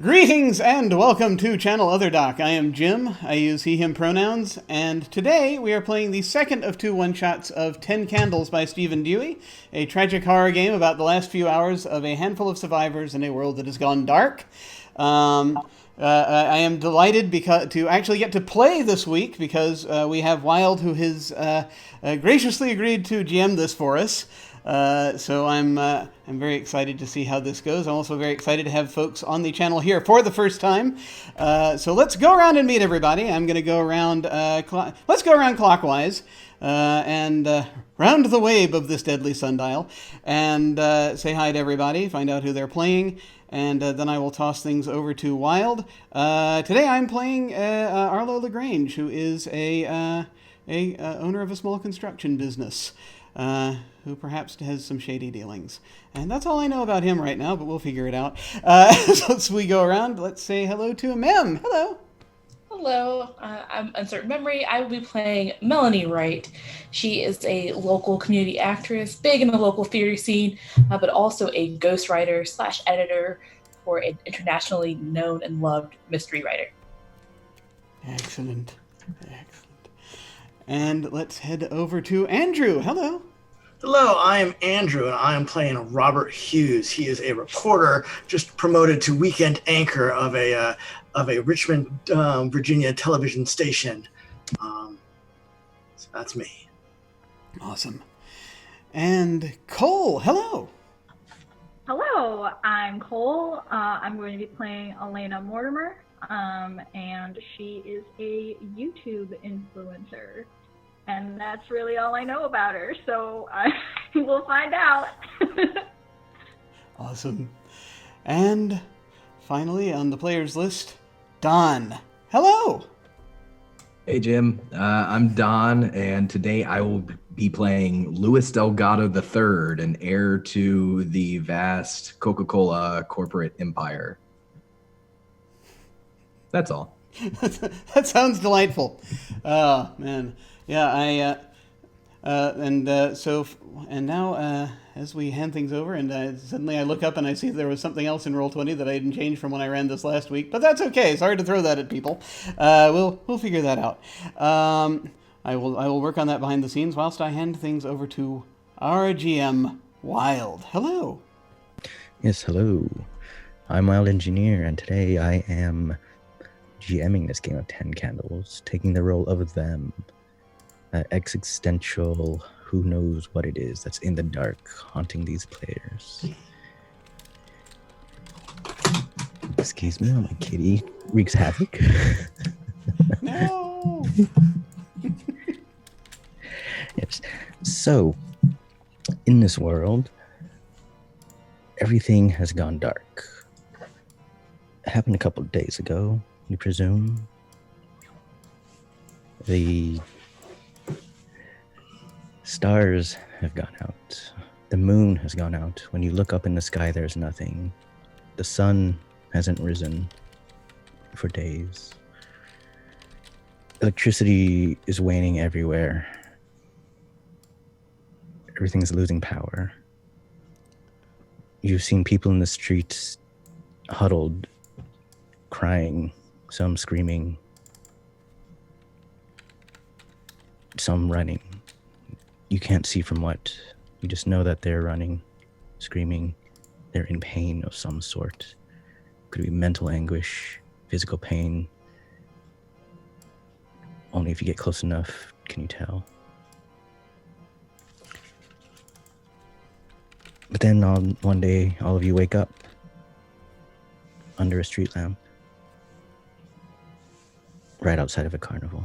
Greetings and welcome to Channel Other Doc. I am Jim. I use he, him pronouns, and today we are playing the second of two one-shots of 10 Candles by Stephen Dewey, a tragic horror game about the last few hours of a handful of survivors in a world that has gone dark. I am delighted to actually get to play this week because we have Wild, who has graciously agreed to GM this for us. So I'm very excited to see how this goes. I'm also very excited to have folks on the channel here for the first time. So let's go around and meet everybody. I'm going to go around. Let's go around clockwise and round the wave of this deadly sundial and say hi to everybody. Find out who they're playing. And then I will toss things over to Wild. Today I'm playing Arlo Lagrange, who is a owner of a small construction business. Who perhaps has some shady dealings. And that's all I know about him right now, but we'll figure it out. So as we go around, let's say hello to Mem. Hello. Hello, I'm Uncertain Memory. I will be playing Melanie Wright. She is a local community actress, big in the local theater scene, but also a ghostwriter / editor for an internationally known and loved mystery writer. Excellent. And let's head over to Andrew. Hello. Hello, I am Andrew, and I am playing Robert Hughes. He is a reporter just promoted to weekend anchor of a Richmond, Virginia television station. So that's me. Awesome. And Cole, hello. Hello, I'm Cole. I'm going to be playing Elena Mortimer, and she is a YouTube influencer. And that's really all I know about her, so we'll find out. Awesome. And finally, on the players list, Don. Hello. Hey, Jim. I'm Don, and today I will be playing Louis Delgado III, an heir to the vast Coca-Cola corporate empire. That's all. That sounds delightful. Oh, man. Yeah, and now as we hand things over, and suddenly I look up and I see there was something else in Roll20 that I didn't change from when I ran this last week, but that's okay. Sorry to throw that at people. We'll figure that out. I will work on that behind the scenes whilst I hand things over to our GM, Wild. Hello. Yes, hello. I'm Wild Engineer, and today I am GMing this game of 10 Candles, taking the role of them. Existential, who knows what it is that's in the dark, haunting these players. Excuse me, my kitty wreaks havoc. No! Yes. So, in this world, everything has gone dark. It happened a couple of days ago, we presume. The stars have gone out. The moon has gone out. When you look up in the sky, there's nothing. The sun hasn't risen for days. Electricity is waning everywhere. Everything's losing power. You've seen people in the streets huddled, crying, some screaming, some running. You can't see from what. You just know that they're running, screaming. They're in pain of some sort. Could be mental anguish, physical pain. Only if you get close enough can you tell. But then one day, all of you wake up under a street lamp right outside of a carnival.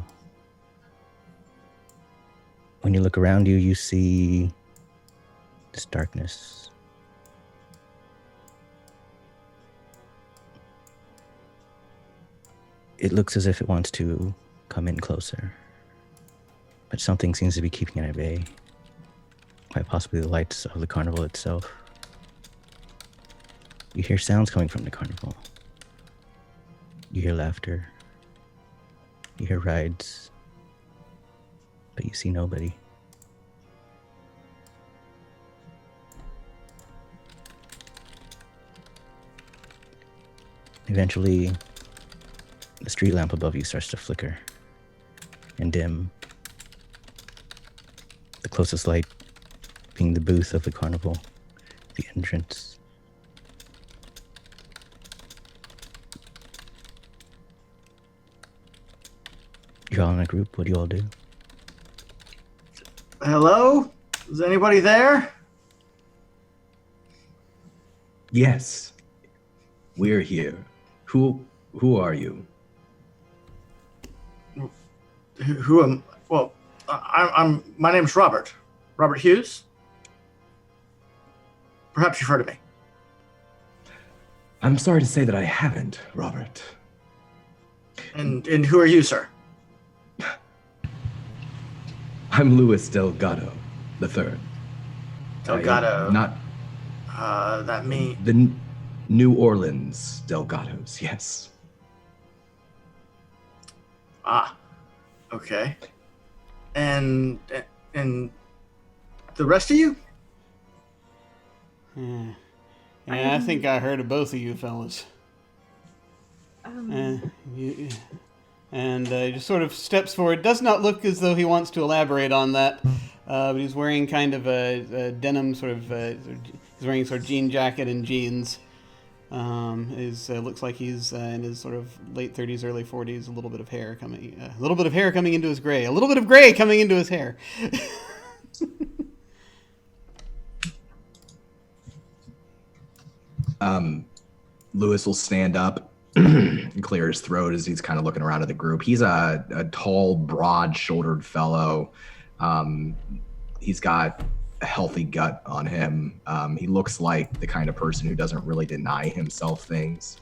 When you look around you, you see this darkness. It looks as if it wants to come in closer, but something seems to be keeping it at bay. Quite possibly the lights of the carnival itself. You hear sounds coming from the carnival. You hear laughter. You hear rides. But you see nobody. Eventually, the street lamp above you starts to flicker and dim. The closest light being the booth of the carnival, the entrance. You're all in a group. What do you all do? Hello? Is anybody there? Yes, we're here. Who are you? Who am? Well, I'm. My name's Robert. Robert Hughes. Perhaps you've heard of me. I'm sorry to say that I haven't, Robert. And who are you, sir? I'm Luis Delgado the Third. Delgado. Not That me. the New Orleans Delgados. Yes. Ah. Okay. And the rest of you? Yeah, I think I heard of both of you fellas. He just sort of steps forward. Does not look as though he wants to elaborate on that, but he's wearing kind of a denim sort of. He's wearing sort of jean jacket and jeans. Looks like he's in his sort of late 30s, early 40s. A little bit of hair coming into his gray. A little bit of gray coming into his hair. Lewis will stand up and clear his throat as he's kind of looking around at the group. He's a tall, broad-shouldered fellow. He's got a healthy gut on him. He looks like the kind of person who doesn't really deny himself things.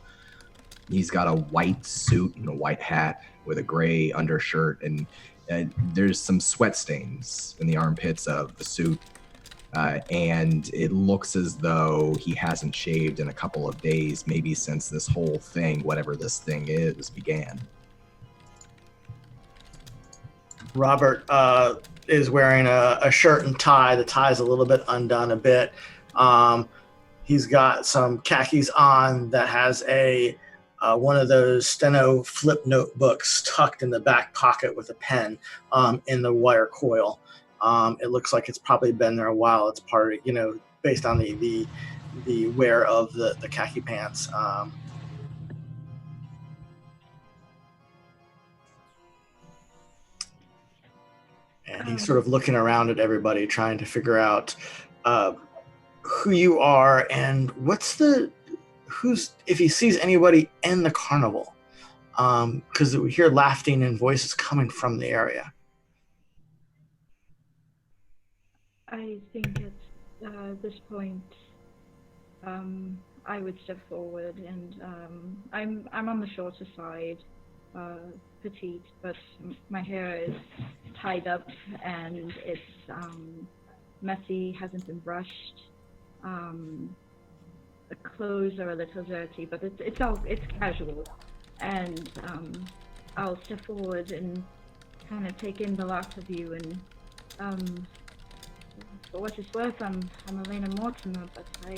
He's got a white suit and a white hat with a gray undershirt, and there's some sweat stains in the armpits of the suit. And it looks as though he hasn't shaved in a couple of days, maybe since this whole thing, whatever this thing is, began. Robert is wearing a shirt and tie. The tie's a little bit undone a bit. He's got some khakis on that has a one of those steno flip notebooks tucked in the back pocket with a pen in the wire coil. It looks like it's probably been there a while. It's part of, based on the wear of the khaki pants. And he's sort of looking around at everybody, trying to figure out who you are and if he sees anybody in the carnival, because we hear laughing and voices coming from the area. I think at this point, I would step forward, and I'm on the shorter side, petite, but my hair is tied up and it's messy, hasn't been brushed. The clothes are a little dirty, but it's casual, and I'll step forward and kind of take in the lot of you, and for what it's worth, I'm Elena Mortimer, but I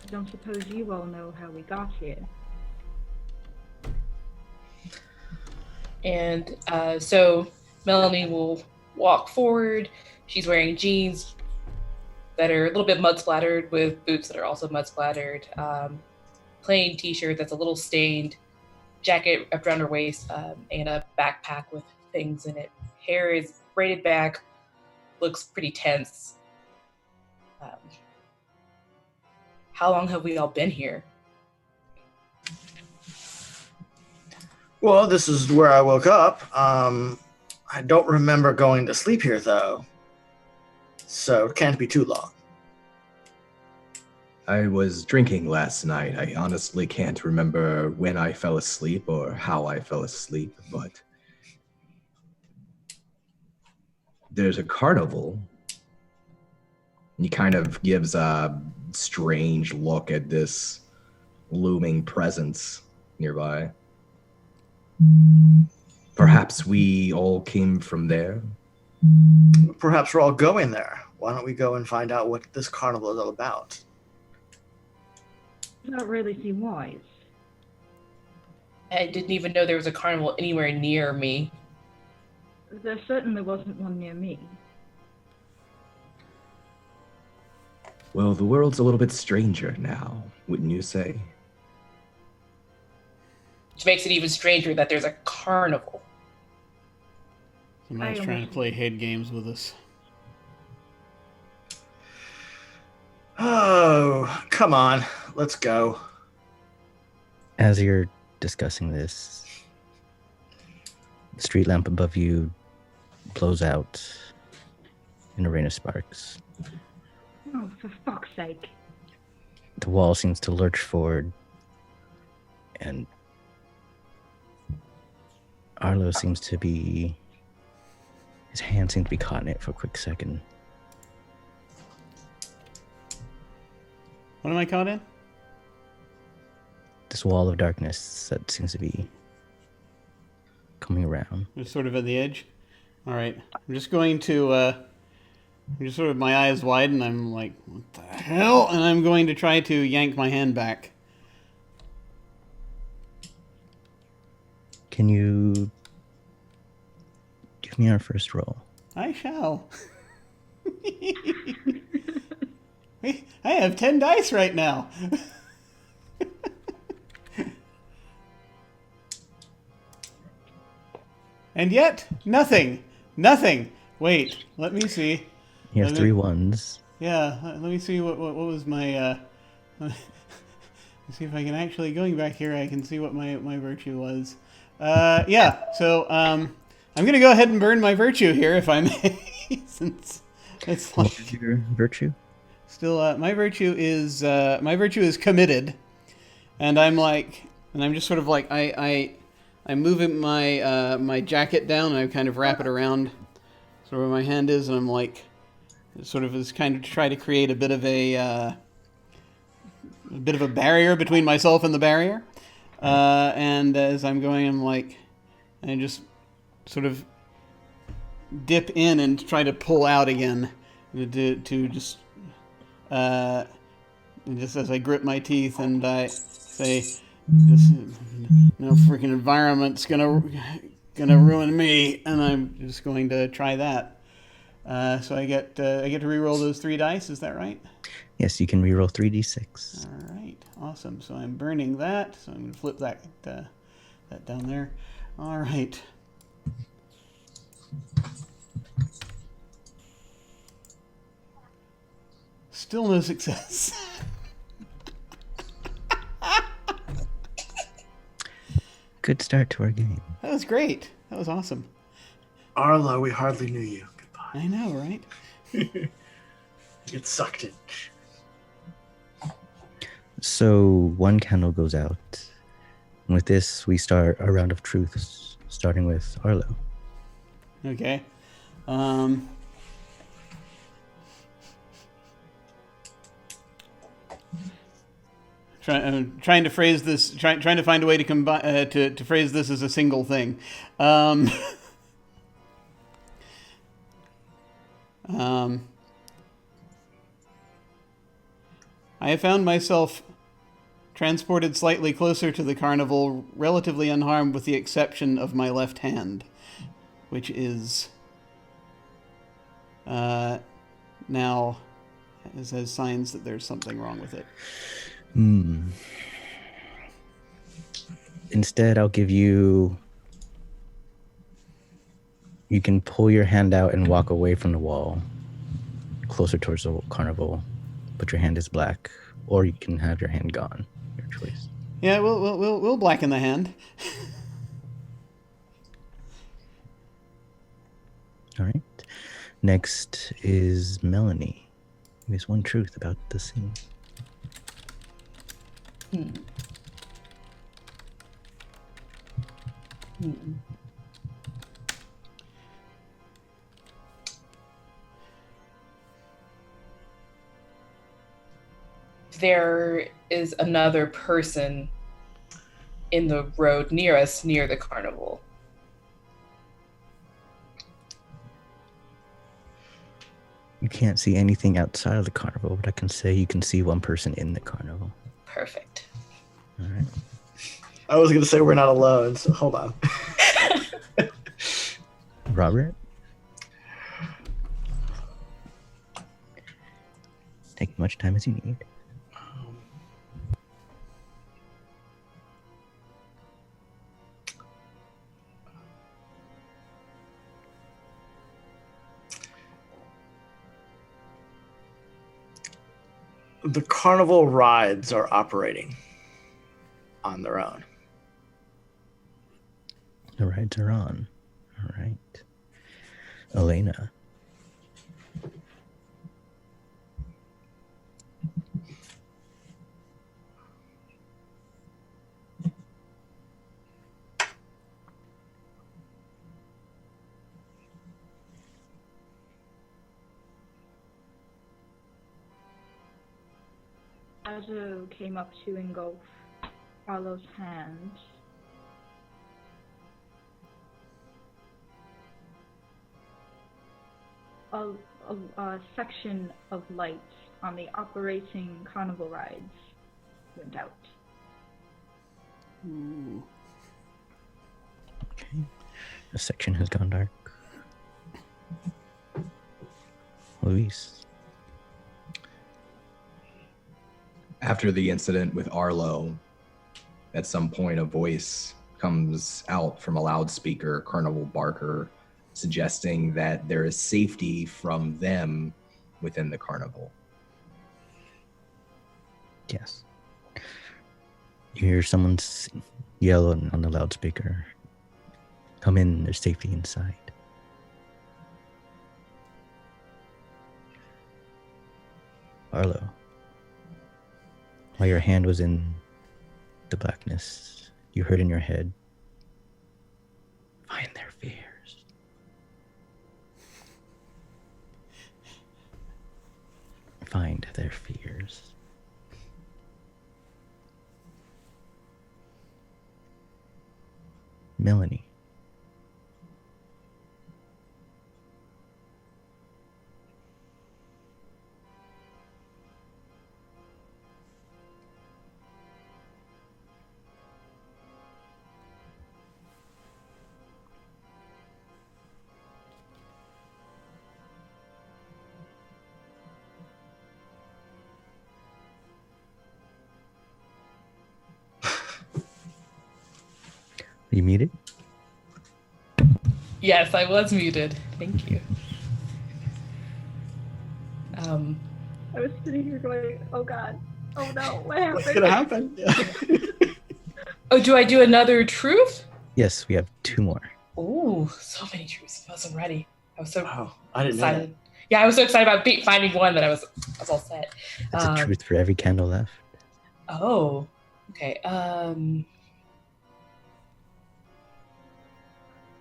don't suppose you all know how we got here. And so Melanie will walk forward. She's wearing jeans that are a little bit mud splattered with boots that are also mud splattered. Plain t-shirt that's a little stained, jacket wrapped around her waist, and a backpack with things in it. Hair is braided back, looks pretty tense. How long have we all been here? Well, this is where I woke up. I don't remember going to sleep here, though. So it can't be too long. I was drinking last night. I honestly can't remember when I fell asleep or how I fell asleep, but there's a carnival. He kind of gives a strange look at this looming presence nearby. Perhaps we all came from there? Perhaps we're all going there. Why don't we go and find out what this carnival is all about? Does that really seem wise? I didn't even know there was a carnival anywhere near me. There certainly wasn't one near me. Well, the world's a little bit stranger now, wouldn't you say? Which makes it even stranger that there's a carnival. Somebody's trying to play head games with us. Oh, come on. Let's go. As you're discussing this, the street lamp above you blows out in a rain of sparks. Oh, for fuck's sake. The wall seems to lurch forward, and Arlo seems to be... His hand seems to be caught in it for a quick second. What am I caught in? This wall of darkness that seems to be coming around. Just sort of at the edge. All right. I'm just going to, just sort of my eyes wide, and I'm like, what the hell? And I'm going to try to yank my hand back. Can you give me our first roll? I shall. I have 10 dice right now. And yet, nothing. Nothing. Wait, let me see. You have 3 ones. Yeah, let me see what was my, let's see if I can actually, going back here, I can see what my virtue was. Yeah, so, I'm going to go ahead and burn my virtue here, if I may, since it's like... What is your virtue? Still, my virtue is committed, and I'm just sort of like, I'm moving my my jacket down, and I kind of wrap it around sort of where my hand is, and I'm like, sort of is kind of to try to create a bit of a barrier between myself and the barrier. And as I'm going, I'm like, I just sort of dip in and try to pull out again to just as I grip my teeth and I say, this no freaking environment's gonna ruin me, and I'm just going to try that. So I get to re-roll those 3 dice. Is that right? Yes, you can re-roll 3d6. All right, awesome. So I'm burning that. So I'm gonna flip that down there. All right. Still no success. Good start to our game. That was great. That was awesome. Arlo, we hardly knew you. Goodbye. I know, right? Get sucked in. So 1 candle goes out. And with this, we start a round of truths, starting with Arlo. Okay. I'm trying to phrase this. Trying to find a way to combine to phrase this as a single thing. I have found myself transported slightly closer to the carnival, relatively unharmed with the exception of my left hand, which is now has signs that there's something wrong with it. Instead, I'll give you... You can pull your hand out and walk away from the wall, closer towards the carnival, but your hand is black, or you can have your hand gone. Your choice. Yeah, we'll blacken the hand. All right. Next is Melanie. There's 1 truth about the scene. There is another person in the road near us, near the carnival. You can't see anything outside of the carnival, but I can say you can see 1 person in the carnival. Perfect. All right. I was going to say we're not alone, so hold on. Robert? Take as much time as you need. The carnival rides are operating on their own. The rides are on. All right. Elena. Azu came up to engulf Arlo's hand. A section of light on the operating carnival rides went out. Ooh. Okay. The section has gone dark. Luis. After the incident with Arlo, at some point a voice comes out from a loudspeaker, Carnival Barker, suggesting that there is safety from them within the carnival. Yes. You hear someone yell on the loudspeaker. Come in, there's safety inside. Arlo, while your hand was in the blackness, you heard in your head, find their fears. Find their fears. Melanie. Are you muted? Yes, I was muted. Thank you. I was sitting here going, oh god, oh no, what happened? What's going to happen? Oh, do I do another truth? Yes, we have two more. Ooh, so many truths. I wasn't ready. I was so Oh, I didn't know that. excited. Yeah, I was so excited about finding one that I was all set. That's a truth for every candle left. Oh, okay.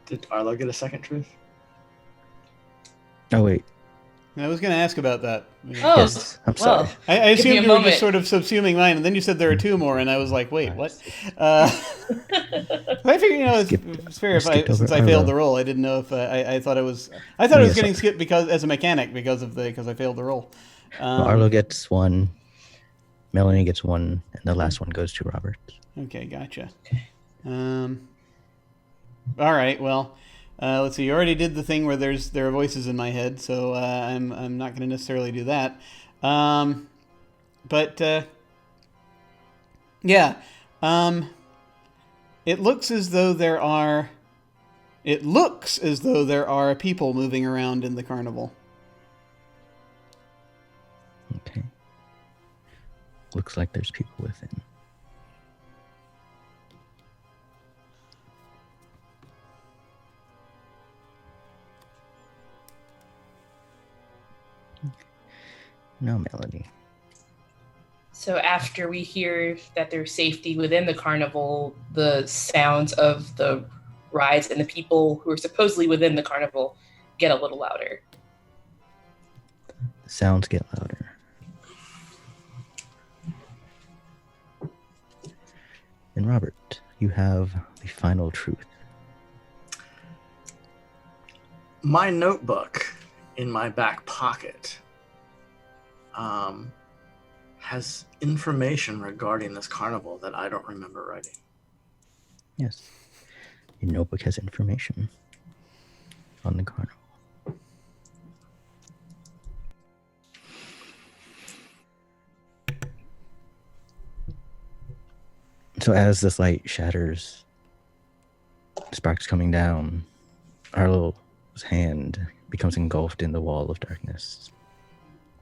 Did Arlo get a second truth? Oh, wait. I was going to ask about that. Oh, Yes, I'm sorry. well, I give me assumed a you were moment. just sort of subsuming mine, and then you said there are two more, and I was like, wait, what? I figured, it's fair if since I failed the roll. I didn't know if I thought it was. I thought it was getting skipped because as a mechanic because I failed the roll. Well, Arlo gets one, Melanie gets one, and the last one goes to Robert. Okay, gotcha. All right, well. Let's see. You already did the thing where there are voices in my head, so I'm not going to necessarily do that. Yeah. It looks as though there are. It looks as though there are people moving around in the carnival. Okay. Looks like there's people within. No, Melanie. So after we hear that there's safety within the carnival, the sounds of the rides and the people who are supposedly within the carnival get a little louder. The sounds get louder. And Robert, you have the final truth. My notebook in my back pocket has information regarding this carnival that I don't remember writing. Yes. Your notebook has information on the carnival. So as this light shatters, sparks coming down, Arlo's hand becomes engulfed in the wall of darkness.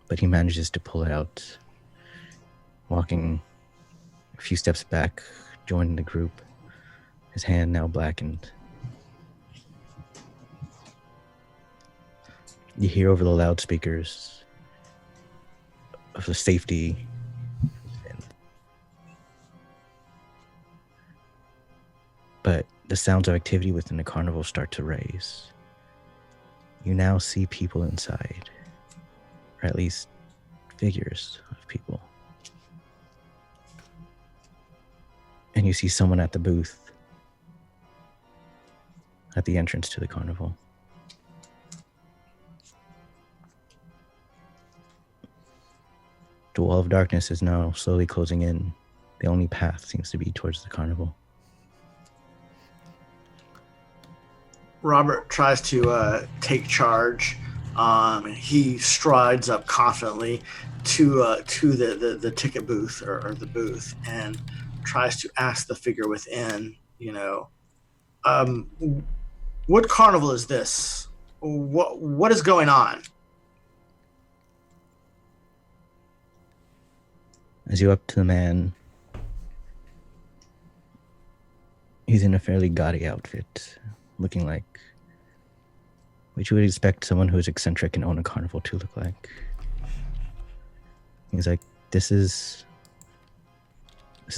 But he manages to pull it out, walking a few steps back, joining the group, his hand now blackened. You hear over the loudspeakers of the safety but the sounds of activity within the carnival start to raise. You now see people inside, or at least figures of people. And you see someone at the booth at the entrance to the carnival. The wall of darkness is now slowly closing in. The only path seems to be towards the carnival. Robert tries to take charge. He strides up confidently to the ticket booth or the booth and tries to ask the figure within, what carnival is this? What is going on? As you up to the man, he's in a fairly gaudy outfit, looking like what you would expect someone who is eccentric and own a carnival to look like. He's like, this is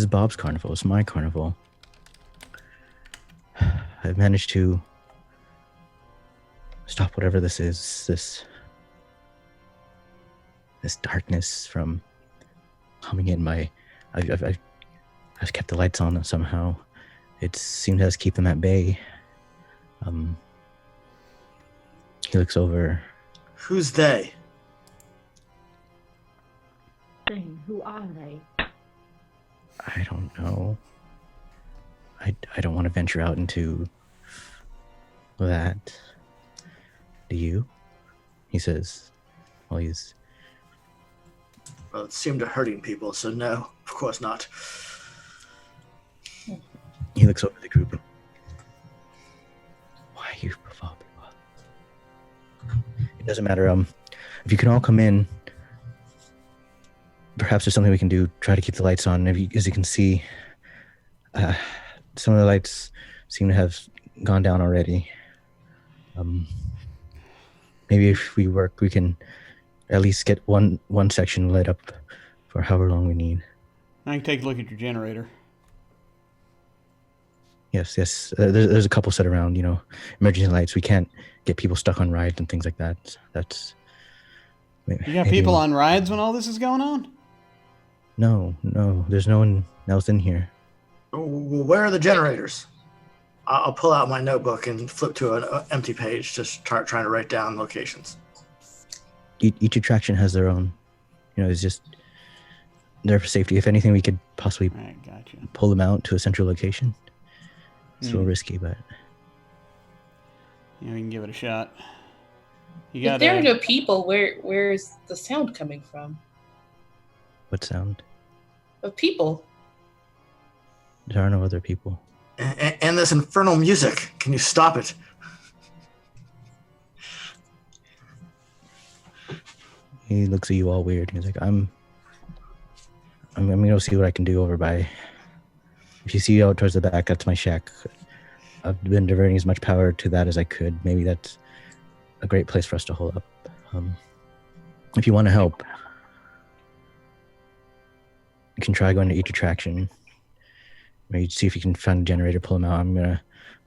Bob's carnival. It's my carnival. I've managed to stop whatever this is, this darkness from coming in. I've kept the lights on somehow. It seemed to keep them at bay. He looks over. Who's they? Who are they? I don't know. I don't want to venture out into that. Do you? He says. Well, it seemed to hurting people, so no, of course not. He looks over the group. Why you provoke people? It doesn't matter. If you can all come in, perhaps there's something we can do. Try to keep the lights on. As you can see, some of the lights seem to have gone down already. Maybe if we work, we can at least get one section lit up for however long we need. I can take a look at your generator. Yes. There's a couple set around, emergency lights. We can't get people stuck on rides and things like that. That's. You got people on rides when all this is going on? No. There's no one else in here. Well, where are the generators? I'll pull out my notebook and flip to an empty page to start trying to write down locations. Each attraction has their own. It's just there for safety. If anything, we could possibly pull them out to a central location. It's a little risky, but we can give it a shot. If there are no people, where's the sound coming from? What sound? Of people. There are no other people. And this infernal music. Can you stop it? He looks at you all weird. He's like, I'm gonna see what I can do over by. If you see out towards the back, that's my shack. I've been diverting as much power to that as I could. Maybe that's a great place for us to hold up. If you want to help, you can try going to each attraction. Maybe see if you can find a generator, pull them out. I'm gonna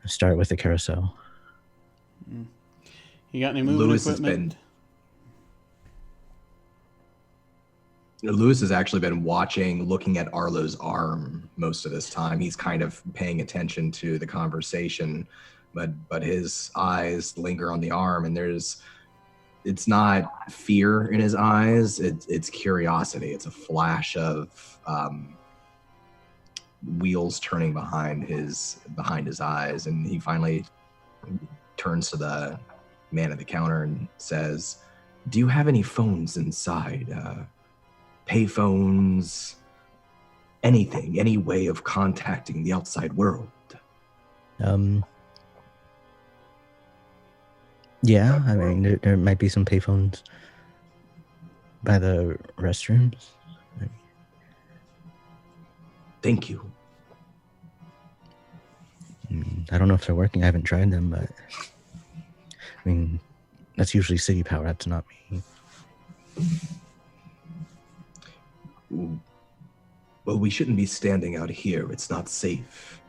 start with the carousel. You got any moving equipment? Lewis has actually been looking at Arlo's arm most of this time. He's kind of paying attention to the conversation, but his eyes linger on the arm, and it's not fear in his eyes. It's curiosity. It's a flash of wheels turning behind his eyes, and he finally turns to the man at the counter and says, "Do you have any phones inside? Pay phones? Anything, any way of contacting the outside world?" Yeah, I mean, there might be some payphones by the restrooms. Thank you. I don't know if they're working. I haven't tried them, but I mean, that's usually city power. That's not me. Well, we shouldn't be standing out here. It's not safe.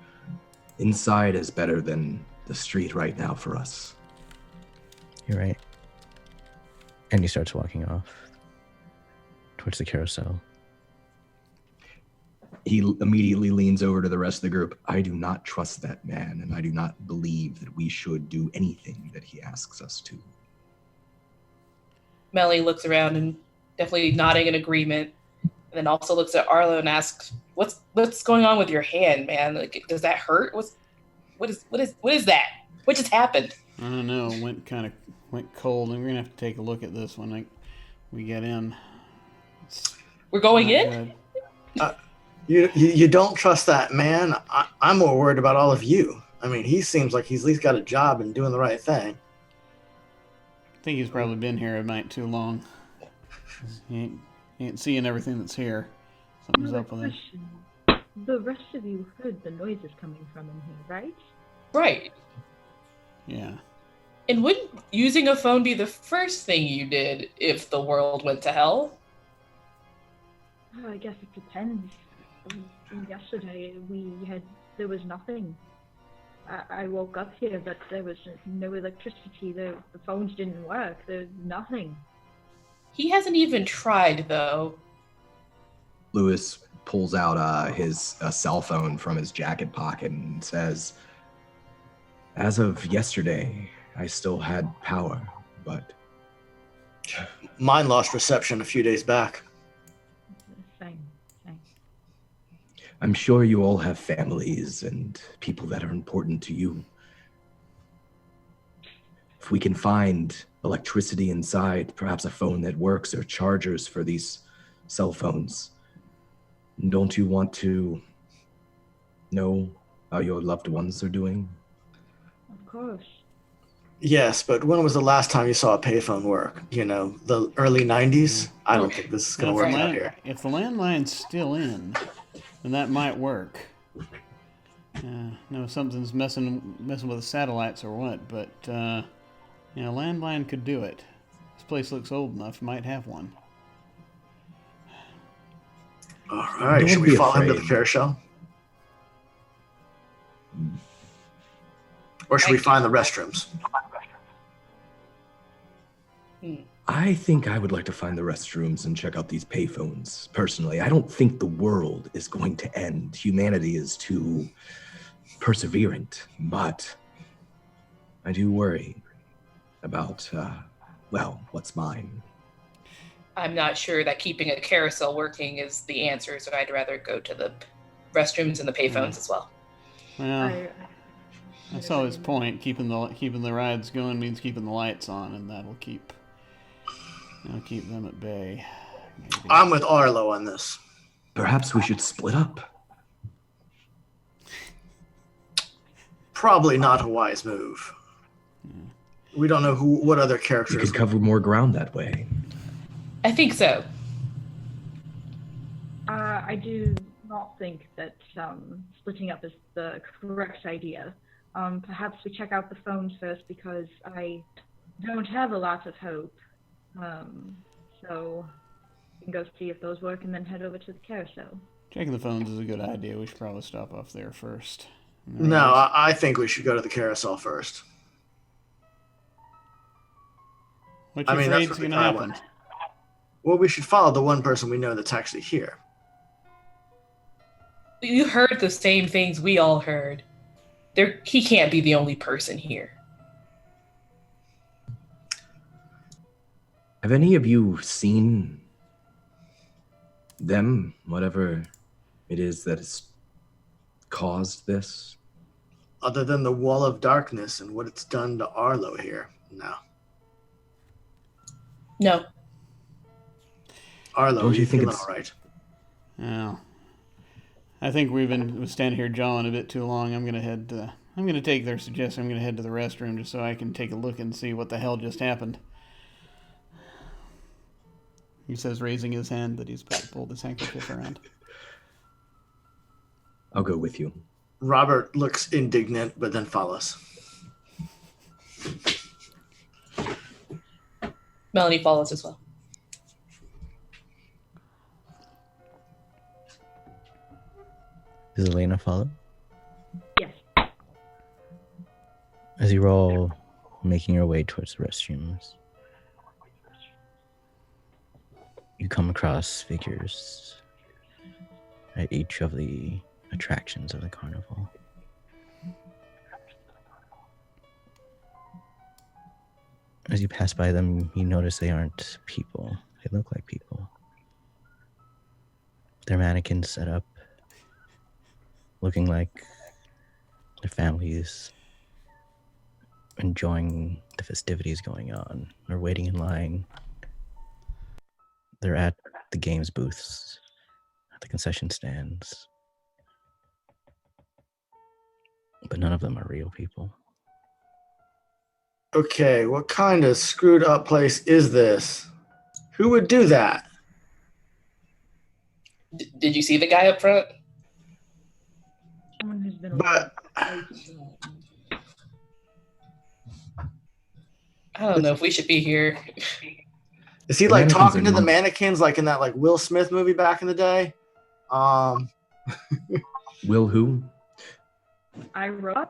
Inside is better than the street right now for us. You're right. And he starts walking off towards the carousel. He immediately leans over to the rest of the group. "I do not trust that man, and I do not believe that we should do anything that he asks us to." Melly looks around and definitely nodding in agreement, and then also looks at Arlo and asks, "What's going on with your hand, man? Like, does that hurt? What is that? What just happened?" I don't know. Went cold, and we're gonna have to take a look at this when we get in. We're going in? Good. You don't trust that man? I'm more worried about all of you. I mean, he seems like he's at least got a job and doing the right thing. I think he's probably been here a night too long. He ain't seeing everything that's here. Something's up with him. The rest of you heard the noises coming from in here, right? Right. Yeah. And wouldn't using a phone be the first thing you did if the world went to hell? I guess it depends. Yesterday there was nothing. I woke up here, but there was no electricity. The phones didn't work. There's nothing. He hasn't even tried, though. Lewis pulls out his cell phone from his jacket pocket and says, "As of yesterday, I still had power, but..." Mine lost reception a few days back. Same. I'm sure you all have families and people that are important to you. If we can find electricity inside, perhaps a phone that works or chargers for these cell phones, don't you want to know how your loved ones are doing? Of course. Yes, but when was the last time you saw a payphone work? You know, the early 90s? I don't think this is going to work out here. If the landline's still in, then that might work. No, something's messing with the satellites or what, but landline could do it. This place looks old enough; might have one. All right, should we follow him to the carousel? Or should we find the restrooms? I think I would like to find the restrooms and check out these payphones. Personally, I don't think the world is going to end. Humanity is too perseverant, but I do worry about, what's mine. I'm not sure that keeping a carousel working is the answer, so I'd rather go to the restrooms and the payphones as well. Well, that's always the point. Keeping the rides going means keeping the lights on, and that'll keep them at bay. Maybe. I'm with Arlo on this. Perhaps we should split up. Probably not a wise move. We don't know what other characters. We could cover more ground that way. I think so. I do not think that splitting up is the correct idea. Perhaps we check out the phones first, because I don't have a lot of hope. So we can go see if those work and then head over to the carousel. Checking the phones is a good idea. We should probably stop off there first. No, I think we should go to the carousel first. What's you afraid's going to happen? Want. Well, we should follow the one person we know that's actually here. You heard the same things we all heard. He can't be the only person here. Have any of you seen them, whatever it is that is caused this? Other than the wall of darkness and what it's done to Arlo here, no. No. Arlo, Don't are you you think feeling it's- all right? Yeah. I think we've been standing here jawing a bit too long. I'm gonna take their suggestion. I'm gonna head to the restroom just so I can take a look and see what the hell just happened. He says, raising his hand that he's pulled his handkerchief around. I'll go with you. Robert looks indignant, but then follows. Melanie follows as well. Does Elena follow? Yes. As you're all making your way towards the restrooms, you come across figures at each of the attractions of the carnival. As you pass by them, you notice they aren't people. They look like people. They're mannequins set up, looking like their families enjoying the festivities going on, or waiting in line. They're at the games booths, at the concession stands. But none of them are real people. Okay, what kind of screwed up place is this? Who would do that? Did you see the guy up front? Someone who's been But I don't know if we should be here. is he The like mannequins talking are to the monkeys. mannequins like in that like Will Smith movie back in the day? Will who? Ira?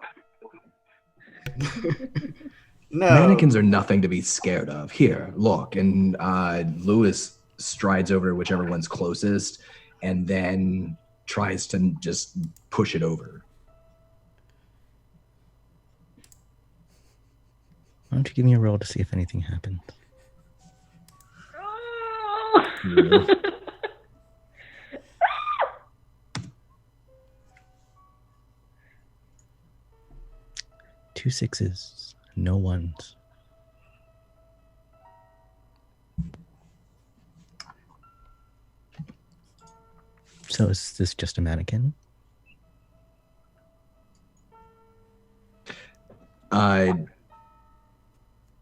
No. Mannequins are nothing to be scared of. Here, look. And Lewis strides over to whichever one's closest and then tries to just push it over. Why don't you give me a roll to see if anything happens? Yeah. 2 6s, no 1s. So is this just a mannequin?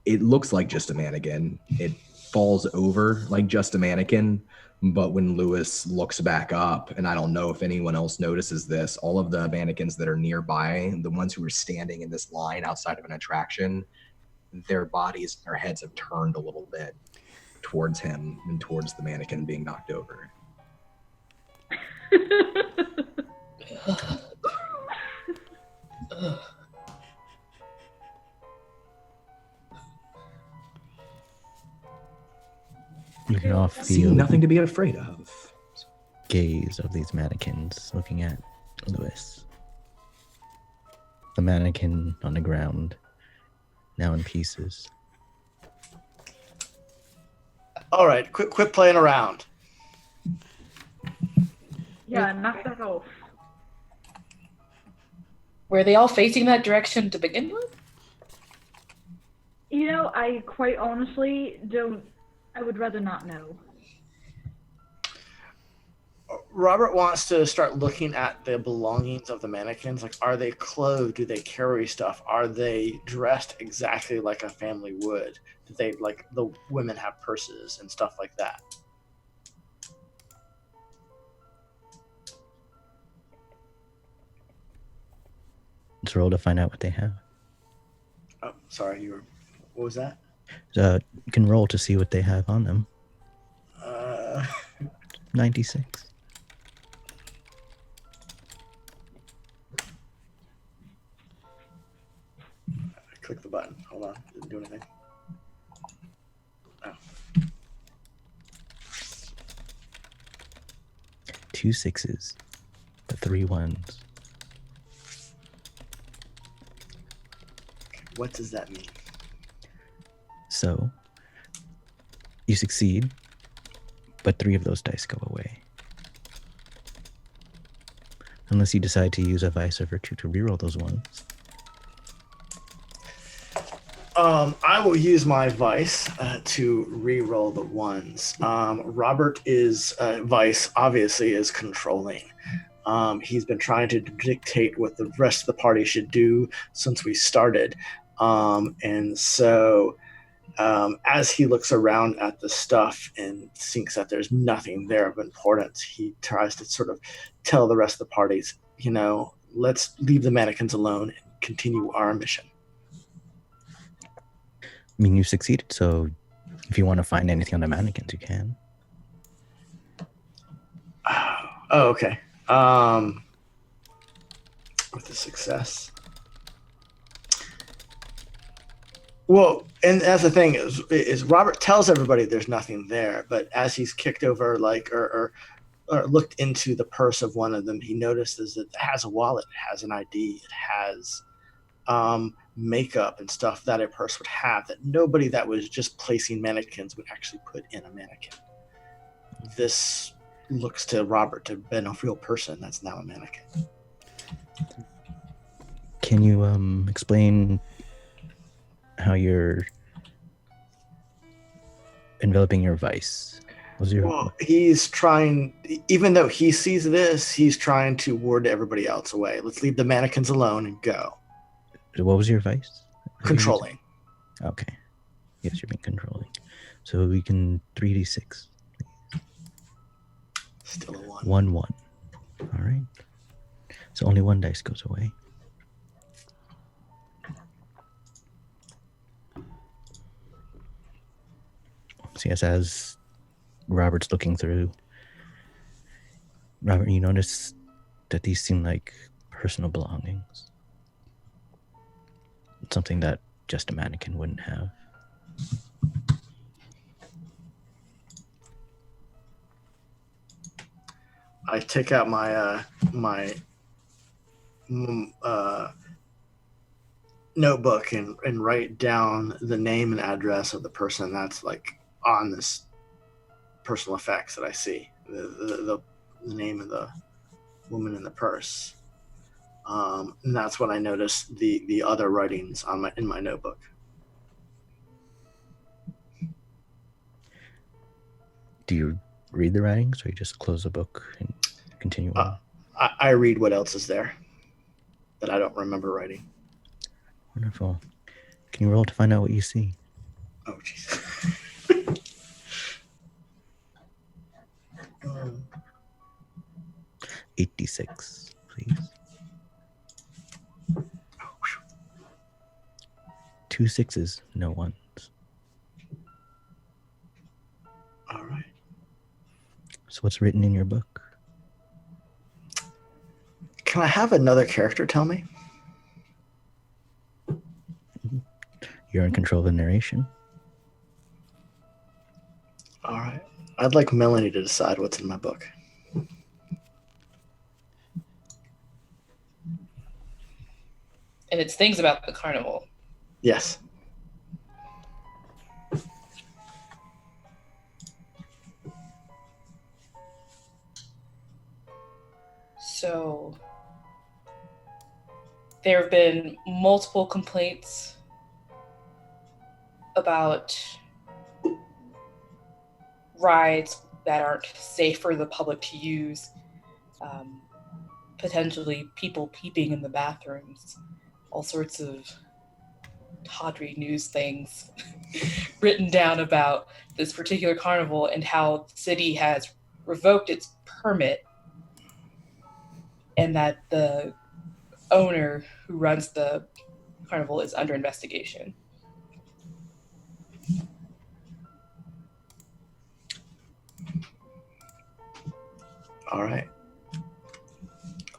It looks like just a mannequin. It falls over like just a mannequin. But when Lewis looks back up, and I don't know if anyone else notices this, all of the mannequins that are nearby, the ones who are standing in this line outside of an attraction, their bodies, their heads have turned a little bit towards him and towards the mannequin being knocked over. You can all See, feel nothing to be afraid of. gaze of these mannequins looking at Lewis. The mannequin on the ground, now in pieces. All right, quit playing around. Yeah, knock that off. Were they all facing that direction to begin with? You know, I quite honestly don't. I would rather not know. Robert wants to start looking at the belongings of the mannequins. Like, are they clothed? Do they carry stuff? Are they dressed exactly like a family would? Do they, like, the women have purses and stuff like that? Let's roll to find out what they have. Oh, sorry, what was that? You can roll to see what they have on them. 96. Click the button. Hold on. Didn't do anything. Oh. 2 6s, but 3 1s. What does that mean? So, you succeed, but 3 of those dice go away. Unless you decide to use a vice or virtue to reroll those ones. I will use my vice to re-roll the ones. Robert is vice, obviously, is controlling. He's been trying to dictate what the rest of the party should do since we started. And so as he looks around at the stuff and thinks that there's nothing there of importance, he tries to sort of tell the rest of the parties, let's leave the mannequins alone and continue our mission. I mean, you succeeded, so if you want to find anything on the mannequins, you can. Oh, okay. With the success. Well, and that's the thing is Robert tells everybody there's nothing there, but as he's kicked over, or looked into the purse of one of them, he notices that it has a wallet, it has an ID, it has makeup and stuff that a purse would have that nobody that was just placing mannequins would actually put in a mannequin. This looks to Robert to have been a real person that's now a mannequin. Can you explain how you're enveloping your vice? Well, he's trying, even though he sees this, he's trying to ward everybody else away. Let's leave the mannequins alone and go. What was your vice? Controlling. Okay. Yes, you're being controlling. So we can 3d6. Still a 1. 1. All right. So only one dice goes away. So yes, as Robert's looking through, Robert, you notice that these seem like personal belongings. Something that just a mannequin wouldn't have. I take out my notebook and write down the name and address of the person that's on this personal effects that I see. The name of the woman in the purse. And that's when I noticed the other writings in my notebook. Do you read the writings, or you just close the book and continue on? I read what else is there that I don't remember writing. Wonderful. Can you roll to find out what you see? Oh, jeez. 86, please. 2 6s, no 1s. All right. So what's written in your book? Can I have another character tell me? You're in control of the narration. All right. I'd like Melanie to decide what's in my book. And it's things about the carnival. Yes. So there have been multiple complaints about rides that aren't safe for the public to use, potentially people peeping in the bathrooms, all sorts of tawdry news things written down about this particular carnival and how the city has revoked its permit and that the owner who runs the carnival is under investigation. All right.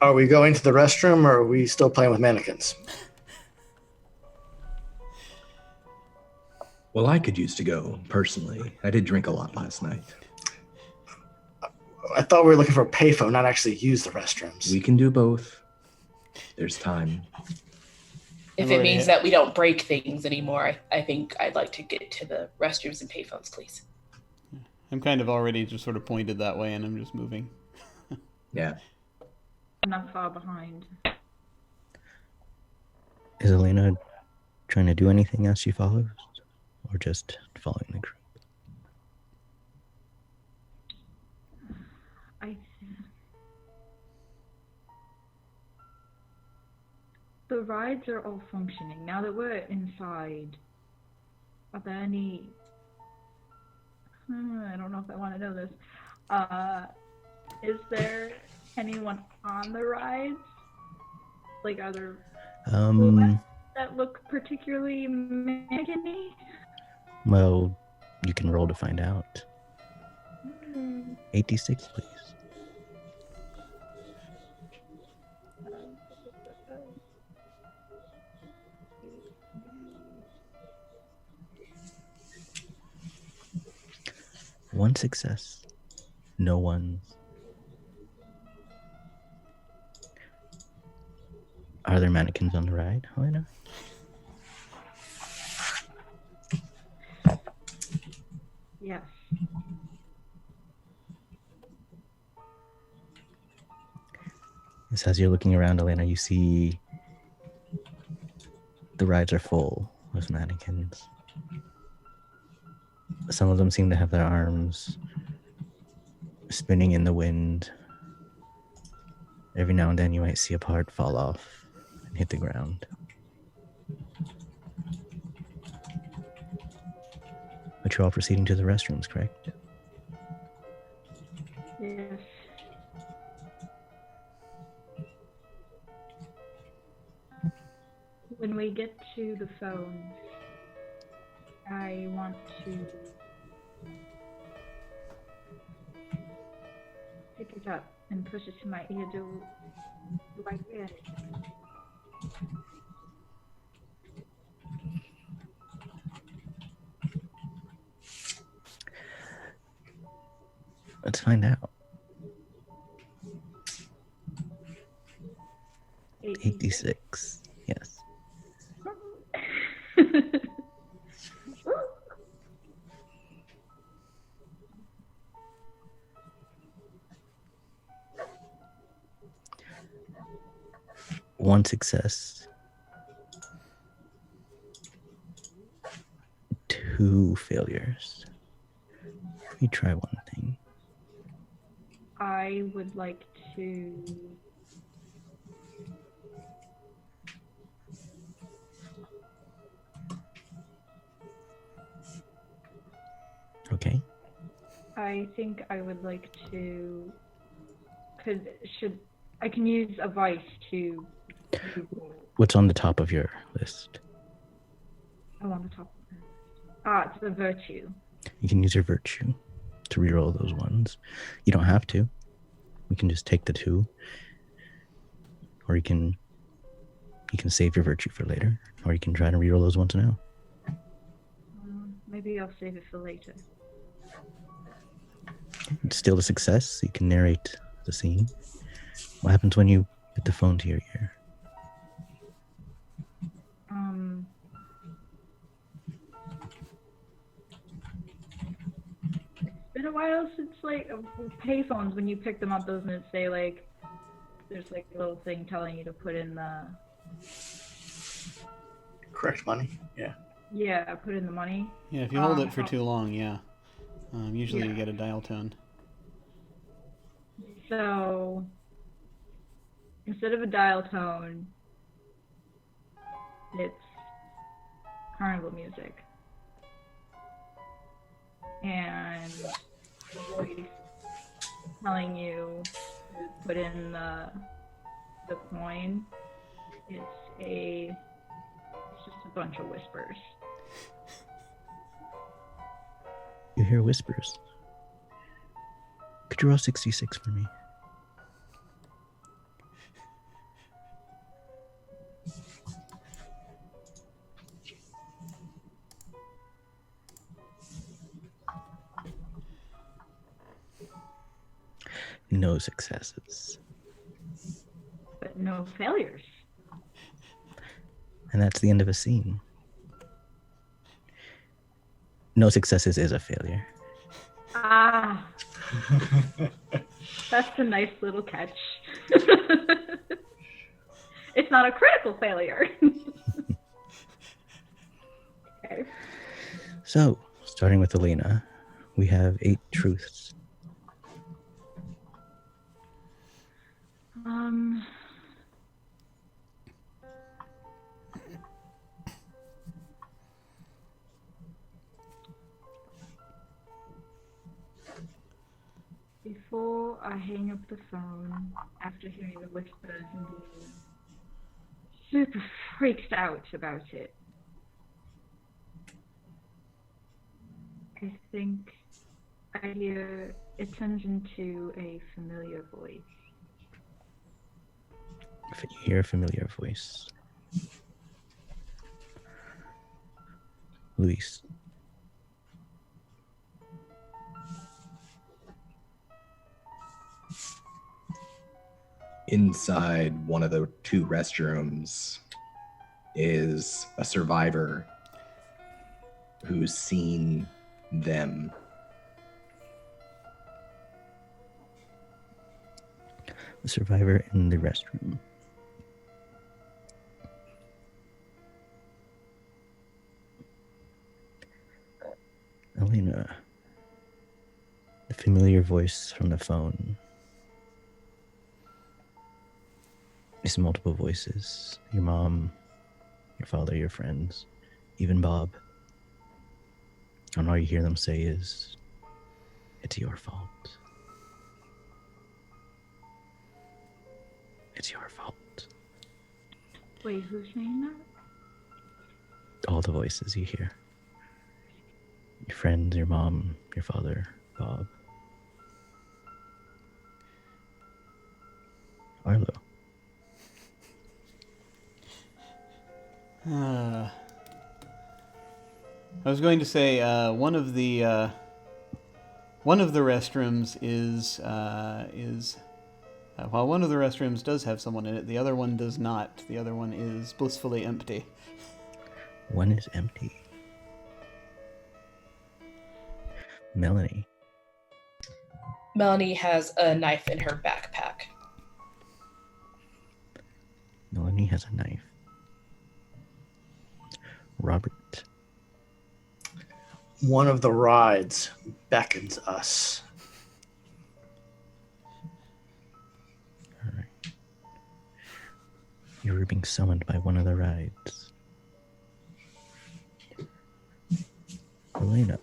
Are we going to the restroom, or are we still playing with mannequins? Well, I could use to go, personally. I did drink a lot last night. I thought we were looking for a payphone, not actually use the restrooms. We can do both. There's time. If it means that we don't break things anymore, I think I'd like to get to the restrooms and payphones, please. I'm kind of already just sort of pointed that way, and I'm just moving. Yeah. not far behind. Is Elena trying to do anything as she follows? Or just following the group? The rides are all functioning. Now that we're inside, are there any... I don't know if I want to know this. Is there anyone on the rides? Like, are there silhouettes that look particularly mannequin-y? Well, you can roll to find out. 86, please. One success. No ones. Are there mannequins on the ride, Helena? Yes. Yes, as you're looking around, Elena, you see the rides are full with mannequins. Some of them seem to have their arms spinning in the wind. Every now and then you might see a part fall off and hit the ground. But you're all proceeding to the restrooms, correct? Yes. When we get to the phones, I want to pick it up and push it to my ear. Do I hear it? Let's find out. 86. Yes. One success. 2 failures. Let me try one thing. I would like to Okay. I think I would like to I can use a vice to What's on the top of your list? on the top of it. It's a virtue. You can use your virtue to reroll those ones. You don't have to. You can just take the 2. Or you can save your virtue for later. Or you can try to reroll those ones now. Maybe I'll save it for later. It's still a success. You can narrate the scene. What happens when you put the phone to your ear? It's been a while since payphones, when you pick them up, doesn't it say there's a little thing telling you to put in the Correct money. Yeah. Put in the money. Yeah, if you hold it for too long, yeah. Usually you get a dial tone. So instead of a dial tone, it's Carnival music. And the voice telling you to put in the coin. It's just a bunch of whispers. You hear whispers. Could you roll 66 for me? No successes. But no failures. And that's the end of a scene. No successes is a failure. That's a nice little catch. It's not a critical failure. Okay. So, starting with Elena, we have 8 truths. Before I hang up the phone, after hearing the whispers and being super freaked out about it, I think I hear it turns into a familiar voice. If you hear a familiar voice. Luis. Inside one of the 2 restrooms is a survivor who's seen them. The survivor in the restroom. Elena. The familiar voice from the phone. It's multiple voices. Your mom, your father, your friends, even Bob. And all you hear them say is, "It's your fault. It's your fault." Wait, who's saying that? All the voices you hear. Your friends, your mom, your father, Bob. Arlo. I was going to say one of the restrooms is while one of the restrooms does have someone in it, the other one does not. The other one is blissfully empty. One is empty. Melanie. Melanie has a knife in her backpack. Melanie has a knife. Robert. One of the rides beckons us. All right. You were being summoned by one of the rides. Elena.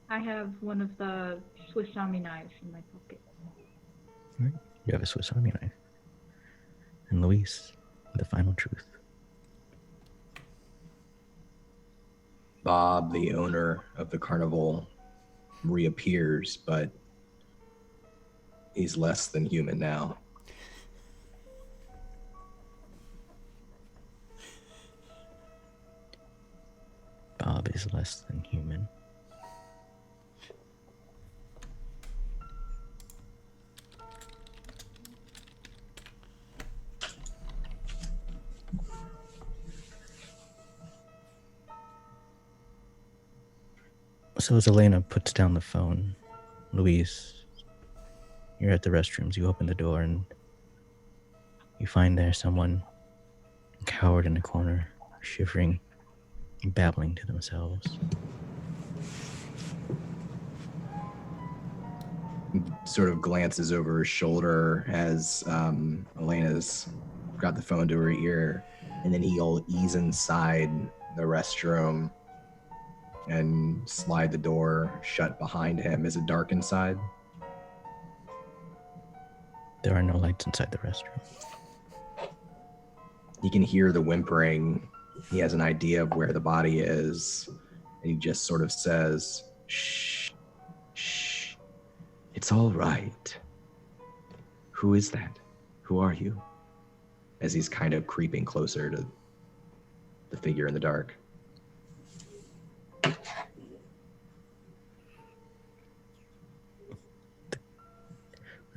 I have one of the Swiss Army knives in my pocket. All right. You have a Swiss Army knife. And Luis, the final truth. Bob, the owner of the carnival, reappears, but he's less than human now. Bob is less than human. So as Elena puts down the phone, Luis, you're at the restrooms. You open the door and you find there someone cowered in a corner, shivering, babbling to themselves. Sort of glances over his shoulder as Elena's got the phone to her ear, and then he'll ease inside the restroom and slide the door shut behind him. Is it dark inside? There are no lights inside the restroom. You can hear the whimpering. He has an idea of where the body is, and he just sort of says, "Shh, It's all right. Who is that? Who are you? As he's kind of creeping closer to the figure in the dark. The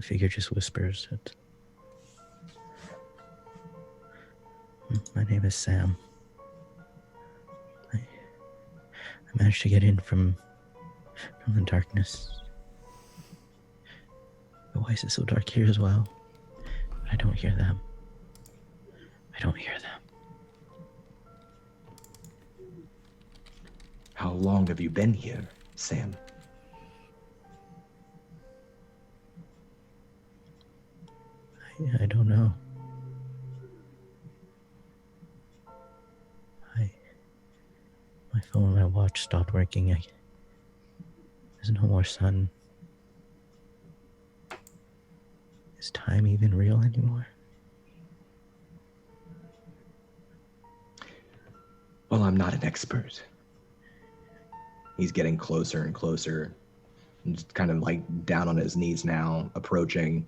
figure just whispers it. My name is Sam. I managed to get in from the darkness. But why is it so dark here as well? But I don't hear them. I don't hear them. How long have you been here, Sam? I don't know. My phone, my watch stopped working. There's no more sun. Is time even real anymore? Well, I'm not an expert. He's getting closer and closer, and just kind of like down on his knees now, approaching.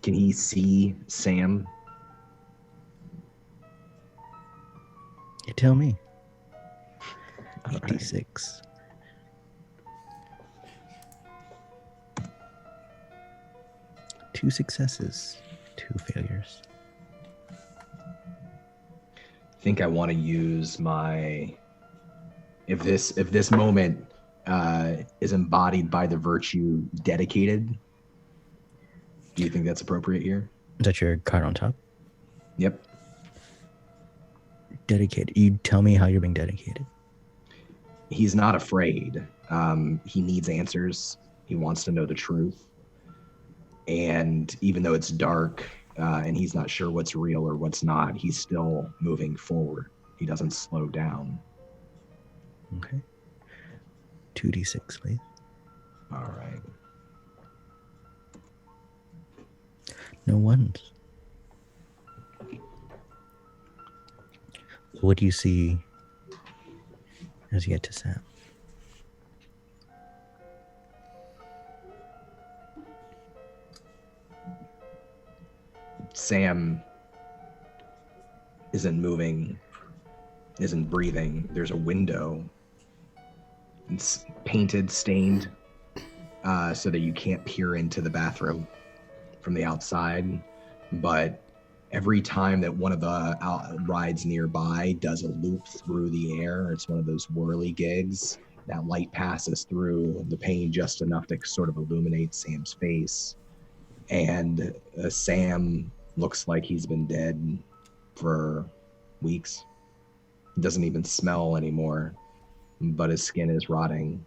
Can he see Sam? You tell me. All right. 86. Two successes, 2 failures. I think I want to use my. If this moment is embodied by the virtue dedicated, do you think that's appropriate here? Is that your card on top? Yep. Dedicated. You tell me how you're being dedicated. He's not afraid. He needs answers. He wants to know the truth. And even though it's dark and he's not sure what's real or what's not, he's still moving forward. He doesn't slow down. Okay. 2d6, please. All right. No ones. What do you see as you get to Sam? Sam isn't moving, isn't breathing. There's a window. It's painted, stained, so that you can't peer into the bathroom from the outside. But every time that one of the rides nearby does a loop through the air, it's one of those whirly gigs, that light passes through the pane just enough to sort of illuminate Sam's face. And Sam looks like he's been dead for weeks. He doesn't even smell anymore, but his skin is rotting.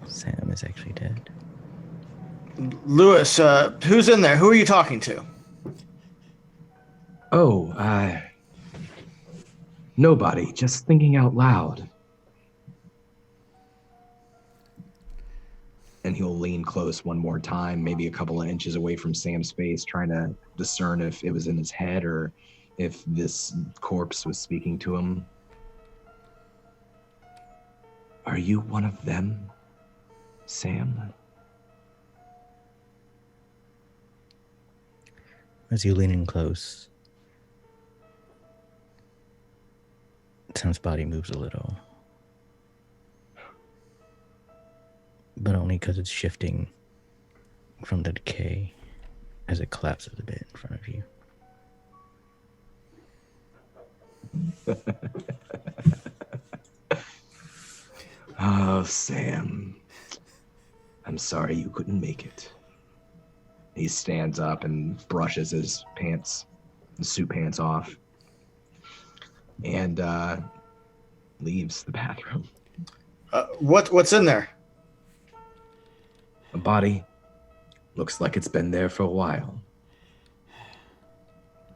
Sam is actually dead. Lewis, who's in there? Who are you talking to? Oh, nobody. Just thinking out loud. And he'll lean close one more time, maybe a couple of inches away from Sam's face, trying to discern if it was in his head or if this corpse was speaking to him. Are you one of them, Sam? As you lean in close, Sam's body moves a little. But only because it's shifting from the decay as it collapses a bit in front of you. Oh, Sam. I'm sorry you couldn't make it. He stands up and brushes his suit pants off, and leaves the bathroom. What's in there? A body. Looks like it's been there for a while.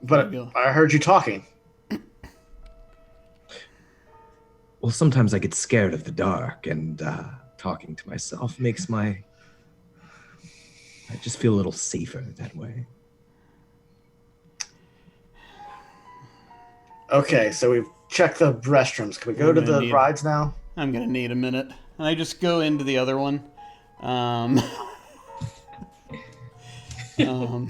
But I heard you talking. Well, sometimes I get scared of the dark, and talking to myself makes I just feel a little safer that way. Okay, so we've check the restrooms. Can we go to the rides now? I'm going to need a minute. And I just go into the other one. And I'm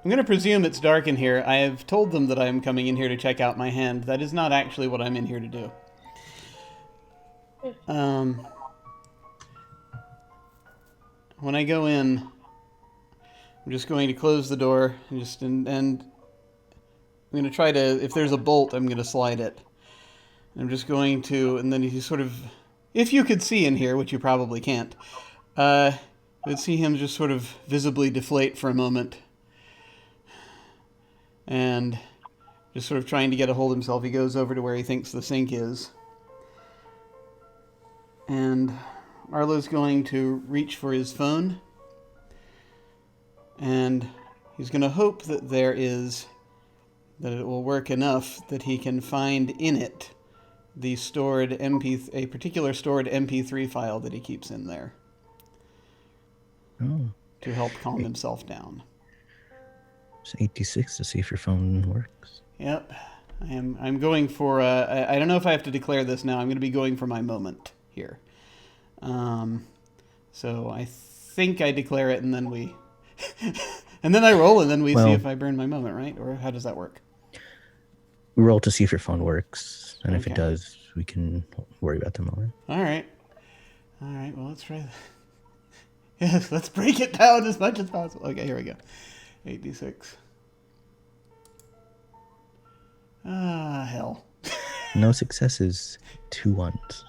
going to presume it's dark in here. I have told them that I'm coming in here to check out my hand. That is not actually what I'm in here to do. When I go in, I'm just going to close the door and I'm going to try to, if there's a bolt, I'm going to slide it. I'm just going to, and then he sort of, if you could see in here, which you probably can't, you would see him just sort of visibly deflate for a moment. And just sort of trying to get a hold of himself, he goes over to where he thinks the sink is. And Arlo's going to reach for his phone. And he's going to hope that that it will work enough that he can find in it the a particular stored MP3 file that he keeps in there. Oh. To help calm himself down. It's 86 to see if your phone works. Yep. I'm going for, I don't know if I have to declare this now. I'm going to be going for my moment here. So I think I declare it and then we, and then I roll and then we see if I burn my moment, right? Or how does that work? We roll to see if your phone works. And if it does, we can worry about the moment. All right. Well, let's try that. Yes, let's break it down as much as possible. Okay, here we go. 86. Hell. No successes, 2 ones.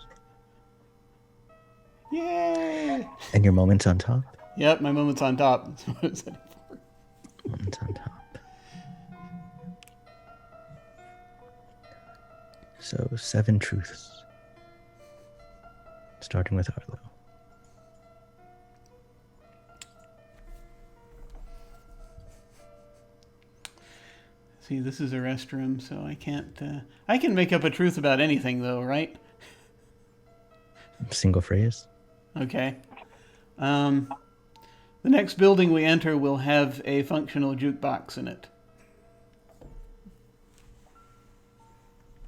Yay! And your moment's on top? Yep, my moment's on top. That's what I was setting for. Moment's on top. So, 7 truths. Starting with Arlo. See, this is a restroom, so I can't... I can make up a truth about anything, though, right? Single phrase? Okay. The next building we enter will have a functional jukebox in it.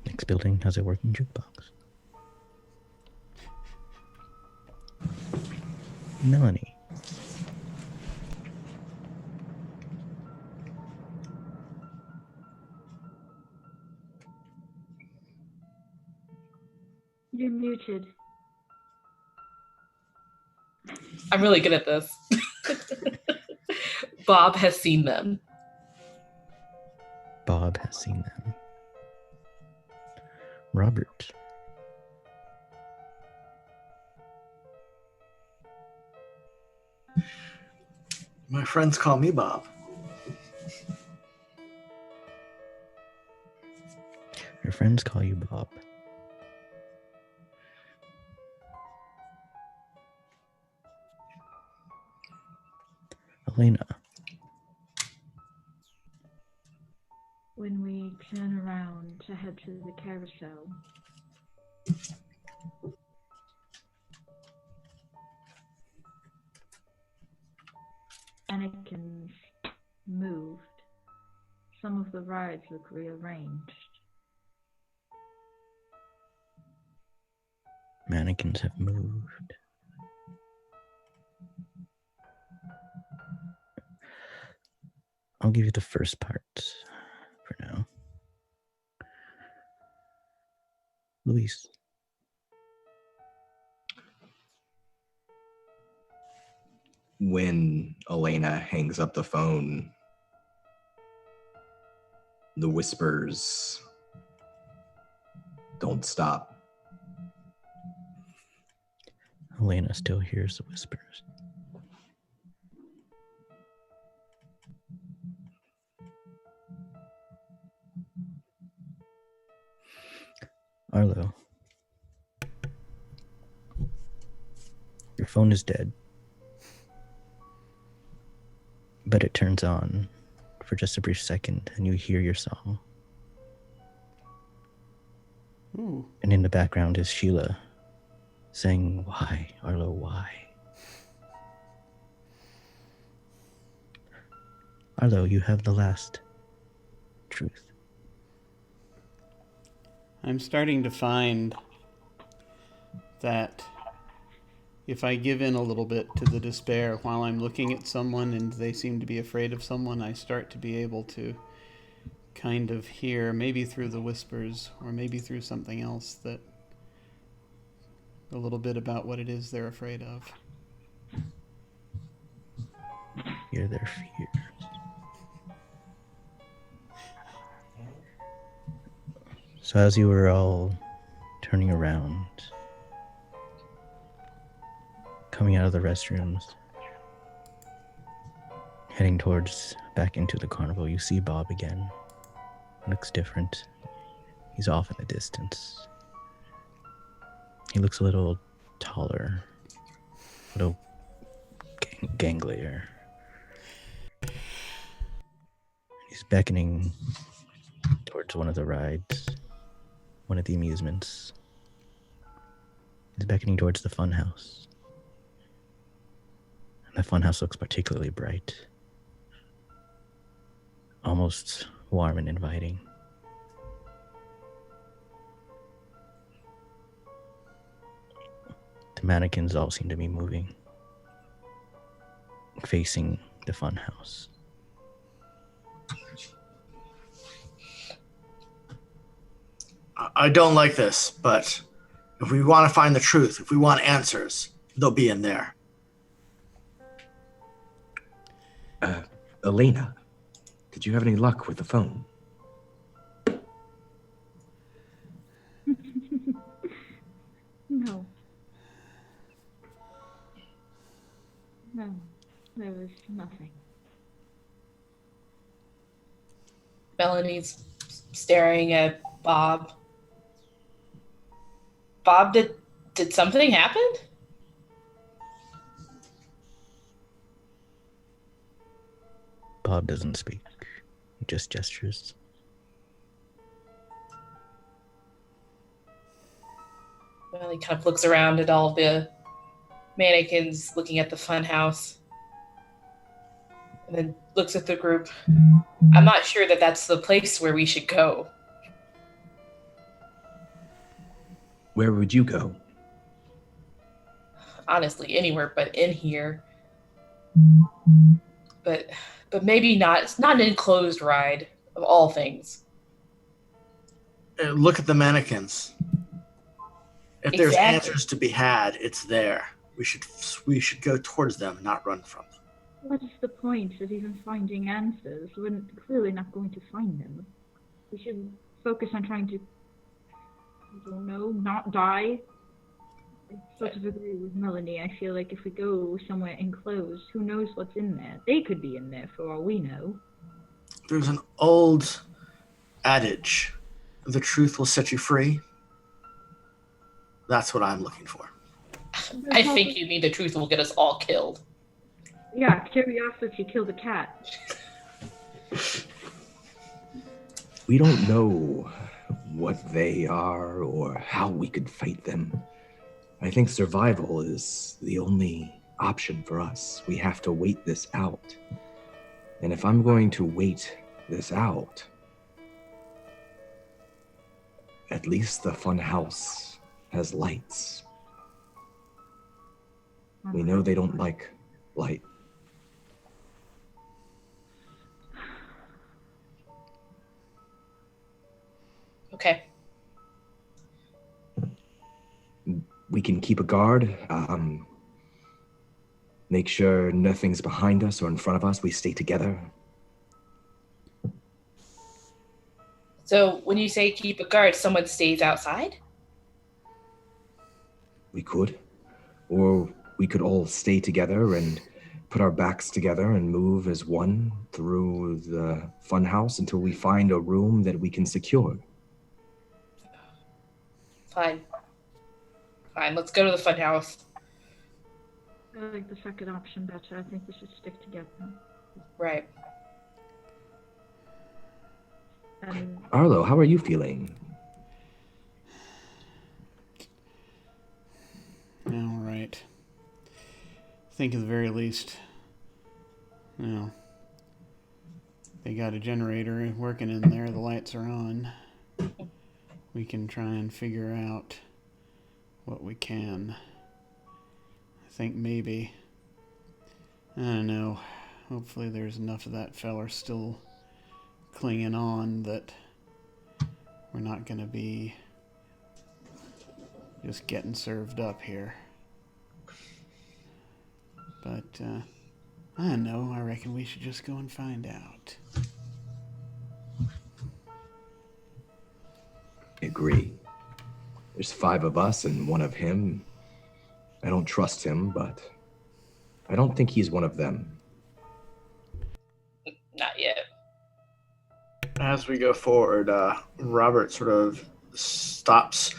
Next building has a working jukebox. Melanie. You're muted. I'm really good at this. Bob has seen them. Bob has seen them. Robert. My friends call me Bob. Your friends call you Bob. Elena. When we turn around to head to the carousel, Anakin's moved. Some of the rides look rearranged. Mannequins have moved. I'll give you the first part for now. Luis. When Elena hangs up the phone, the whispers don't stop. Elena still hears the whispers. Arlo, your phone is dead, but it turns on for just a brief second and you hear your song. Ooh. And in the background is Sheila saying, "Why, Arlo, why?" Arlo, you have the last truth. I'm starting to find that if I give in a little bit to the despair while I'm looking at someone and they seem to be afraid of someone, I start to be able to kind of hear, maybe through the whispers or maybe through something else, that a little bit about what it is they're afraid of. Hear their fears. So as you were all turning around, coming out of the restrooms, heading towards back into the carnival, you see Bob again. Looks different. He's off in the distance. He looks a little taller, a little ganglier. He's beckoning towards one of the rides, one of the amusements. He's beckoning towards the funhouse. And the funhouse looks particularly bright, almost warm and inviting. The mannequins all seem to be moving, facing the funhouse. I don't like this, but if we want to find the truth, if we want answers, they'll be in there. Elena, did you have any luck with the phone? No. No, there was nothing. Melanie's staring at Bob. Bob, did something happen? Bob doesn't speak. He just gestures. Well, he kind of looks around at all the mannequins looking at the fun house. And then looks at the group. I'm not sure that that's the place where we should go. Where would you go? Honestly, anywhere but in here. But maybe not. It's not an enclosed ride, of all things. Look at the mannequins. If there's Exactly. answers to be had, it's there. We should go towards them, not run from them. What's the point of even finding answers? We're clearly not going to find them. We should focus on trying to, I don't know, not die. I sort of agree with Melanie. I feel like if we go somewhere enclosed, who knows what's in there? They could be in there for all we know. There's an old adage, the truth will set you free. That's what I'm looking for. I think you mean the truth will get us all killed. Yeah, curiosity killed a cat. We don't know what they are or how we could fight them. I think survival is the only option for us. We have to wait this out. And if I'm going to wait this out, at least the fun house has lights. We know they don't like light. Okay. We can keep a guard, make sure nothing's behind us or in front of us. We stay together. So when you say keep a guard, someone stays outside? We could. Or we could all stay together and put our backs together and move as one through the funhouse until we find a room that we can secure. Fine, let's go to the fun house. I like the second option better. I think we should stick together. Right. Arlo, how are you feeling? All right. I think at the very least, they got a generator working in there. The lights are on. we can try and figure out what we can. I think maybe, I don't know, hopefully there's enough of that feller still clinging on that we're not going to be just getting served up here. But, I don't know, I reckon we should just go and find out. I agree. There's 5 of us and 1 of him. I don't trust him, but I don't think he's one of them. Not yet. As we go forward, Robert sort of stops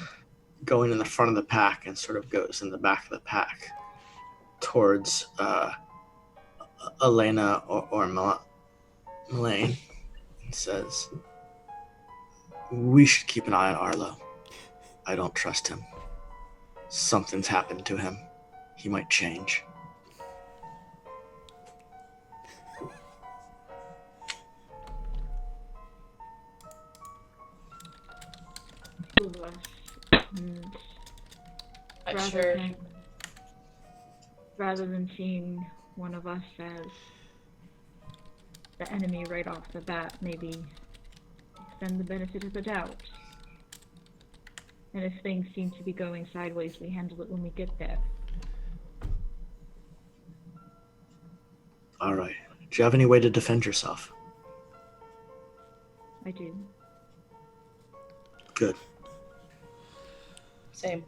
going in the front of the pack and sort of goes in the back of the pack towards Elena or Melaine and says, "We should keep an eye on Arlo. I don't trust him. Something's happened to him. He might change." Two of us. I'm Rather sure. rather than seeing one of us as the enemy right off the bat, maybe extend the benefit of the doubt. And if things seem to be going sideways, we handle it when we get there. All right. Do you have any way to defend yourself? I do. Good. Same.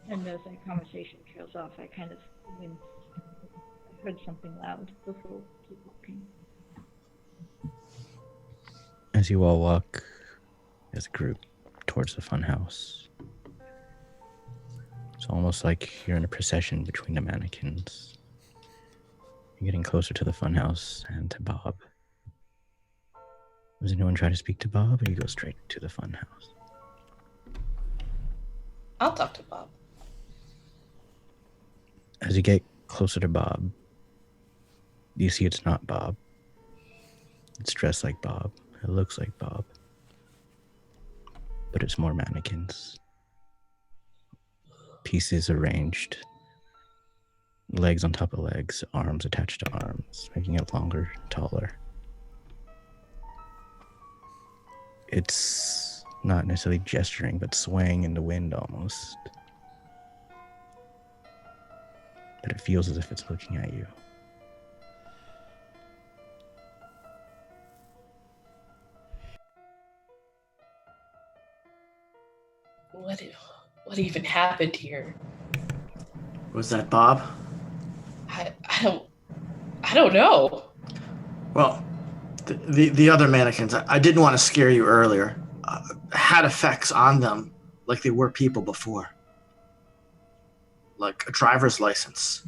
And as that conversation trails off, I kind of wince. I heard something loud before we keep walking. As you all walk as a group towards the funhouse, it's almost like you're in a procession between the mannequins. You're getting closer to the funhouse and to Bob. Does anyone try to speak to Bob, or you go straight to the funhouse? I'll talk to Bob. As you get closer to Bob, you see it's not Bob. It's dressed like Bob. It looks like Bob. But it's more mannequins. Pieces arranged. Legs on top of legs, arms attached to arms, making it longer, taller. It's not necessarily gesturing, but swaying in the wind almost. But it feels as if it's looking at you. What even happened here? Was that Bob? I don't know. Well, the other mannequins, I didn't want to scare you earlier, had effects on them like they were people before. Like a driver's license.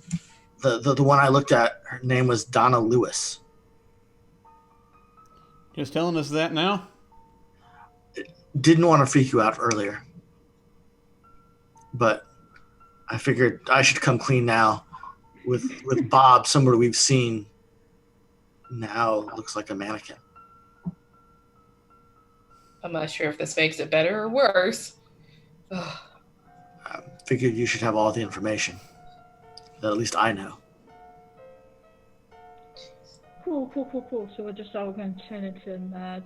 The one I looked at, her name was Donna Lewis. Just telling us that now? Didn't want to freak you out earlier. But I figured I should come clean now. With Bob, somebody we've seen now looks like a mannequin. I'm not sure if this makes it better or worse. Ugh. I figured you should have all the information that at least I know. Cool. So we're just all going to turn into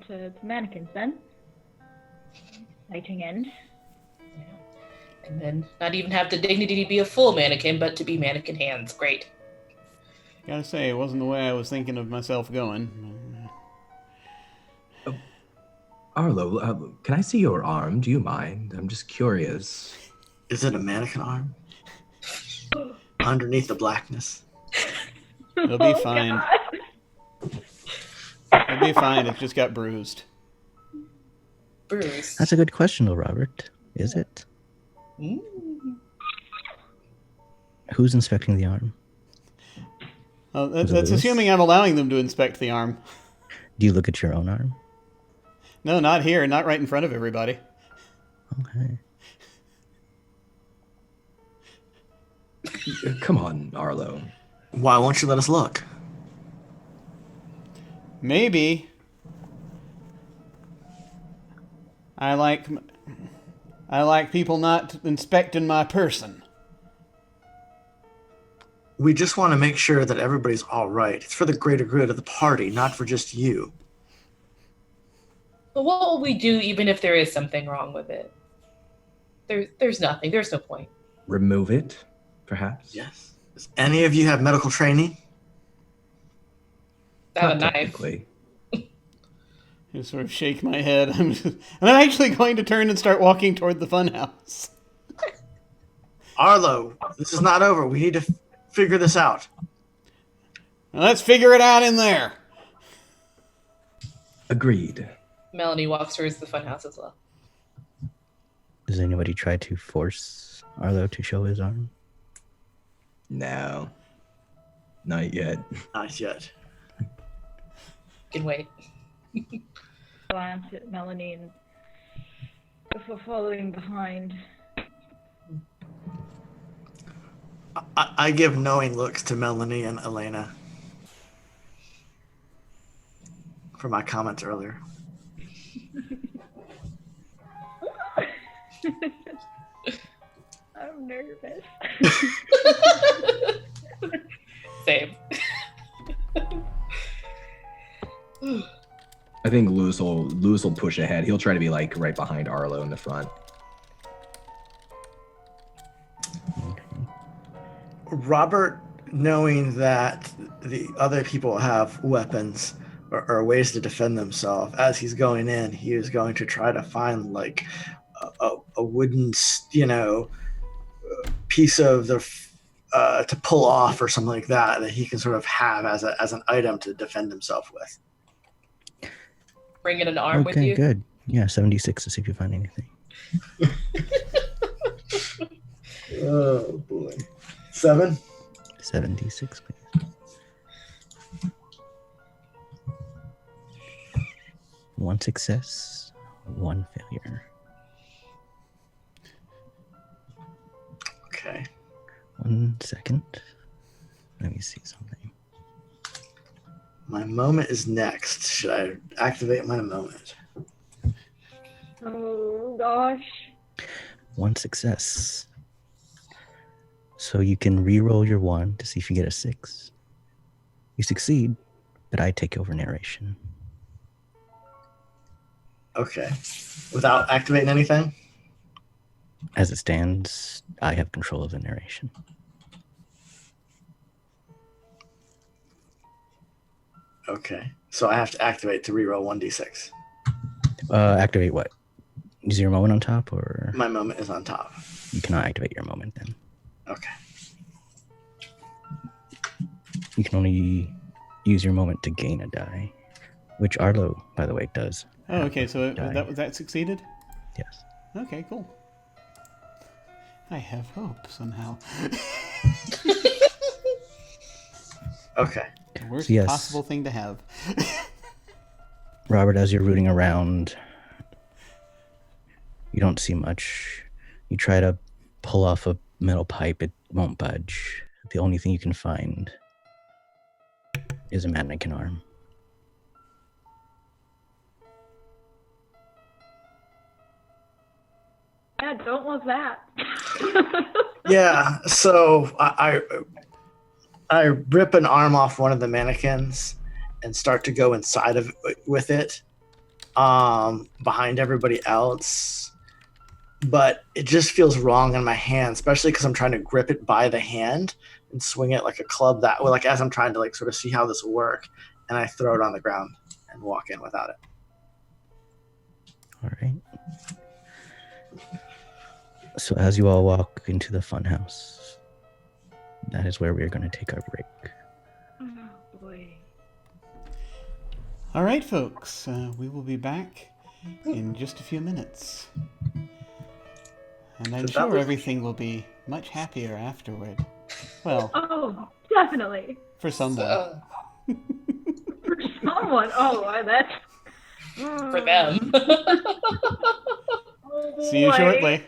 to mannequins then? Exciting end. Yeah. And then not even have the dignity to be a full mannequin, but to be mannequin hands. Great. Gotta say, it wasn't the way I was thinking of myself going. Arlo, can I see your arm? Do you mind? I'm just curious. Is it a mannequin arm? Underneath the blackness. It'll be fine. It'll be fine. It's just got bruised. Bruce. That's a good question, though, Robert. Is it? Mm. Who's inspecting the arm? That's assuming I'm allowing them to inspect the arm. Do you look at your own arm? No, not here. Not right in front of everybody. Okay. Come on, Arlo. Why won't you let us look? I like people not inspecting my person. We just want to make sure that everybody's all right. It's for the greater good of the party, not for just you. But what will we do even if there is something wrong with it? There's nothing. There's no point. Remove it, perhaps? Yes. Does any of you have medical training? I have Not a knife. technically. I sort of shake my head. I'm actually going to turn and start walking toward the funhouse. Arlo, this is not over. We need to figure this out. Now let's figure it out in there. Agreed. Melanie walks towards the funhouse as well. Does anybody try to force Arlo to show his arm? No. Not yet. Not yet. Can wait. Glance at Melanie and before following behind. I give knowing looks to Melanie and Elena for my comments earlier. I'm nervous. Same. I think Lewis will push ahead. He'll try to be like right behind Arlo in the front. Robert, knowing that the other people have weapons or ways to defend themselves, as he's going in, he is going to try to find like a wooden, piece of the to pull off or something like that he can sort of have as an item to defend himself with. Bringing an arm with you. Okay, good. Yeah, 76 to see if you find anything. Oh boy. 7? 76, please. 1 success, 1 failure. Okay. 1 second. Let me see something. My moment is next. Should I activate my moment? Oh gosh. 1 success. So you can re-roll your 1 to see if you get a 6. You succeed, but I take over narration. Okay. Without activating anything? As it stands, I have control of the narration. Okay. So I have to activate to reroll 1d6. Activate what? Is your moment on top, or My moment is on top. you cannot activate your moment then? Okay. You can only use your moment to gain a die, which Arlo, by the way, does. Oh, okay, so Die. that succeeded? Yes. Okay, cool. I have hope somehow. Okay. The worst So yes. possible thing to have. Robert, as you're rooting around, you don't see much. You try to pull off a metal pipe, it won't budge. The only thing you can find is a mannequin arm. Yeah, don't love that. Yeah, so I rip an arm off one of the mannequins and start to go inside of with it, behind everybody else. But it just feels wrong in my hand, especially because I'm trying to grip it by the hand and swing it like a club that way, like as I'm trying to like sort of see how this will work, and I throw it on the ground and walk in without it. All right. So as you all walk into the funhouse, that is where we are going to take our break. Oh boy. All right, folks, we will be back in just a few minutes. And I'm So that sure was- everything will be much happier afterward. Well, Oh, definitely. for someone. For someone. Oh, that's For them. Oh, See you boy. shortly.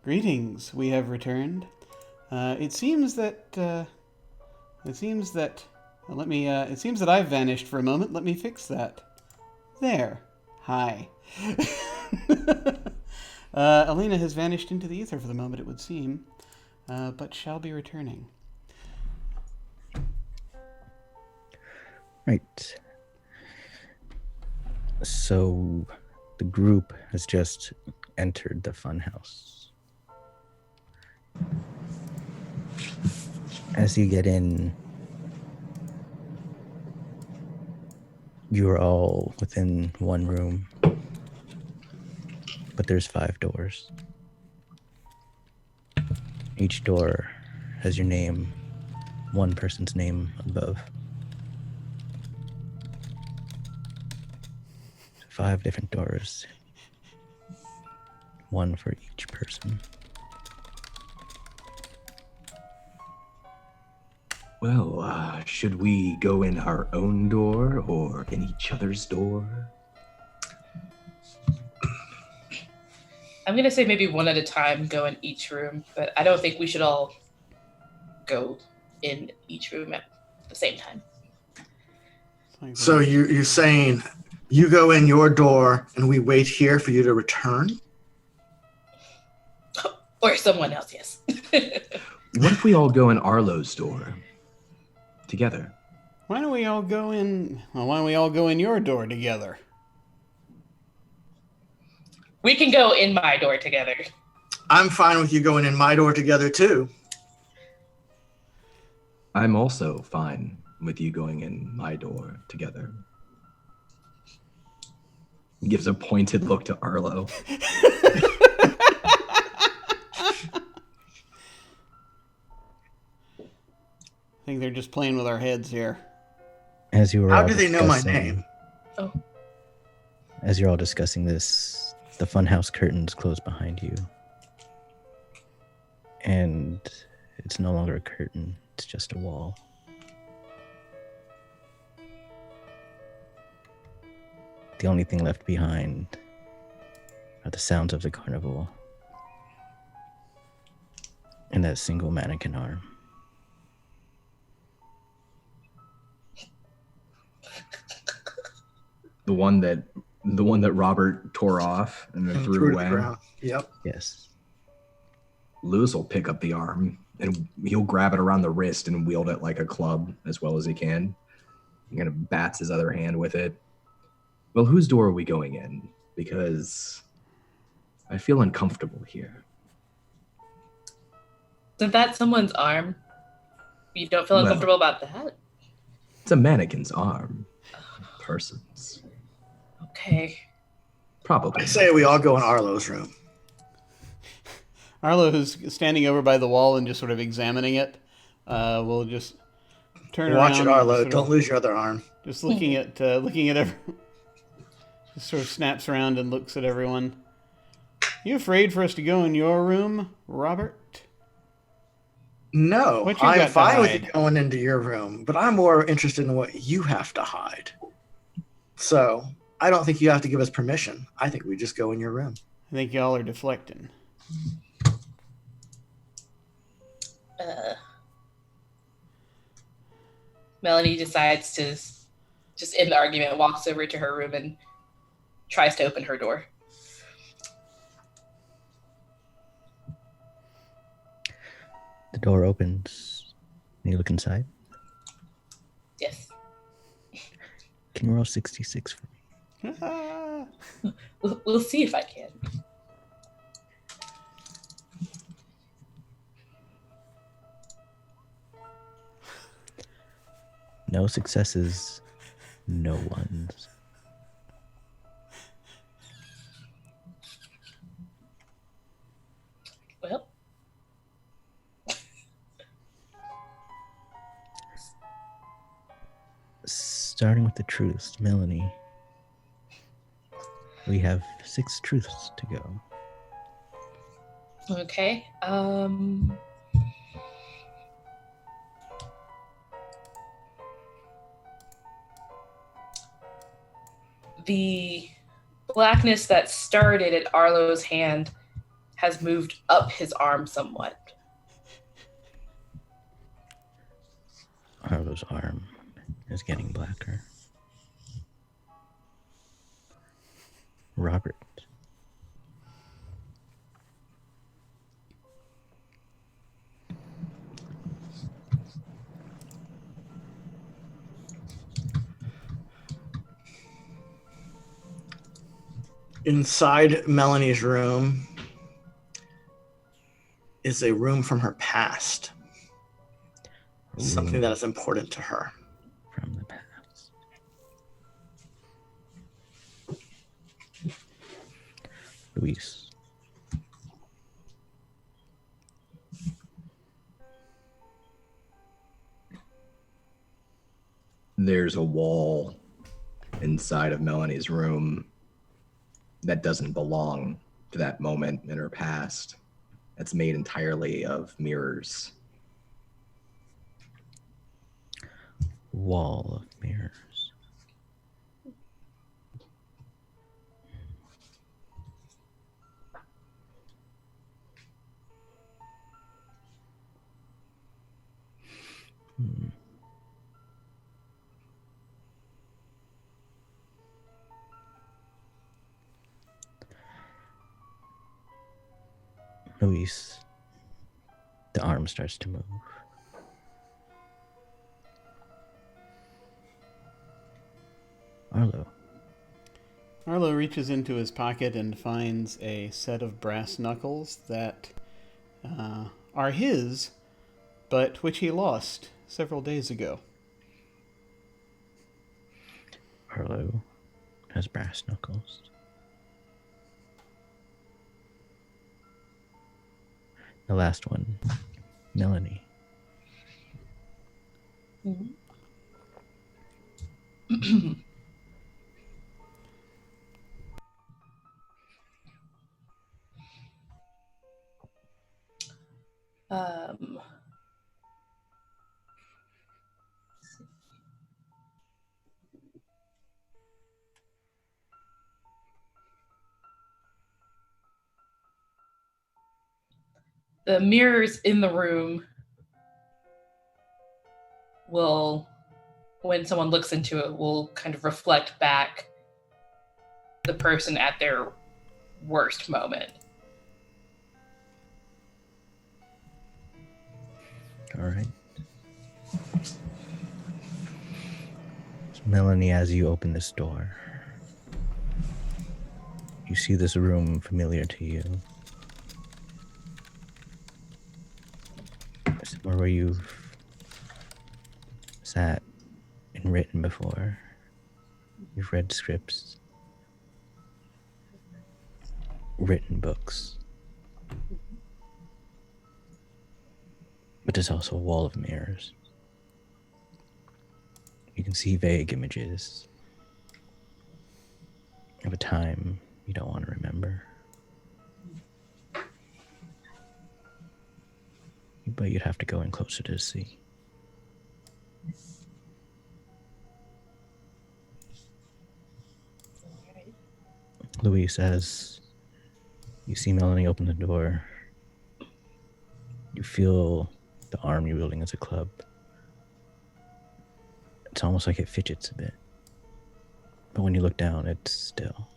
Greetings, we have returned. It seems that I've vanished for a moment. Let me fix that. There. Hi. Elena has vanished into the ether for the moment, it would seem, but shall be returning. Right. So the group has just entered the funhouse. As you get in, you're all within one room, but there's 5 doors. Each door has your name, one person's name above. 5 different doors, one for each person. Well, should we go in our own door or in each other's door? I'm going to say maybe one at a time, go in each room, but I don't think we should all go in each room at the same time. So you're saying you go in your door and we wait here for you to return? Or someone else, yes. What if we all go in Arlo's door together? Why don't we all go in your door together? We can go in my door together. I'm fine with you going in my door together too. I'm also fine with you going in my door together. He gives a pointed look to Arlo. I think they're just playing with our heads here. As you were How all do they know my discussing- name? Oh. As you're all discussing this, the funhouse curtains close behind you. And it's no longer a curtain, it's just a wall. The only thing left behind are the sounds of the carnival and that single mannequin arm. The one that Robert tore off and then And threw to the away. ground. Yep. Yes. Lewis will pick up the arm and he'll grab it around the wrist and wield it like a club as well as he can. He kind of bats his other hand with it. Well, whose door are we going in? Because I feel uncomfortable here. Isn't that someone's arm? You don't feel Well- uncomfortable about that? It's a mannequin's arm. Person's. Okay. Probably. I say we all go in Arlo's room. Arlo, who's standing over by the wall and just sort of examining it, will just turn around. Watch it, and Arlo. sort of- Don't lose your other arm. Just looking at everyone. Just sort of snaps around and looks at everyone. You afraid for us to go in your room, Robert? No, What you got I'm to fine with hide? you going into your room, but I'm more interested in what you have to hide. So I don't think you have to give us permission. I think we just go in your room. I think y'all are deflecting. Melanie decides to just end the argument, walks over to her room and tries to open her door. The door opens and you look inside. Yes. Can you roll 66 for me? We'll see if I can. No successes, no ones. Well, Starting with the truths, Melanie. We have 6 truths to go. okay. The blackness that started at Arlo's hand has moved up his arm somewhat. Arlo's arm is getting blacker. Robert. Inside Melanie's room is a room from her past. Something that is important to her. From the past. Luis. There's a wall inside of Melanie's room that doesn't belong to that moment in her past. It's made entirely of mirrors. Wall of mirrors. Luis, the arm starts to move. Arlo. Arlo reaches into his pocket and finds a set of brass knuckles that are his, but which he lost several days ago. Arlo has brass knuckles. The last one, Melanie. The mirrors in the room will, when someone looks into it, will kind of reflect back the person at their worst moment. All right. So Melanie, as you open this door, you see this room familiar to you. Somewhere where you've sat and written before. You've read scripts, written books. But there's also a wall of mirrors. You can see vague images of a time you don't want to remember. But you'd have to go in closer to see. Luis, as you see Melanie open the door, you feel the arm you're wielding as a club. It's almost like it fidgets a bit. But when you look down, it's still.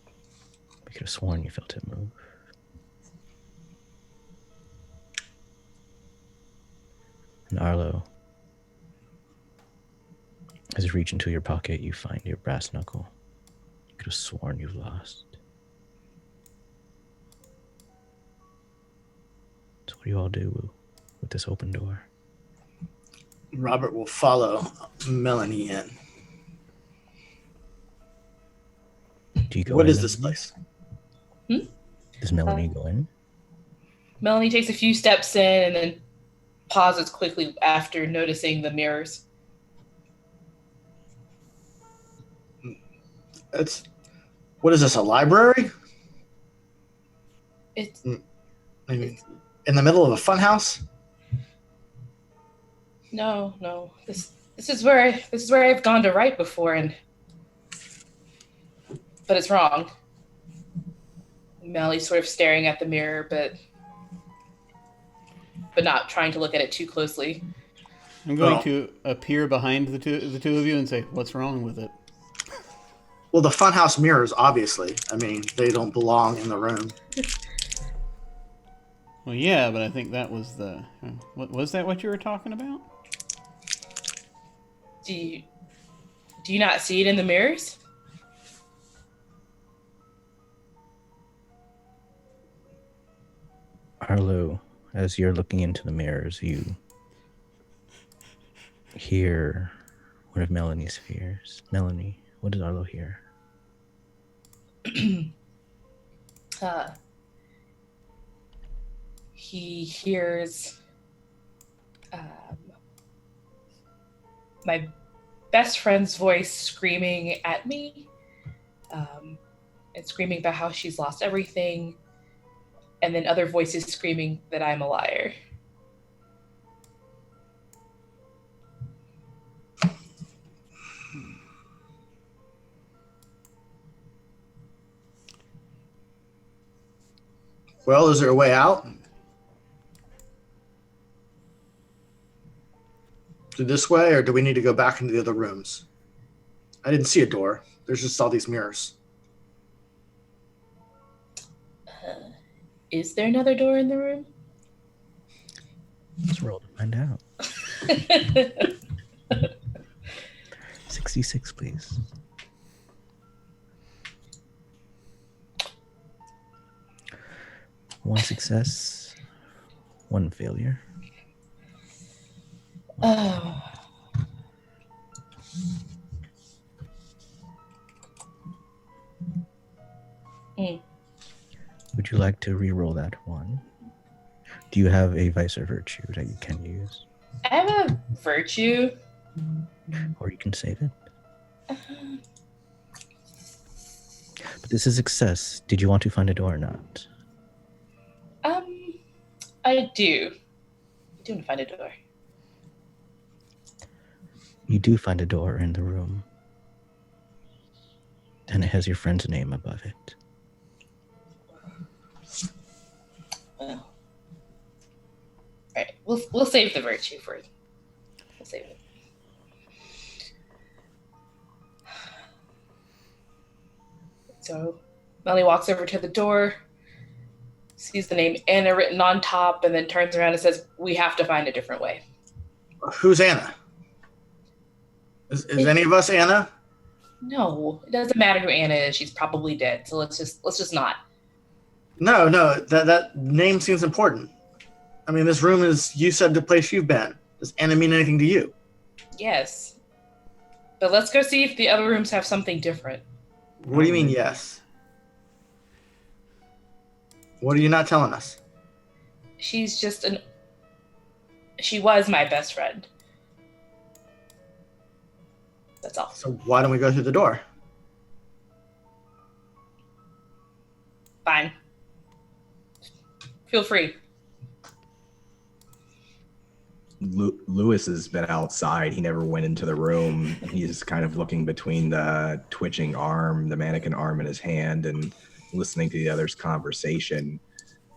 You could have sworn you felt it move. And Arlo, as you reach into your pocket, you find your brass knuckle. You could have sworn you've lost. So what do you all do with this open door? Robert will follow Melanie in. Do you go What in, is this Melanie? place? Does Melanie go in? Melanie takes a few steps in and then pauses quickly after noticing the mirrors. What is this, a library? It's I mean, in the middle of a fun house? no. This is where I've gone to write before, but it's wrong. Melly's sort of staring at the mirror, but not trying to look at it too closely. I'm going to appear behind the two of you and say, "What's wrong with it?" Well, the funhouse mirrors, obviously. I mean, they don't belong in the room. Well, yeah, but I think that was the. What was that? What you were talking about? Do you not see it in the mirrors? Arlo, as you're looking into the mirrors, you hear one of Melanie's fears. Melanie, what does Arlo hear? He hears my best friend's voice screaming at me, and screaming about how she's lost everything, and then other voices screaming that I'm a liar. Well, is there a way out? Through this way, or do we need to go back into the other rooms? I didn't see a door. There's just all these mirrors. Is there another door in the room? Let's roll to find out. 66, please. One success, one failure. Oh. Would you like to re-roll that one? Do you have a vice or virtue that you can use? I have a virtue. Or you can save it? But this is success. Did you want to find a door or not? I do. I do want to find a door. You do find a door in the room. And it has your friend's name above it. Well, all right. We'll save the virtue for it. We'll save it. So Melanie walks over to the door, sees the name Anna written on top, and then turns around and says, "We have to find a different way." Who's Anna? Is any of us Anna? No, it doesn't matter who Anna is. She's probably dead. So let's just not. No, that name seems important. I mean, this room is, you said, the place you've been. Does Anna mean anything to you? Yes. But let's go see if the other rooms have something different. What do you mean, yes? What are you not telling us? She's just she was my best friend. That's all. So why don't we go through the door? Fine. Feel free. Lewis has been outside. He never went into the room. He's kind of looking between the twitching arm, the mannequin arm in his hand, and listening to the other's conversation.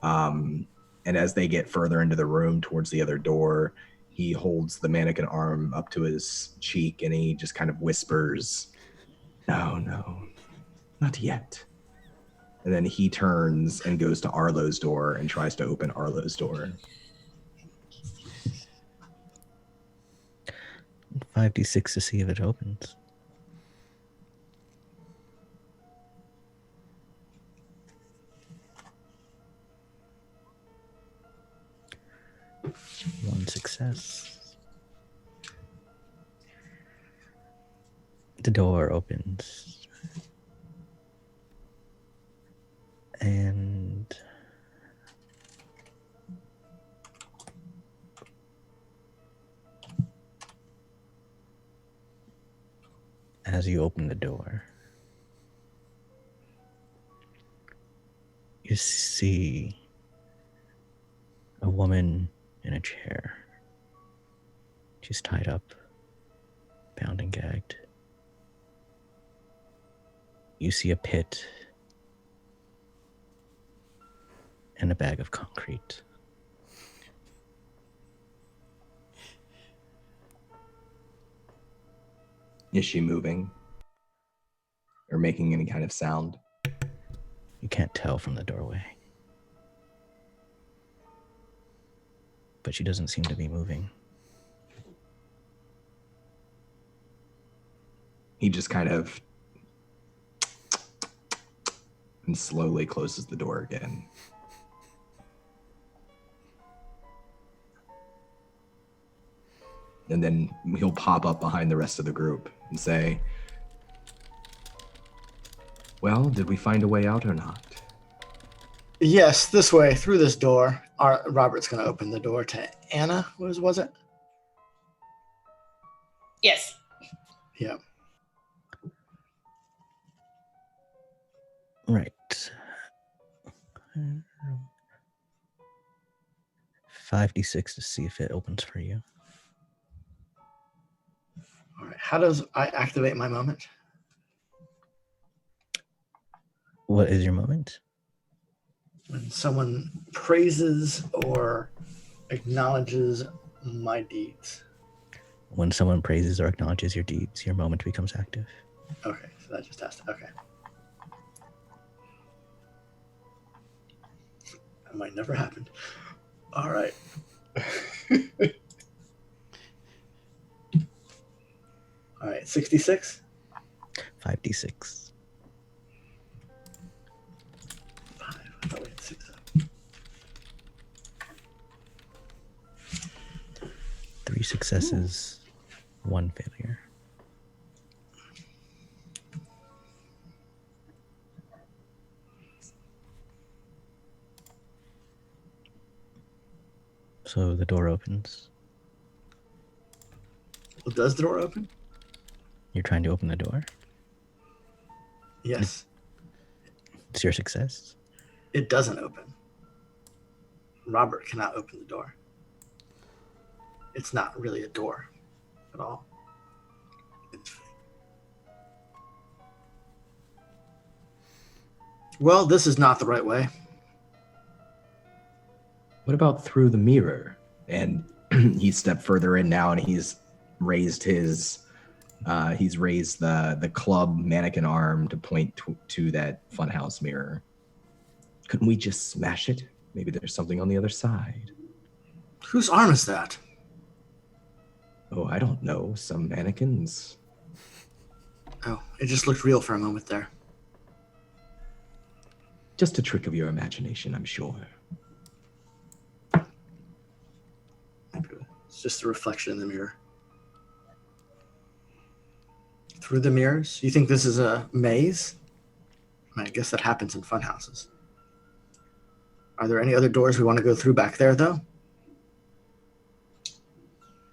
And as they get further into the room towards the other door, he holds the mannequin arm up to his cheek and he just kind of whispers, No, not yet. And then he turns and goes to Arlo's door and tries to open Arlo's door. 5d6 to see if it opens. One success. The door opens. And as you open the door, you see a woman in a chair. She's tied up, bound and gagged. You see a pit and a bag of concrete. Is she moving or making any kind of sound? You can't tell from the doorway. But she doesn't seem to be moving. He just kind of and slowly closes the door again. And then he'll pop up behind the rest of the group and say, well, did we find a way out or not? Yes, this way, through this door. Robert's going to open the door to Anna, was it? Yes. Yeah. Right. 5d6 to see if it opens for you. All right. How does I activate my moment? What is your moment? When someone praises or acknowledges my deeds. When someone praises or acknowledges your deeds, your moment becomes active. Okay, so that just has to, okay. That might never happen. All right. All right, 66? 5d6. 5. I thought we had 6 up. 3 successes, 1 failure. So the door opens. Well, does the door open? You're trying to open the door? Yes. It's your success? It doesn't open. Robert cannot open the door. It's not really a door at all. Well, this is not the right way. What about through the mirror? And he's stepped further in now, and he's raised the club mannequin arm to point to that funhouse mirror. Couldn't we just smash it? Maybe there's something on the other side. Whose arm is that? Oh, I don't know. Some mannequins. Oh, it just looked real for a moment there. Just a trick of your imagination, I'm sure. It's just a reflection in the mirror. Through the mirrors? You think this is a maze? I guess that happens in funhouses. Are there any other doors we want to go through back there, though?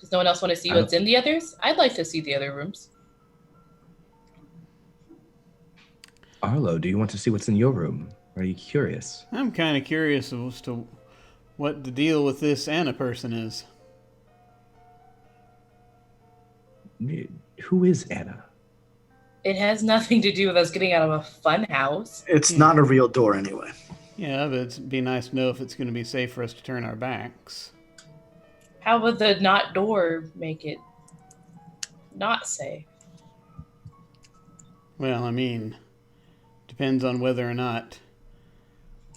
Does no one else want to see what's in the others? I'd like to see the other rooms. Arlo, do you want to see what's in your room? Are you curious? I'm kind of curious as to what the deal with this Anna person is. Who is Anna? It has nothing to do with us getting out of a fun house. It's not a real door anyway. Yeah, but it'd be nice to know if it's going to be safe for us to turn our backs. How would the not door make it not safe? Well, I mean, depends on whether or not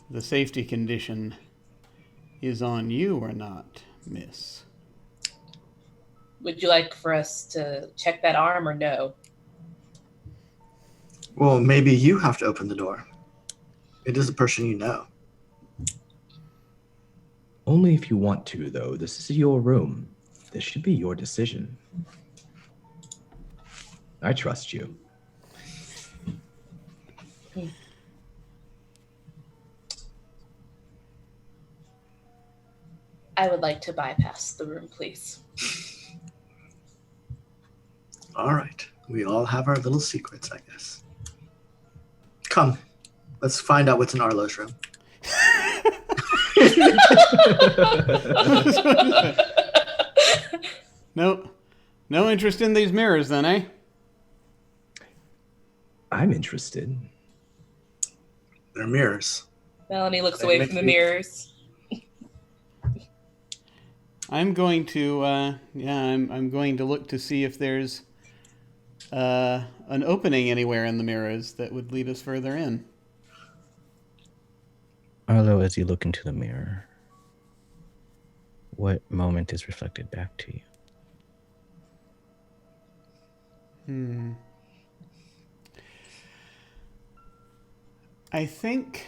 the safety condition is on you or not, miss. Would you like for us to check that arm or no? Well, maybe you have to open the door. It is a person you know. Only if you want to, though. This is your room. This should be your decision. I trust you. I would like to bypass the room, please. All right. We all have our little secrets, I guess. Come. Let's find out what's in Arlo's room. No interest in these mirrors then, eh? I'm interested. They're mirrors. Melanie looks away from the mirrors. I'm going to, I'm going to look to see if there's an opening anywhere in the mirrors that would lead us further in. Arlo, as you look into the mirror, what moment is reflected back to you? I think...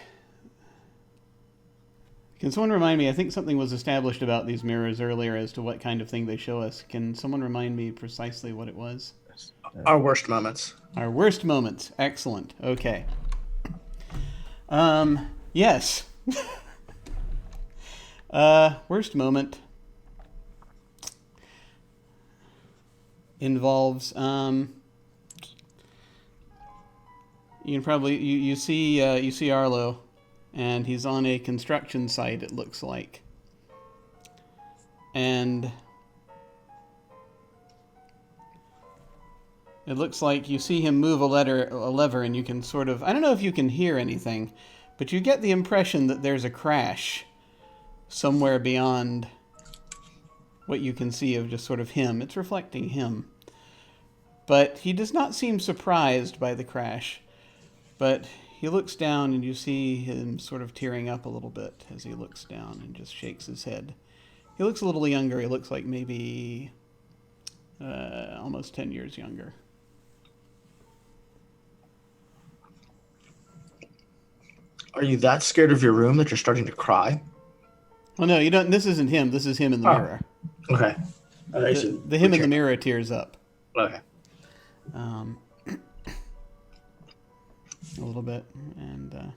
Can someone remind me? I think something was established about these mirrors earlier as to what kind of thing they show us. Can someone remind me precisely what it was? Our worst moments. Our worst moments. Excellent. Okay. Yes. Worst moment involves you can probably you see Arlo, and he's on a construction site, it looks like. And it looks like you see him move a lever, and you can sort of, I don't know if you can hear anything, but you get the impression that there's a crash somewhere beyond what you can see of just sort of him. It's reflecting him. But he does not seem surprised by the crash. But he looks down, and you see him sort of tearing up a little bit as he looks down and just shakes his head. He looks a little younger. He looks like maybe almost 10 years younger. Are you that scared of your room that you're starting to cry? Oh, no, you don't. This isn't him. This is him in the mirror. Okay. The him in the mirror tears up. Okay. A little bit, and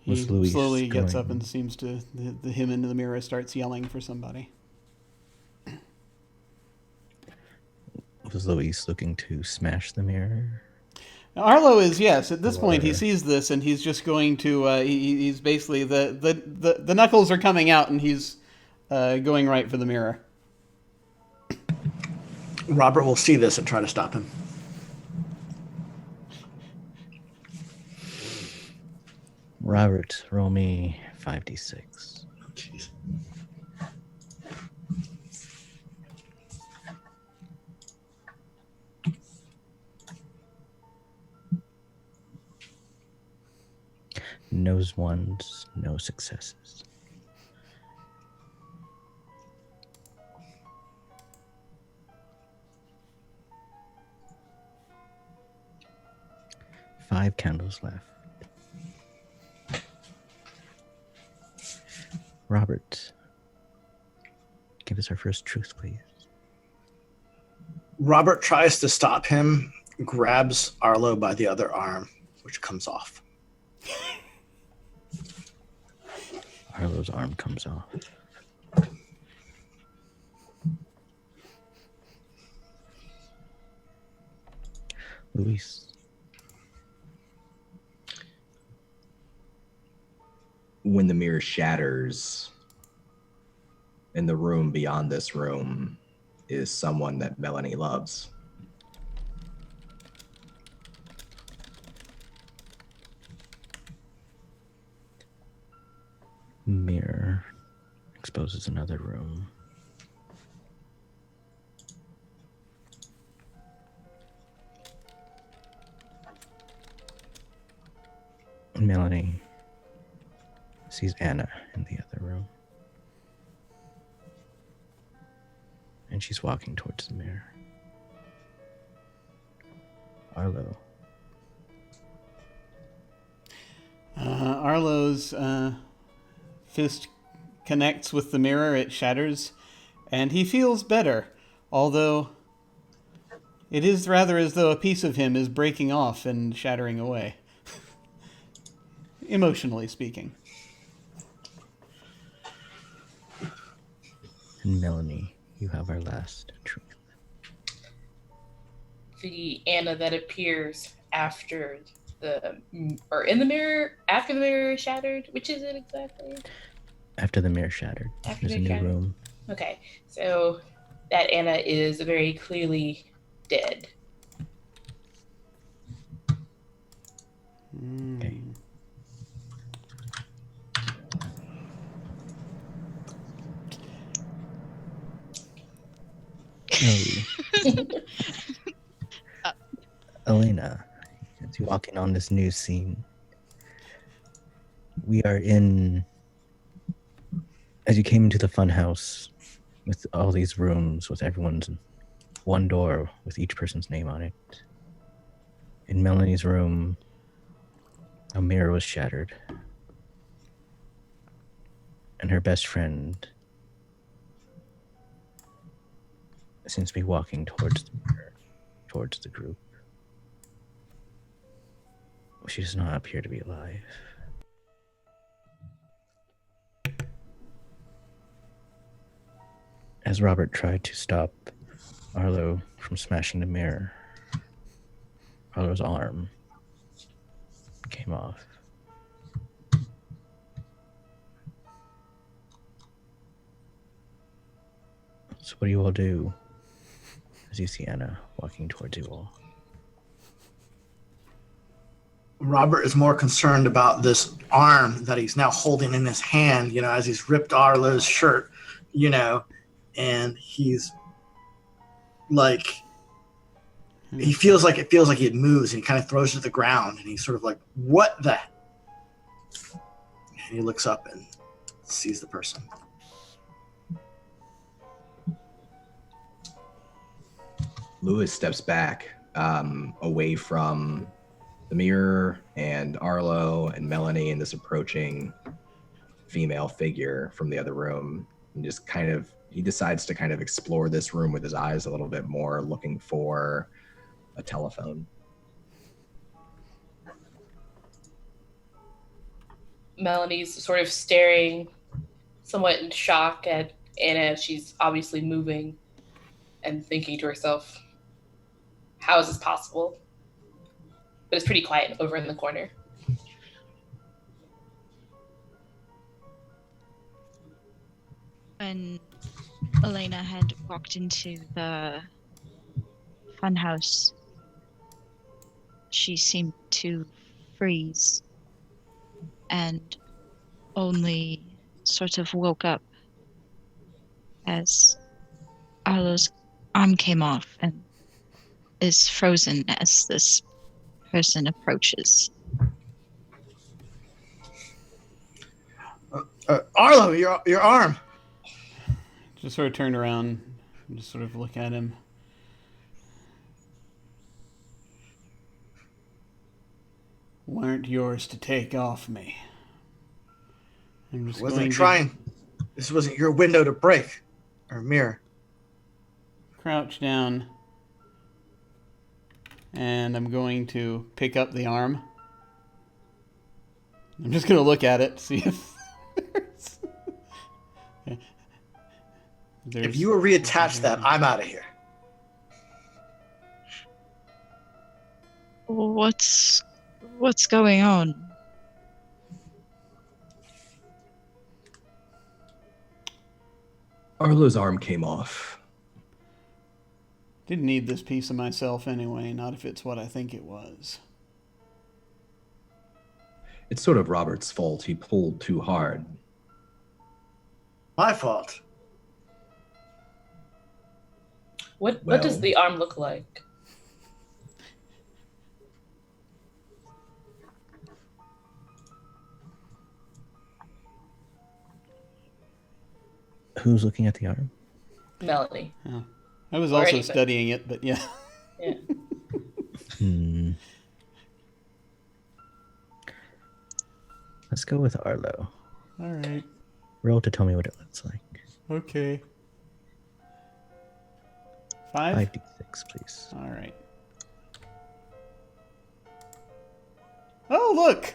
he Was Louis slowly gets going? up and seems to the him in the mirror starts yelling for somebody. Was Louise looking to smash the mirror? Now, Arlo is, yes, at this point he sees this, and he's just going to he's basically the knuckles are coming out, and he's going right for the mirror. Robert will see this and try to stop him. Robert, roll me 5d6. Oh, jeez. No ones, no successes. Five candles left. Robert, give us our first truth, please. Robert tries to stop him, grabs Arlo by the other arm, which comes off. Arlo's arm comes off. Luis. When the mirror shatters, in the room beyond this room is someone that Melanie loves. Mirror exposes another room. Melanie sees Anna in the other room. And she's walking towards the mirror. Arlo. Arlo's fist connects with the mirror, it shatters, and he feels better, although it is rather as though a piece of him is breaking off and shattering away. Emotionally speaking. And Melanie, you have our last truth. The Anna that appears after or in the mirror, after the mirror is shattered. Which is it exactly? After the mirror shattered. After There's a new room. Okay, so that Anna is very clearly dead. Okay. Elena, as you walk in on this new scene, we are in. As you came into the fun house with all these rooms with everyone's one door with each person's name on it. In Melanie's room, a mirror was shattered. And her best friend seems to be walking towards the mirror, towards the group. She does not appear to be alive. As Robert tried to stop Arlo from smashing the mirror, Arlo's arm came off. So what do you all do as you see Anna walking towards you all? Robert is more concerned about this arm that he's now holding in his hand, as he's ripped Arlo's shirt, and he's like, he feels like it moves, and he kind of throws it to the ground, and he's sort of like, what the? And he looks up and sees the person. Lewis steps back away from the mirror and Arlo and Melanie and this approaching female figure from the other room, and just he decides to kind of explore this room with his eyes a little bit more, looking for a telephone. Melanie's sort of staring somewhat in shock at Anna. She's obviously moving and thinking to herself, how is this possible? But it's pretty quiet over in the corner. When Elena had walked into the funhouse, she seemed to freeze and only sort of woke up as Arlo's arm came off and is frozen as this person approaches. Arlo, your arm. Just sort of turn around and just sort of look at him. Weren't yours to take off me. I'm just Wasn't trying. This wasn't your window to break, or mirror. Crouch down, and I'm going to pick up the arm. I'm just going to look at it, see if if you were reattached that, I'm out of here. What's going on? Arlo's arm came off. Didn't need this piece of myself anyway, not if it's what I think it was. It's sort of Robert's fault. He pulled too hard. My fault. What does the arm look like? Who's looking at the arm? Melanie. Oh. I was also studying it, but yeah. Yeah. Let's go with Arlo. All right. Roll to tell me what it looks like. Okay. 5? 5d6, please. All right. Oh, look!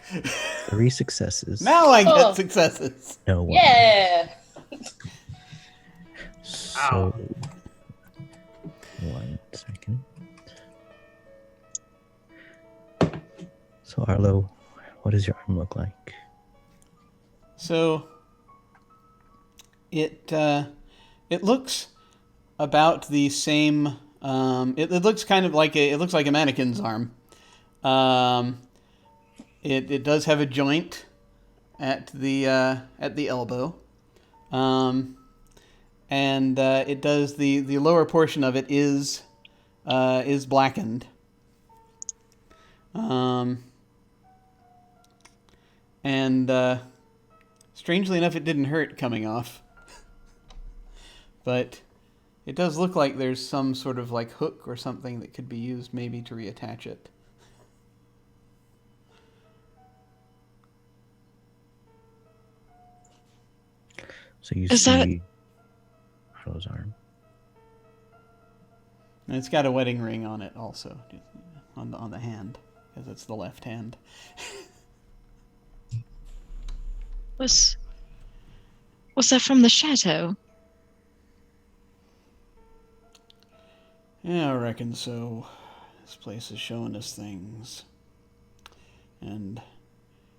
3 successes. Now I get successes. No one. Yeah! So, 1 second. So, Arlo, what does your arm look like? So, it looks about the same. It looks kind of like it looks like a mannequin's arm. It does have a joint at the elbow, and it does the lower portion of it is is blackened. And strangely enough, it didn't hurt coming off. But it does look like there's some sort of like hook or something that could be used maybe to reattach it. So you Is see Harlow's arm. And it's got a wedding ring on it also, on the hand, because it's the left hand. Was that from the chateau? Yeah, I reckon so. This place is showing us things. And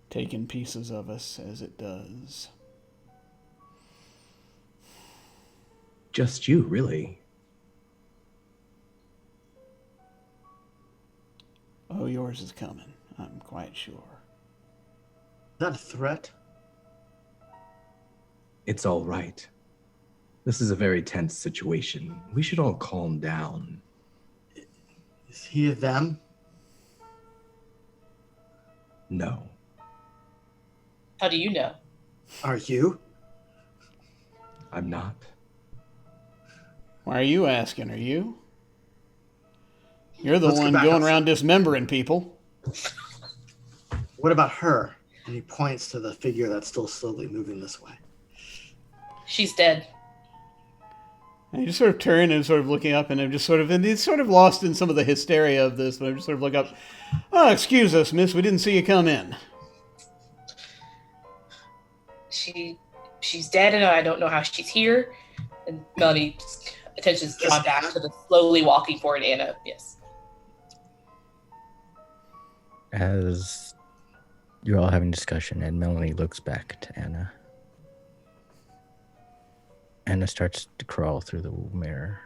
taking pieces of us as it does. Just you, really. Oh, yours is coming. I'm quite sure. Is that a threat? It's all right. This is a very tense situation. We should all calm down. Is he a them? No. How do you know? Are you? I'm not. Why are you asking? Are you? You're the Let's go one back going outside. around dismembering people. What about her? And he points to the figure that's still slowly moving this way. She's dead. And I just sort of turn and sort of looking up, and I'm just sort of, and it's sort of lost in some of the hysteria of this, but I just sort of look up. Oh, excuse us, miss, we didn't see you come in. She's dead, and I don't know how she's here. And Melanie's attention's drawn Just back Anna? to the slowly walking forward Anna. Yes. As you're all having discussion, and Melanie looks back to Anna. Anna starts to crawl through the mirror,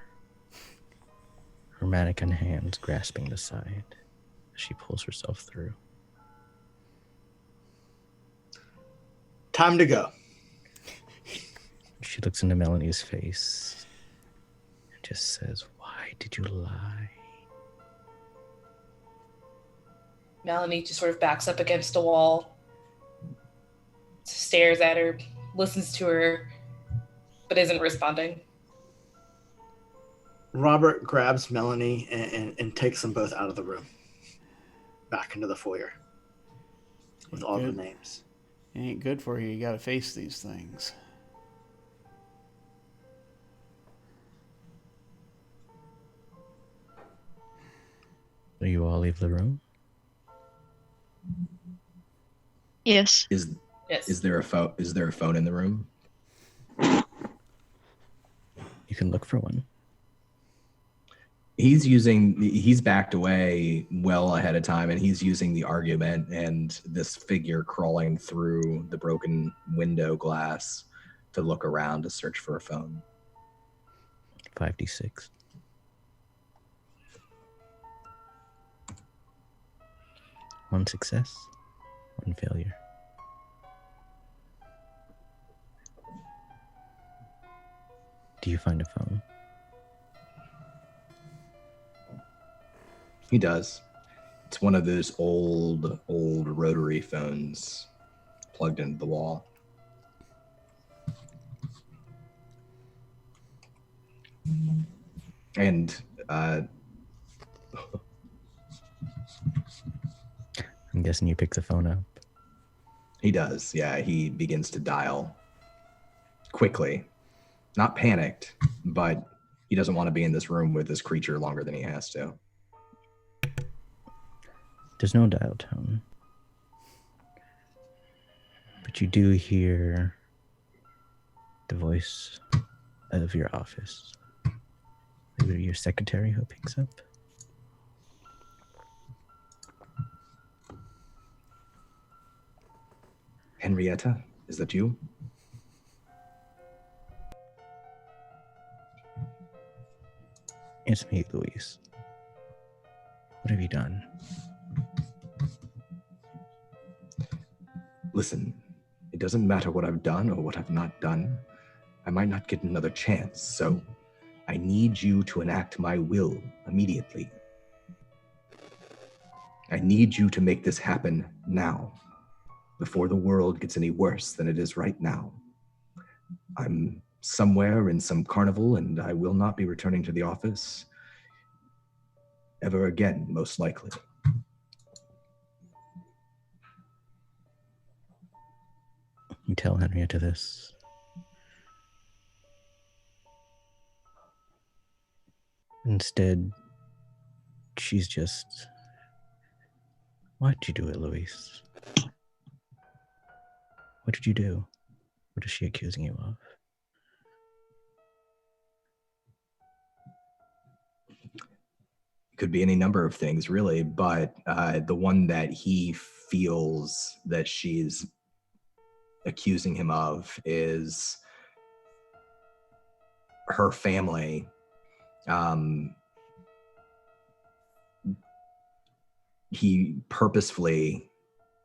her mannequin hands grasping the side as she pulls herself through. Time to go. She looks into Melanie's face and just says, "Why did you lie?" Melanie just sort of backs up against a wall, stares at her, listens to her, but isn't responding. Robert grabs Melanie and takes them both out of the room. Back into the foyer. With all the Good. names. It ain't good for you. You gotta face these things. So you all leave the room? Yes. Is Yes. is there a phone? Is there a phone in the room? You can look for one. He's backed away well ahead of time, and he's using the argument and this figure crawling through the broken window glass to look around to search for a phone. 5d6. One success, one failure. Do you find a phone? He does. It's one of those old rotary phones plugged into the wall. And I'm guessing you pick the phone up. he does. Yeah, he begins to dial quickly. Not panicked, but he doesn't want to be in this room with this creature longer than he has to. There's no dial tone. But you do hear the voice of your office. Maybe your secretary who picks up. Henrietta, is that you? It's me, Luis. What have you done? Listen, it doesn't matter what I've done or what I've not done. I might not get another chance, so I need you to enact my will immediately. I need you to make this happen now, before the world gets any worse than it is right now. I'm somewhere in some carnival, and I will not be returning to the office ever again, most likely. You tell Henrietta this. Instead, she's just... Why'd you do it, Luis? What did you do? What is she accusing you of? Could be any number of things, really, but the one that he feels that she's accusing him of is her family. He purposefully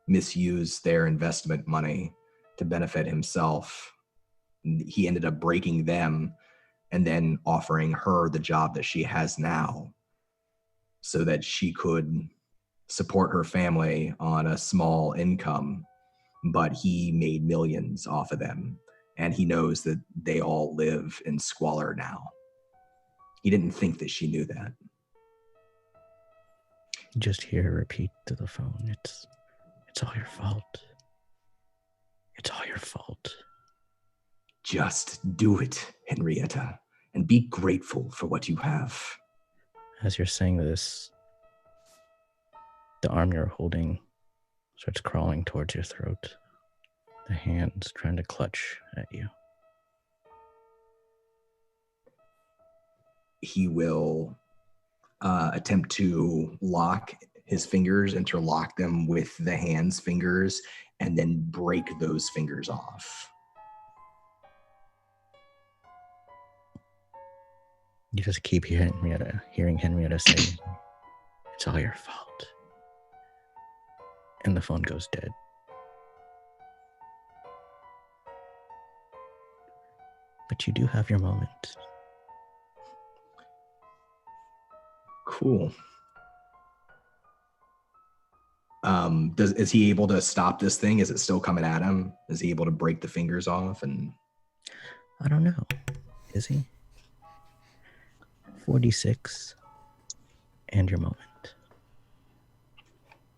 misused their investment money to benefit himself. He ended up breaking them and then offering her the job that she has now so that she could support her family on a small income, but he made millions off of them. And he knows that they all live in squalor now. He didn't think that she knew that. You just hear her repeat to the phone, it's all your fault. It's all your fault. Just do it, Henrietta, and be grateful for what you have. As you're saying this, the arm you're holding starts crawling towards your throat. The hands trying to clutch at you. He will attempt to lock his fingers, interlock them with the hand's fingers, and then break those fingers off. You just keep hearing Henrietta say, it's all your fault. And the phone goes dead. But you do have your moment. Cool. Is he able to stop this thing? Is it still coming at him? Is he able to break the fingers off? And I don't know. Is he? 46 and your moment.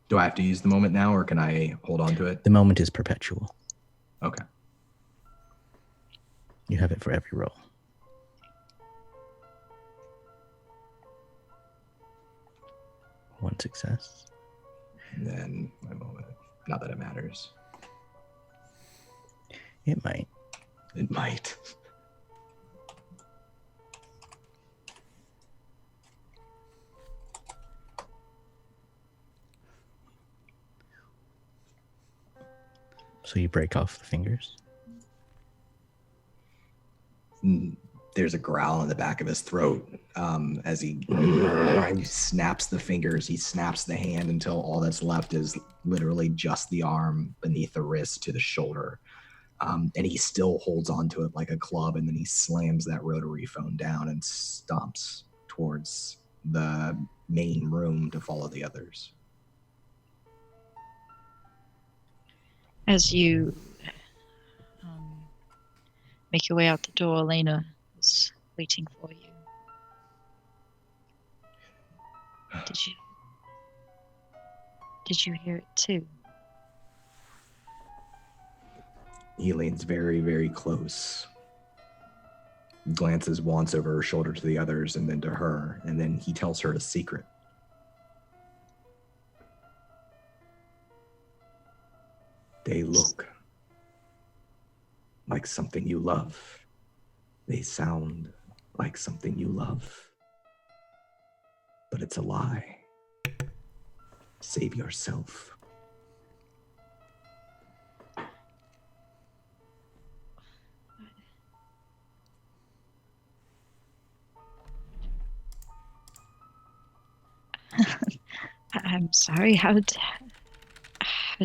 do I have to use the moment now, or can I hold on to it? The moment is perpetual. Okay. You have it for every roll. One success. And then my moment. Not that it matters. It might. It might. So you break off the fingers? There's a growl in the back of his throat as he snaps the fingers. He snaps the hand until all that's left is literally just the arm beneath the wrist to the shoulder. And he still holds onto it like a club, and then he slams that rotary phone down and stomps towards the main room to follow the others. As you make your way out the door, Elena is waiting for you. Did you hear it too? He leans very, very close, glances once over her shoulder to the others and then to her, and then he tells her a secret. They look like something you love. They sound like something you love. But it's a lie. Save yourself. I'm sorry, how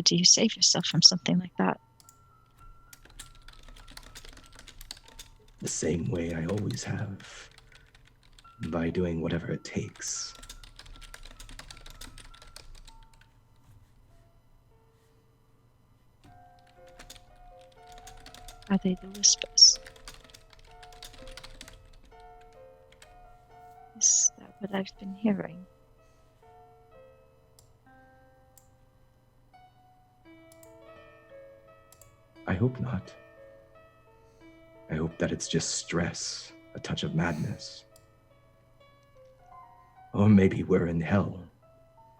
do you save yourself from something like that? The same way I always have. by doing whatever it takes. Are they the whispers? Is that what I've been hearing? I hope not. I hope that it's just stress, a touch of madness. Or maybe we're in hell,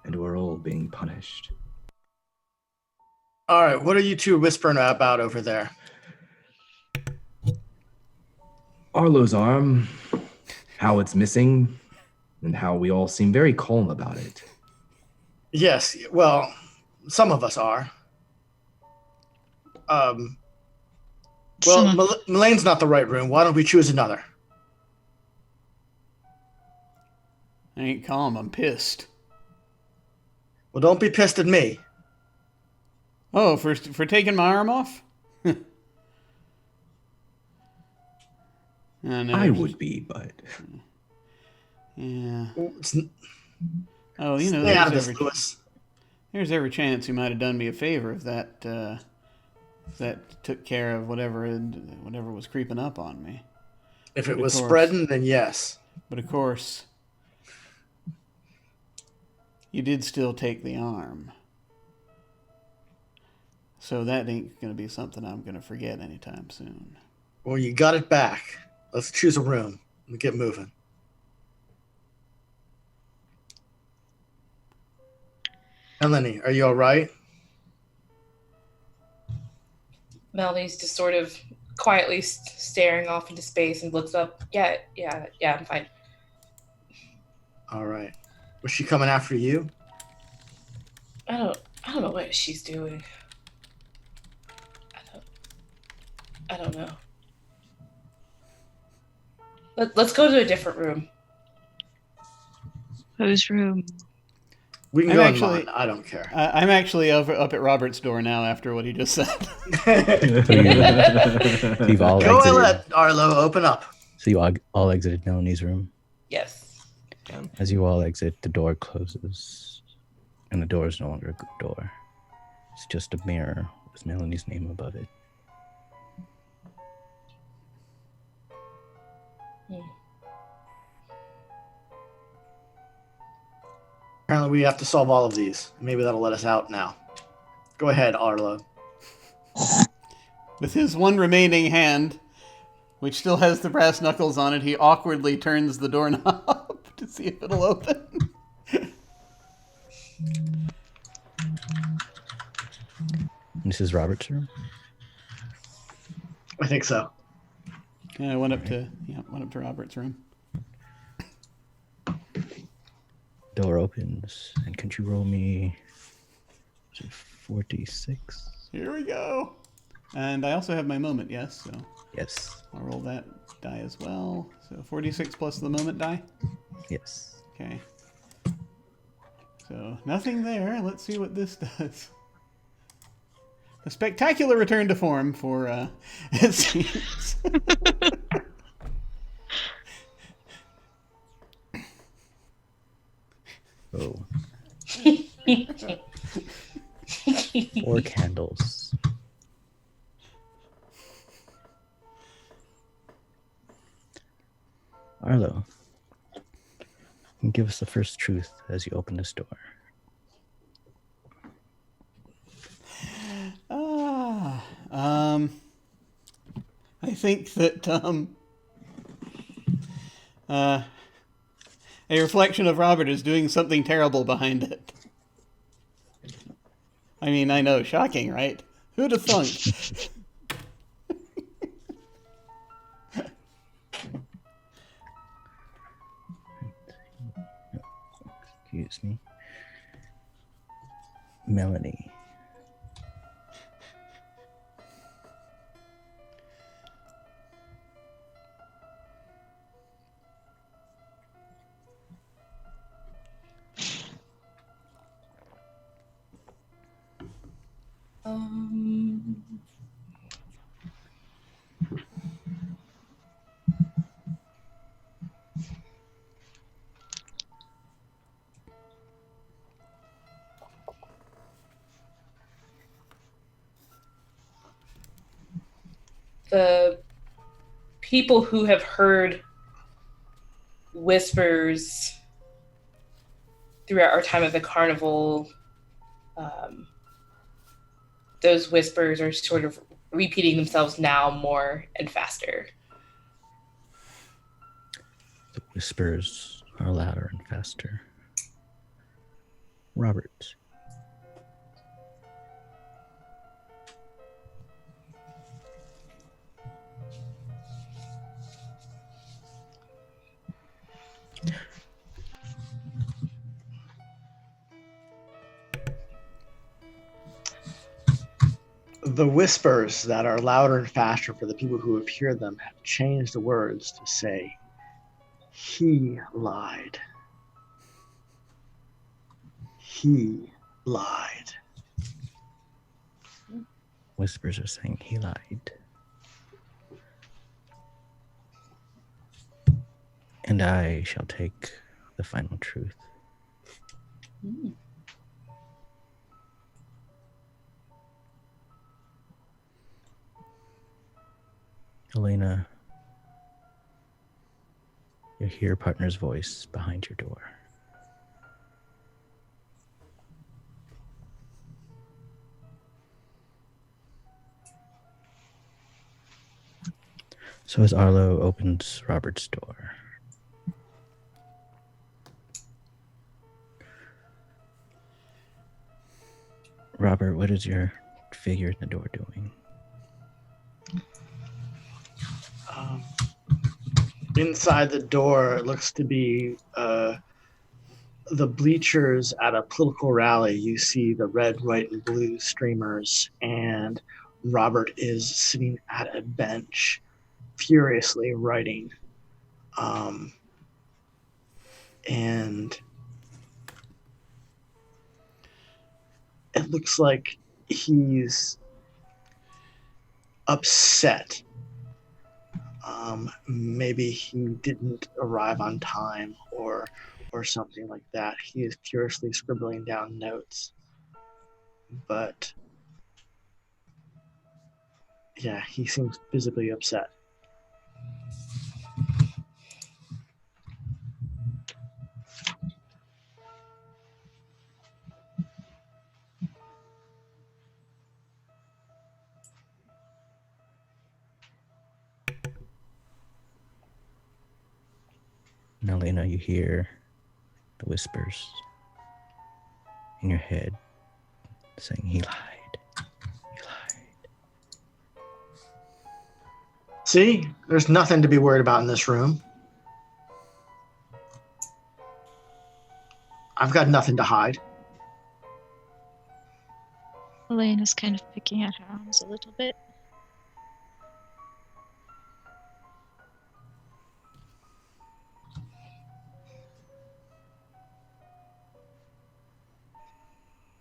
and we're all being punished. All right, what are you two whispering about over there? Arlo's arm, how it's missing, and how we all seem very calm about it. Yes, well, some of us are. Well, Melane's not the right room. Why don't we choose another? I ain't calm. I'm pissed. Well, don't be pissed at me. Oh, for taking my arm off? I would be, but... Yeah. Stay Oh, you know, out of this, Lewis. there's every chance you might have done me a favor if that took care of whatever was creeping up on me. If it was spreading, then yes. But of course, you did still take the arm. So that ain't going to be something I'm going to forget anytime soon. Well, you got it back. Let's choose a room and get moving. Eleni, are you all right? Melanie's just sort of quietly staring off into space and looks up. Yeah, I'm fine. All right. Was she coming after you? I don't know what she's doing. I don't know. Let's go to a different room. Whose room? We can go in mine. I don't care. I'm actually up at Robert's door now after what he just said. You've all Go and exited. let Arlo open up. So you all exited Melanie's room. Yes. As you all exit, the door closes, and the door is no longer a good door. It's just a mirror with Melanie's name above it. Apparently, we have to solve all of these. Maybe that'll let us out now. Go ahead, Arlo. With his one remaining hand, which still has the brass knuckles on it, he awkwardly turns the doorknob to see if it'll open. This is Robert's room? I think so. Yeah, I went up to Robert's room. Door opens, and can you roll me 46? Here we go. And I also have my moment, yes, so Yes. I'll roll that die as well. So 46 plus the moment die? Yes. Okay. So nothing there. Let's see what this does. A spectacular return to form for it seems. Oh. 4 candles. Arlo, give us the first truth as you open this door. I think that a reflection of Robert is doing something terrible behind it. I mean, I know, shocking, right? Who'd have thunk? Excuse me. Melanie. the people who have heard whispers throughout our time at the carnival, those whispers are sort of repeating themselves now more and faster. The whispers are louder and faster. Robert. The whispers that are louder and faster for the people who have heard them have changed the words to say, "He lied. He lied." Whispers are saying he lied. And I shall take the final truth. Mm. Elena, you hear your partner's voice behind your door. So as Arlo opens Robert's door, Robert, what is your figure in the door doing? Inside the door, it looks to be the bleachers at a political rally. You see the red, white, and blue streamers, and Robert is sitting at a bench, furiously writing. And it looks like he's upset. Maybe he didn't arrive on time or something like that. He is furiously scribbling down notes. But yeah, he seems visibly upset. And Elena, you hear the whispers in your head saying, he lied. He lied. See, there's nothing to be worried about in this room. I've got nothing to hide. Elena's kind of picking at her arms a little bit.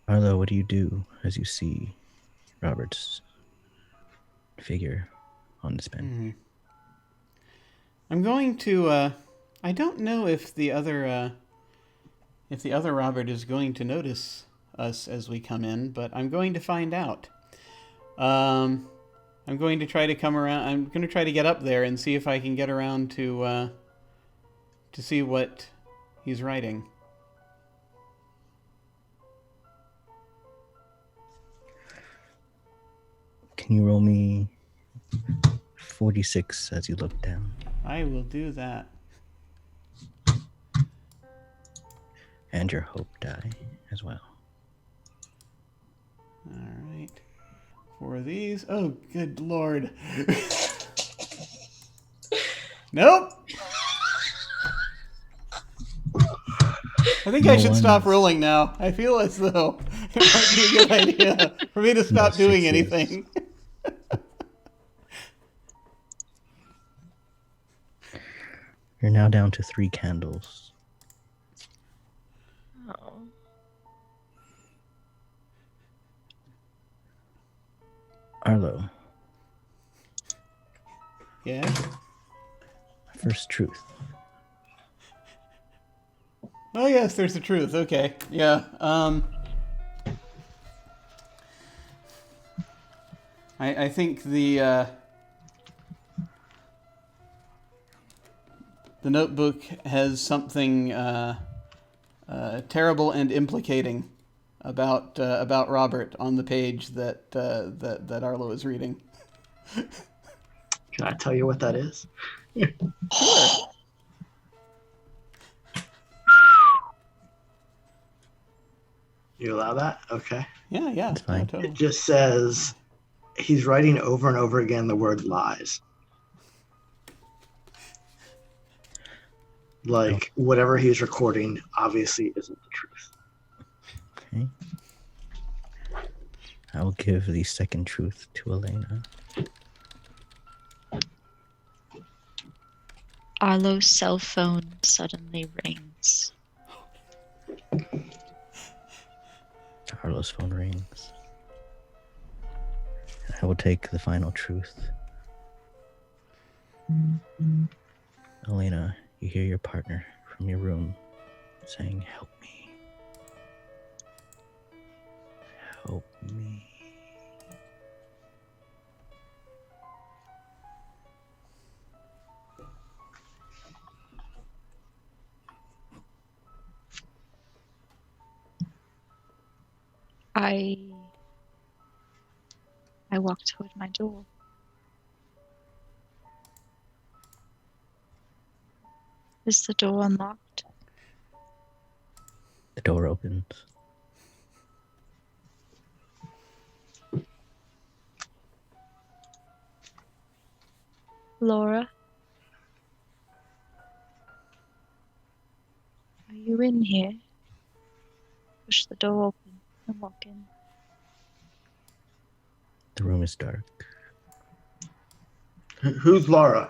Arlo, what do you do as you see Robert's figure on this bench? Mm-hmm. I'm going to. I don't know if the other Robert is going to notice us as we come in, but I'm going to find out. I'm going to try to come around. I'm going to try to get up there and see if I can get around to see what he's writing. Can you roll me 46 as you look down? I will do that. And your hope die as well. All right. For these. Oh, good Lord. Nope. I think I should stop rolling now. I feel as though it might be a good idea for me to stop doing anything. You're now down to 3 candles. Oh. Arlo. Yeah? First truth. Oh, yes, there's the truth. Okay. Yeah. I think the notebook has something terrible and implicating about Robert on the page that Arlo is reading. Can I tell you what that is? You allow that? Okay. Yeah, It's fine. totally. It just says he's writing over and over again the word lies. Like whatever he's recording obviously isn't the truth. Okay. I will give the second truth to Elena. Arlo's cell phone suddenly rings. Arlo's phone rings. I will take the final truth. Elena, you hear your partner from your room saying, "Help me. Help me." I walk toward my door. Is the door unlocked? The door opens. Laura? Are you in here? Push the door open and walk in. The room is dark. Who's Laura?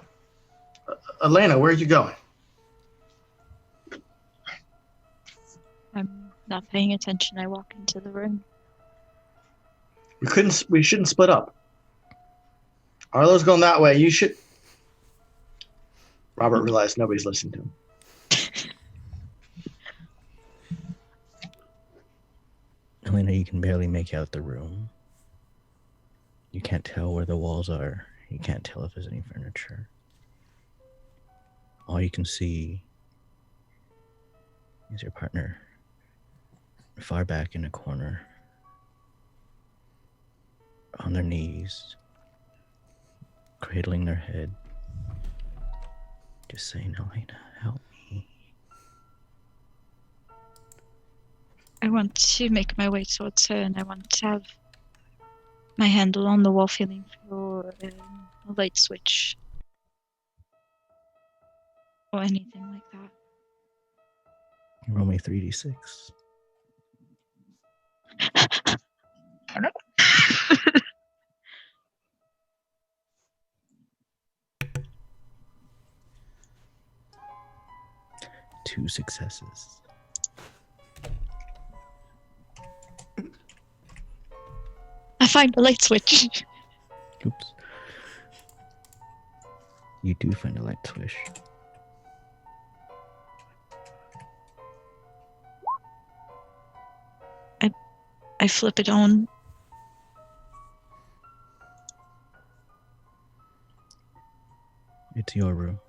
Elena, where are you going? I'm not paying attention. I walk into the room. We shouldn't split up. Arlo's going that way. You should. Robert realized nobody's listening to him. Elena, you can barely make out the room. You can't tell where the walls are. You can't tell if there's any furniture. All you can see is your partner far back in a corner, on their knees, cradling their head, just saying, "Elena, help me." I want to make my way towards her, and I want to have my handle on the wall, feeling for a light switch or anything like that. Roll me 3d6. Two successes. I find the light switch. Oops. You do find a light switch. I flip it on. It's your room.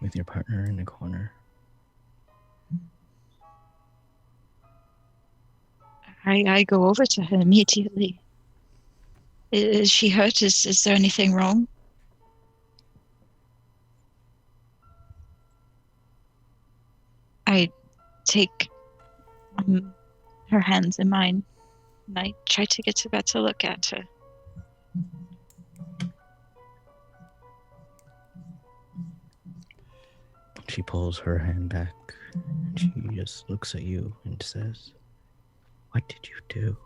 With your partner in the corner. I go over to her immediately. Is she hurt? Is there anything wrong? I take her hands in mine, and I try to get to better look at her. She pulls her hand back, and she just looks at you and says, "What did you do?"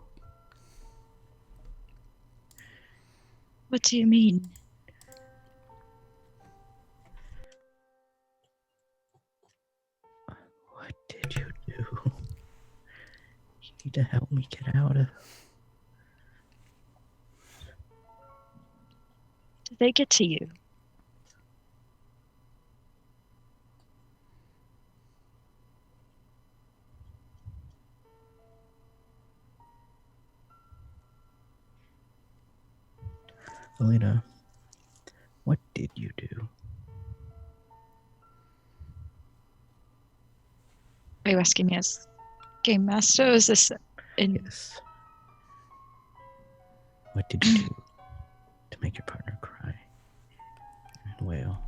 What do you mean? What did you do? You need to help me get out of... Did they get to you? Elena, what did you do? Are you asking me as game master, or is this in... Yes. What did you do to make your partner cry and wail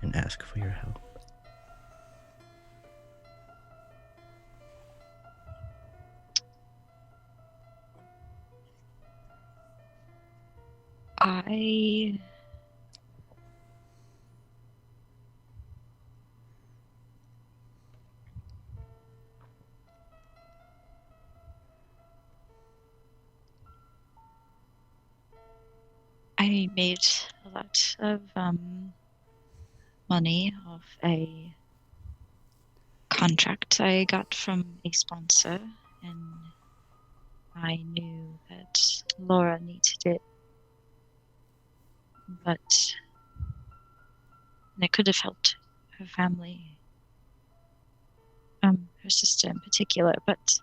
and ask for your help? I made a lot of money off a contract I got from a sponsor, and I knew that Laura needed it, but it could have helped her family, her sister in particular, but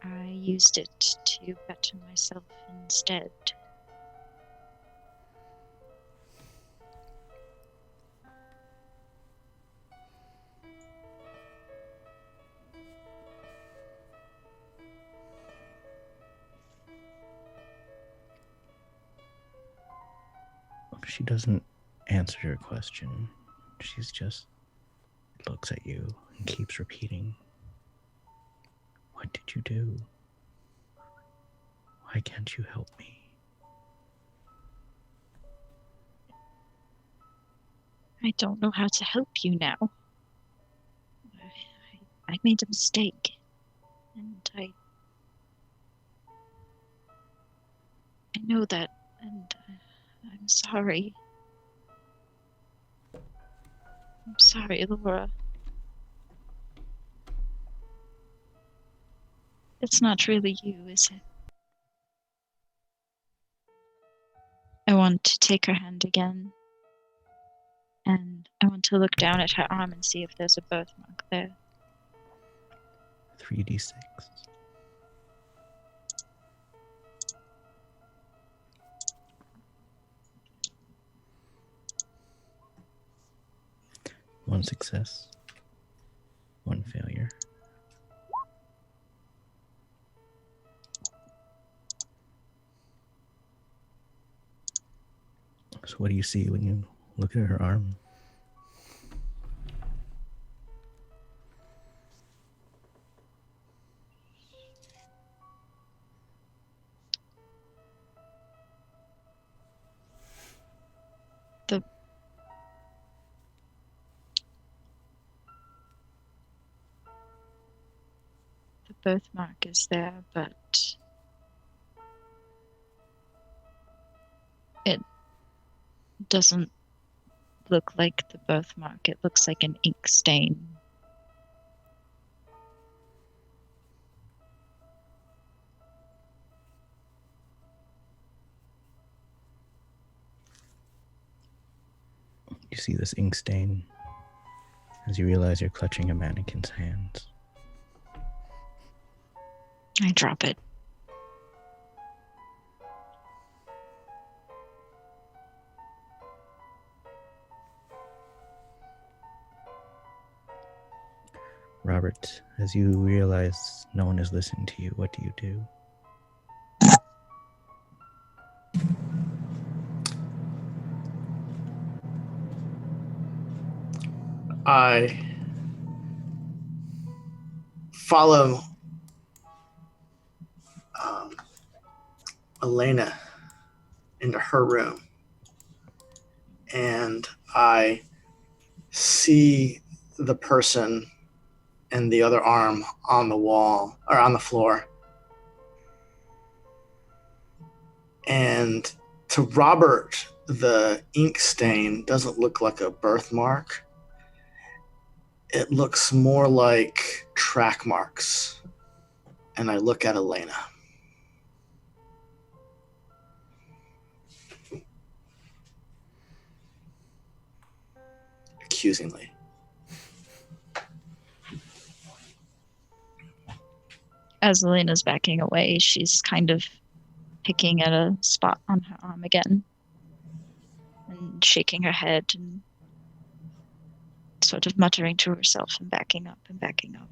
I used it to better myself instead. She doesn't answer your question. She's just looks at you and keeps repeating, "What did you do? Why can't you help me?" I don't know how to help you now. I made a mistake, and I know that, and I'm sorry. I'm sorry, Laura. It's not really you, is it? I want to take her hand again, and I want to look down at her arm and see if there's a birthmark there. 3d6. One success, one failure. So what do you see when you look at her arm? The birthmark is there, but it doesn't look like the birthmark. It looks like an ink stain. You see this ink stain as you realize you're clutching a mannequin's hands. I drop it. Robert, as you realize no one is listening to you, what do you do? I follow Elena into her room, and I see the person and the other arm on the wall or on the floor. And to Robert, the ink stain doesn't look like a birthmark. It looks more like track marks. And I look at Elena. Accusingly. as Elena's backing away, she's kind of picking at a spot on her arm again and shaking her head and sort of muttering to herself and backing up and backing up.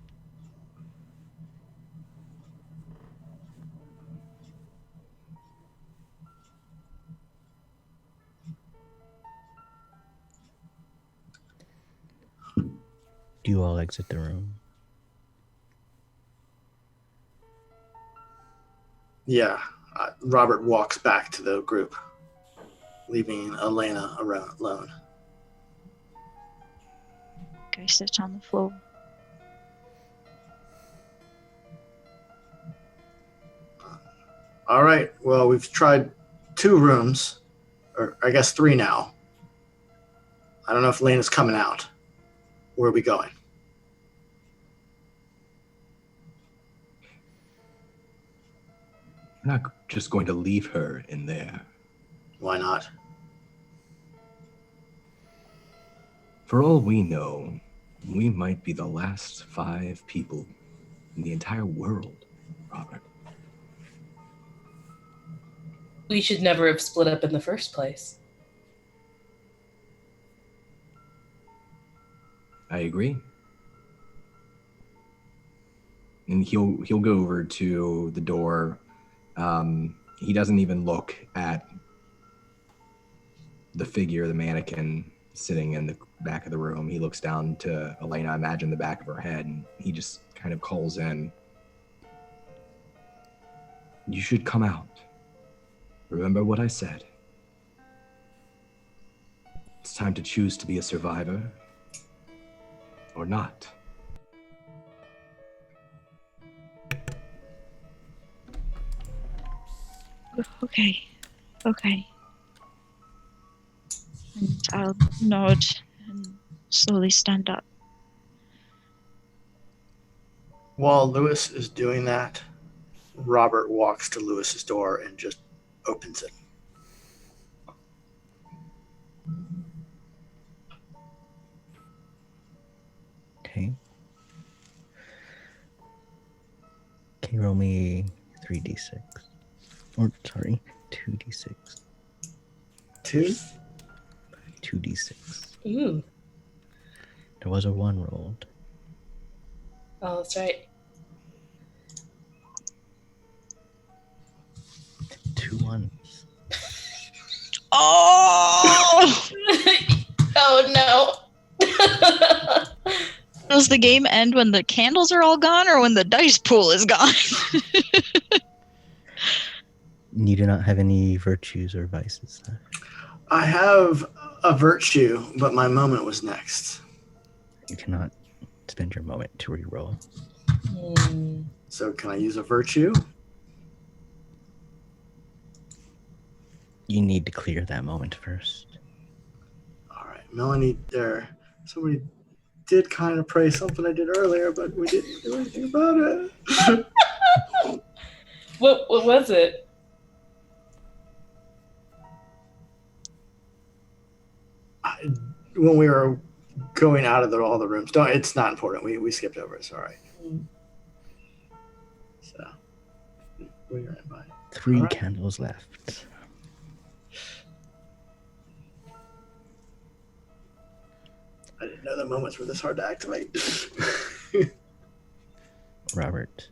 Do you all exit the room? Yeah. Robert walks back to the group, leaving Elena alone. Go sit on the floor. All right. Well, we've tried 2 rooms, or I guess 3 now. I don't know if Elena's coming out. Where are we going? We're not just going to leave her in there. Why not? For all we know, we might be the last 5 people in the entire world, Robert. We should never have split up in the first place. I agree. And he'll go over to the door. He doesn't even look at the figure, the mannequin sitting in the back of the room. He looks down to Elena, imagine the back of her head, and he just kind of calls in. You should come out. Remember what I said. It's time to choose to be a survivor or not. Okay. And I'll nod and slowly stand up. While Lewis is doing that, Robert walks to Lewis's door and just opens it. Okay. Can you roll me 3d6? Or, sorry, 2d6. 2? 2d6. Ooh. There was a 1 rolled. Oh, that's right. 2 1s. Oh! Oh no. Does the game end when the candles are all gone or when the dice pool is gone? You do not have any virtues or vices left. I have a virtue, but my moment was next. You cannot spend your moment to reroll. So can I use a virtue? You need to clear that moment first. All right, Melanie, somebody did kind of praise something I did earlier, but we didn't do anything about it. What was it? When we were going out of all the rooms, it's not important. We skipped over it. It's all right. So we are by 3 candles left. I didn't know the moments were this hard to activate. Robert.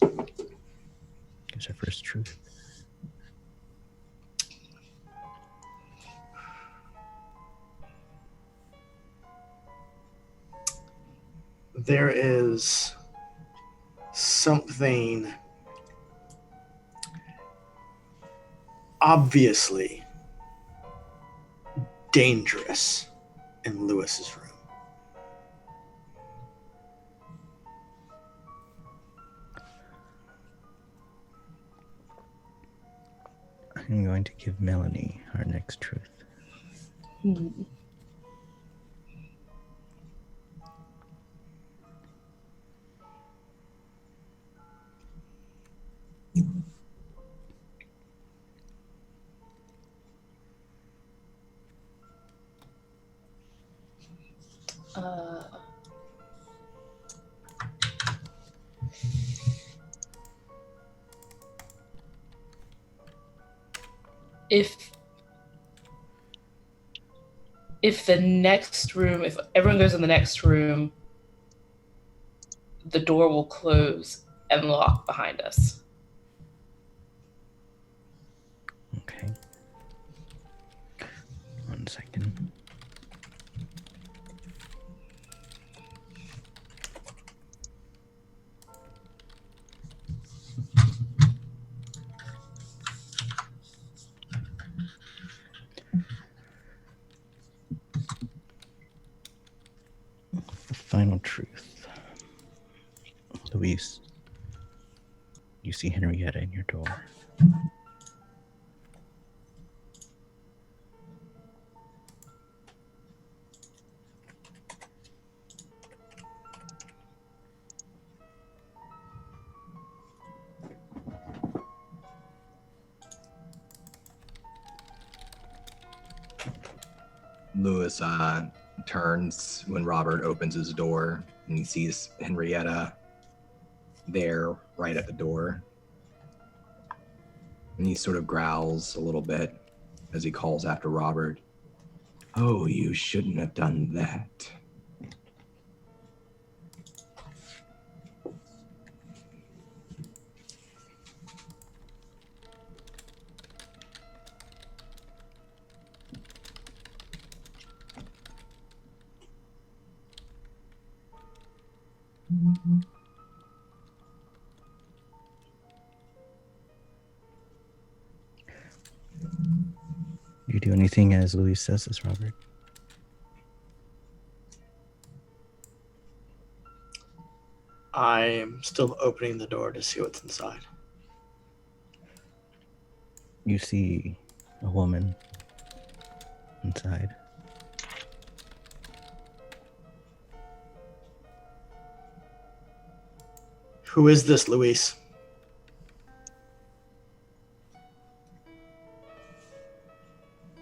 Gives our first truth. There is something obviously dangerous in Lewis's room. I'm going to give Melanie our next truth. if the next room, if everyone goes in the next room, the door will close and lock behind us. Okay. 1 second. The final truth. Luis, you see Henrietta in your door. Lewis turns when Robert opens his door, and he sees Henrietta there right at the door. And he sort of growls a little bit as he calls after Robert. Oh, you shouldn't have done that. You do anything as Luis says this, Robert? I'm still opening the door to see what's inside. You see a woman inside. Who is this, Luis?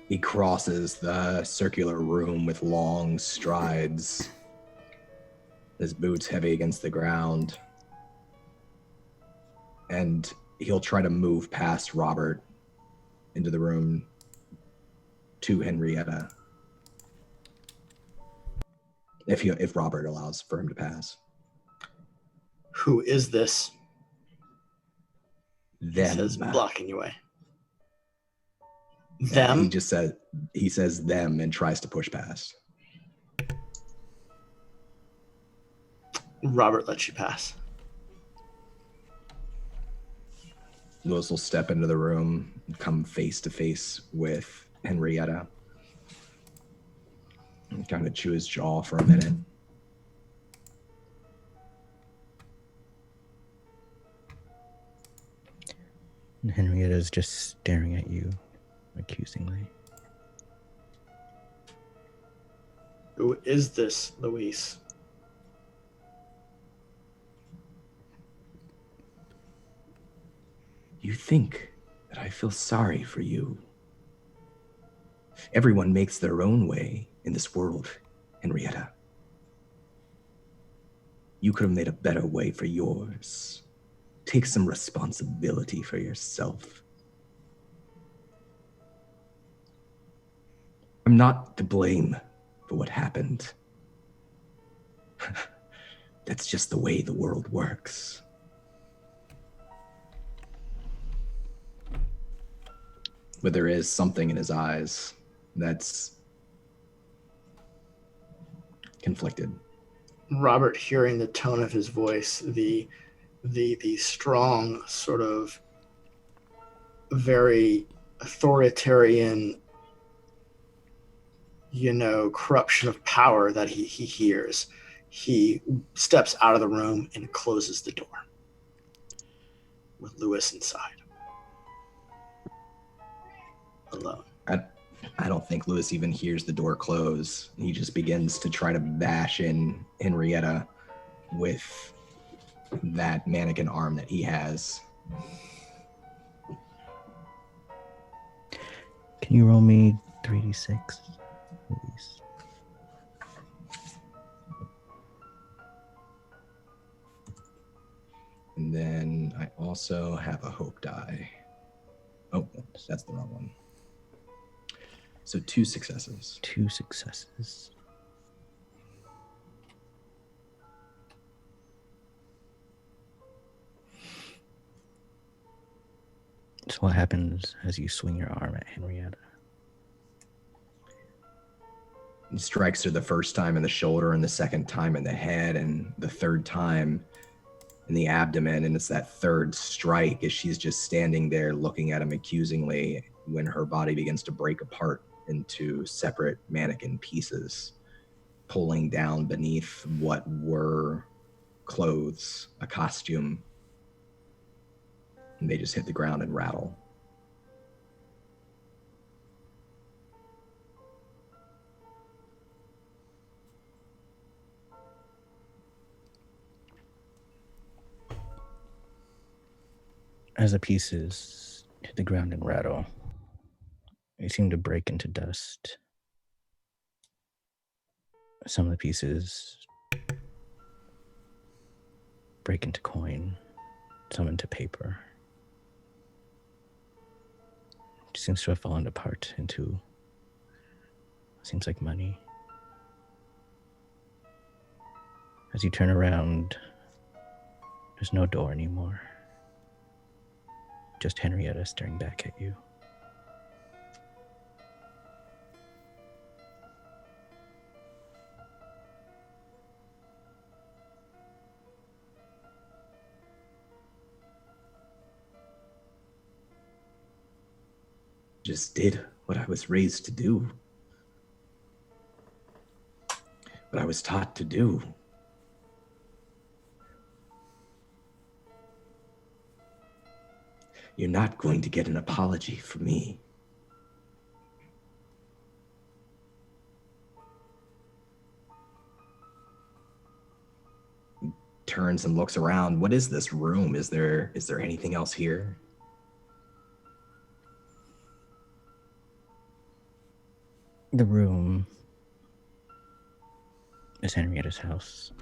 He crosses the circular room with long strides, his boots heavy against the ground. And he'll try to move past Robert into the room to Henrietta. If Robert allows for him to pass. Who is this? Them. He says, blocking you away. Yeah, Them? He says them and tries to push past. Robert lets you pass. Lewis will step into the room and come face to face with Henrietta. And kind of chew his jaw for a minute. And Henrietta's just staring at you accusingly. Who is this, Luis? You think that I feel sorry for you. Everyone makes their own way in this world, Henrietta. You could have made a better way for yours. Take some responsibility for yourself. I'm not to blame for what happened. That's just the way the world works. But there is something in his eyes that's conflicted. Robert, hearing the tone of his voice, the strong sort of very authoritarian, corruption of power that he hears, he steps out of the room and closes the door with Lewis inside. Alone. I don't think Lewis even hears the door close. He just begins to try to bash in Henrietta with that mannequin arm that he has. Can you roll me 3d6, please? And then I also have a hope die. Oh, that's the wrong one. So 2 successes. 2 successes. So what happens as you swing your arm at Henrietta? He strikes her the first time in the shoulder and the second time in the head and the third time in the abdomen. And it's that third strike as she's just standing there looking at him accusingly when her body begins to break apart into separate mannequin pieces, pulling down beneath what were clothes, a costume. And they just hit the ground and rattle. As the pieces hit the ground and rattle, they seem to break into dust. Some of the pieces break into coin, some into paper. It seems to have fallen apart into, seems like money. As you turn around, there's no door anymore. Just Henrietta staring back at you. Just did what I was raised to do. What I was taught to do. You're not going to get an apology from me. He turns and looks around. What is this room? Is there anything else here? The room is Henrietta's house.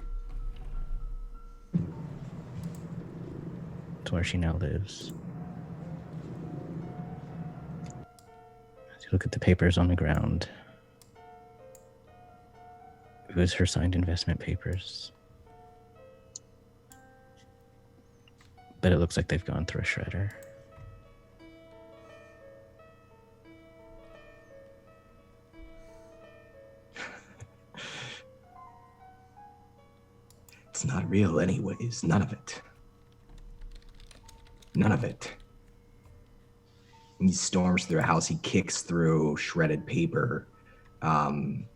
It's where she now lives. As you look at the papers on the ground, it was her signed investment papers. But it looks like they've gone through a shredder. It's not real anyways. None of it. None of it. He storms through a house. He kicks through shredded paper. And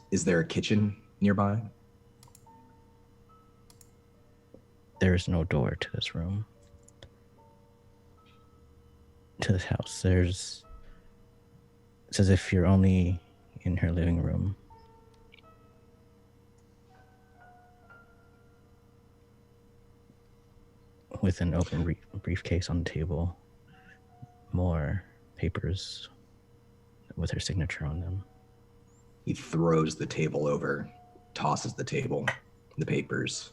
is there a kitchen nearby? There is no door to this room. To this house. It's as if you're only in her living room. With an open briefcase on the table. More papers with her signature on them. He throws the table over, tosses the table, the papers.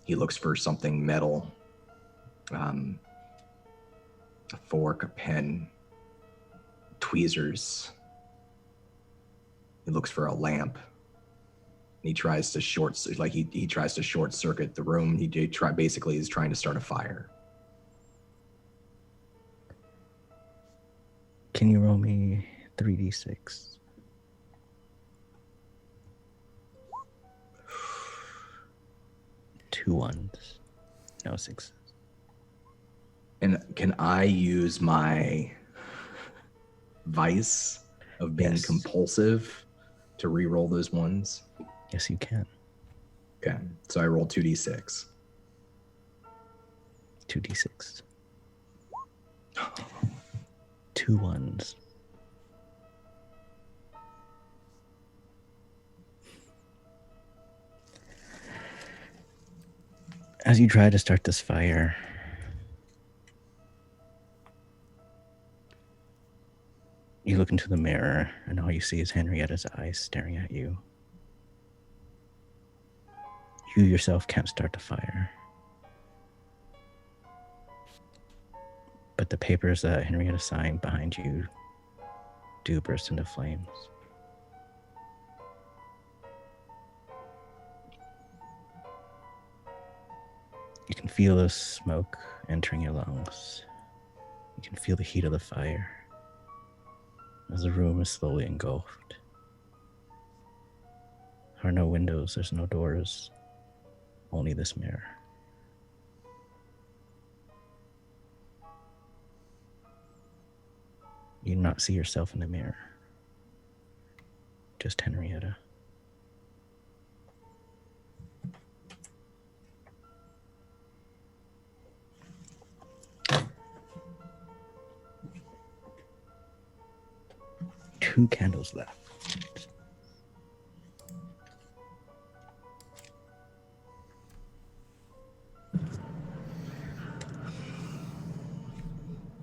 He looks for something metal. A fork, a pen, tweezers. He looks for a lamp. He tries to he tries to short circuit the room. He's trying to start a fire. Can you roll me 3d6? Two ones, no sixes. And can I use my vice of being compulsive to re-roll those ones? Yes, you can. Okay, so I roll 2d6. 2d6. 2 ones. As you try to start this fire, you look into the mirror and all you see is Henrietta's eyes staring at you. You yourself can't start the fire. but the papers that Henrietta signed behind you do burst into flames. You can feel the smoke entering your lungs. You can feel the heat of the fire as the room is slowly engulfed. There are no windows, there's no doors, only this mirror. You do not see yourself in the mirror, just Henrietta. Two candles left.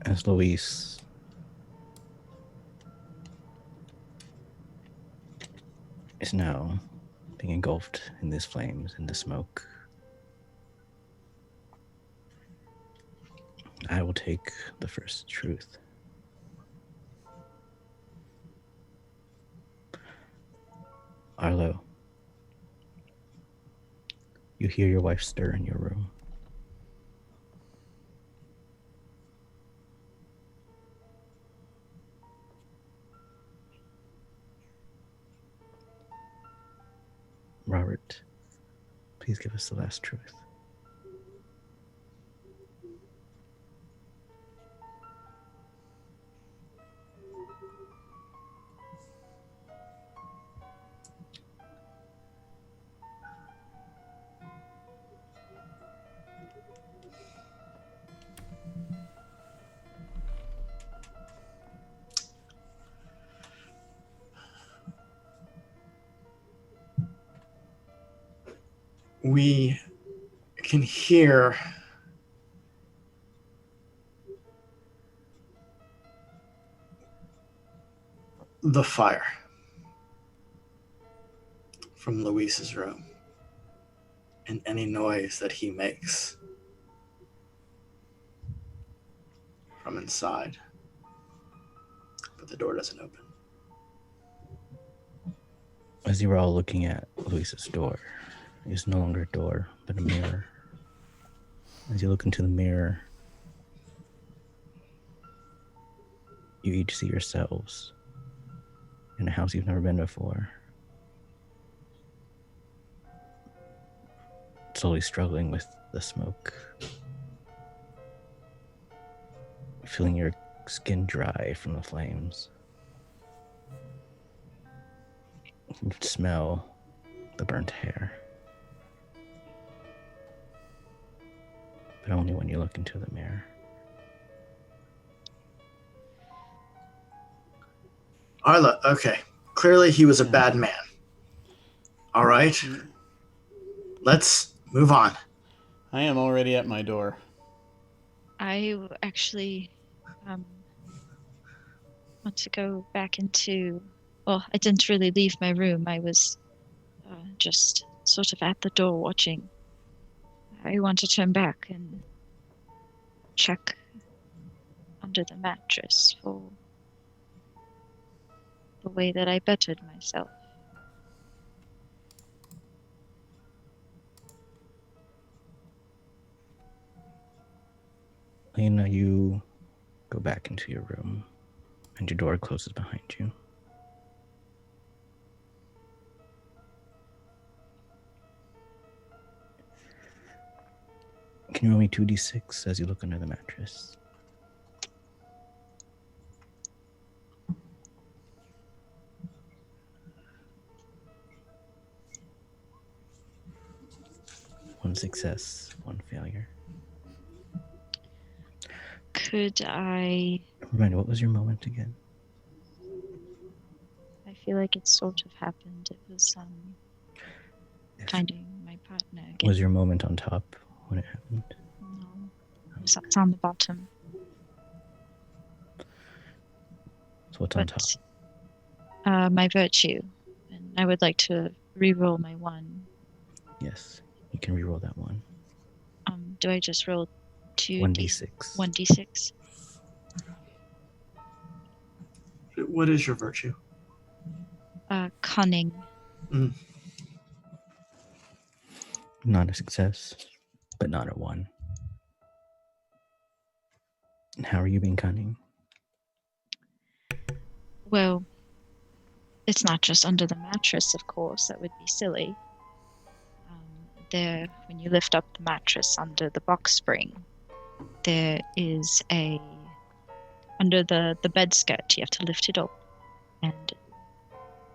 As Luis is now being engulfed in these flames, in the smoke, I will take the first truth. Arlo, you hear your wife stir in your room. Robert, please give us the last truth. We can hear the fire from Luis's room and any noise that he makes from inside, but the door doesn't open. As you were all looking at Luis's door, it is no longer a door, but a mirror. As you look into the mirror, you each see yourselves in a house you've never been before, slowly struggling with the smoke, feeling your skin dry from the flames. You can smell the burnt hair, but only when you look into the mirror. Arla, okay. Clearly he was a bad man. All right. Let's move on. I am already at my door. I actually want to go back into... Well, I didn't really leave my room. I was just sort of at the door watching. I want to turn back and check under the mattress for the way that I bettered myself. Lena, you go back into your room and your door closes behind you. Can you roll me 2d6 as you look under the mattress? One success, one failure. Could I... Remind me, what was your moment again? I feel like it sort of happened. It was finding my partner again. Was your moment on top when it happened? No, it's on the bottom. So what's on top? My virtue. And I would like to re-roll my 1. Yes, you can re-roll that one. Do I just roll 1d6. 1d6? What is your virtue? Cunning. Mm. Not a success, but not a 1. And how are you being cunning? Well, it's not just under the mattress, of course. That would be silly. There, when you lift up the mattress under the box spring, there is under the bed skirt, you have to lift it up, and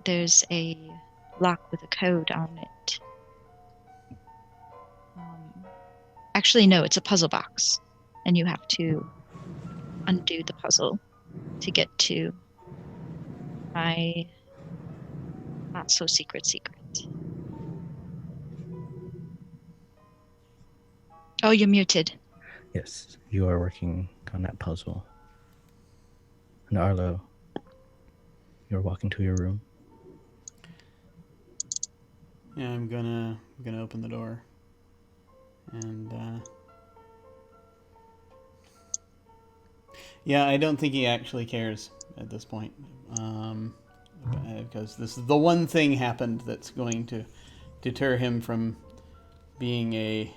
there's a lock with a code on it. Actually, no, it's a puzzle box, and you have to undo the puzzle to get to my not so secret. Oh, you're muted. Yes, you are working on that puzzle. And Arlo, you're walking to your room. Yeah, I'm gonna open the door, and yeah, I don't think he actually cares at this point, because this is the one thing happened that's going to deter him from being a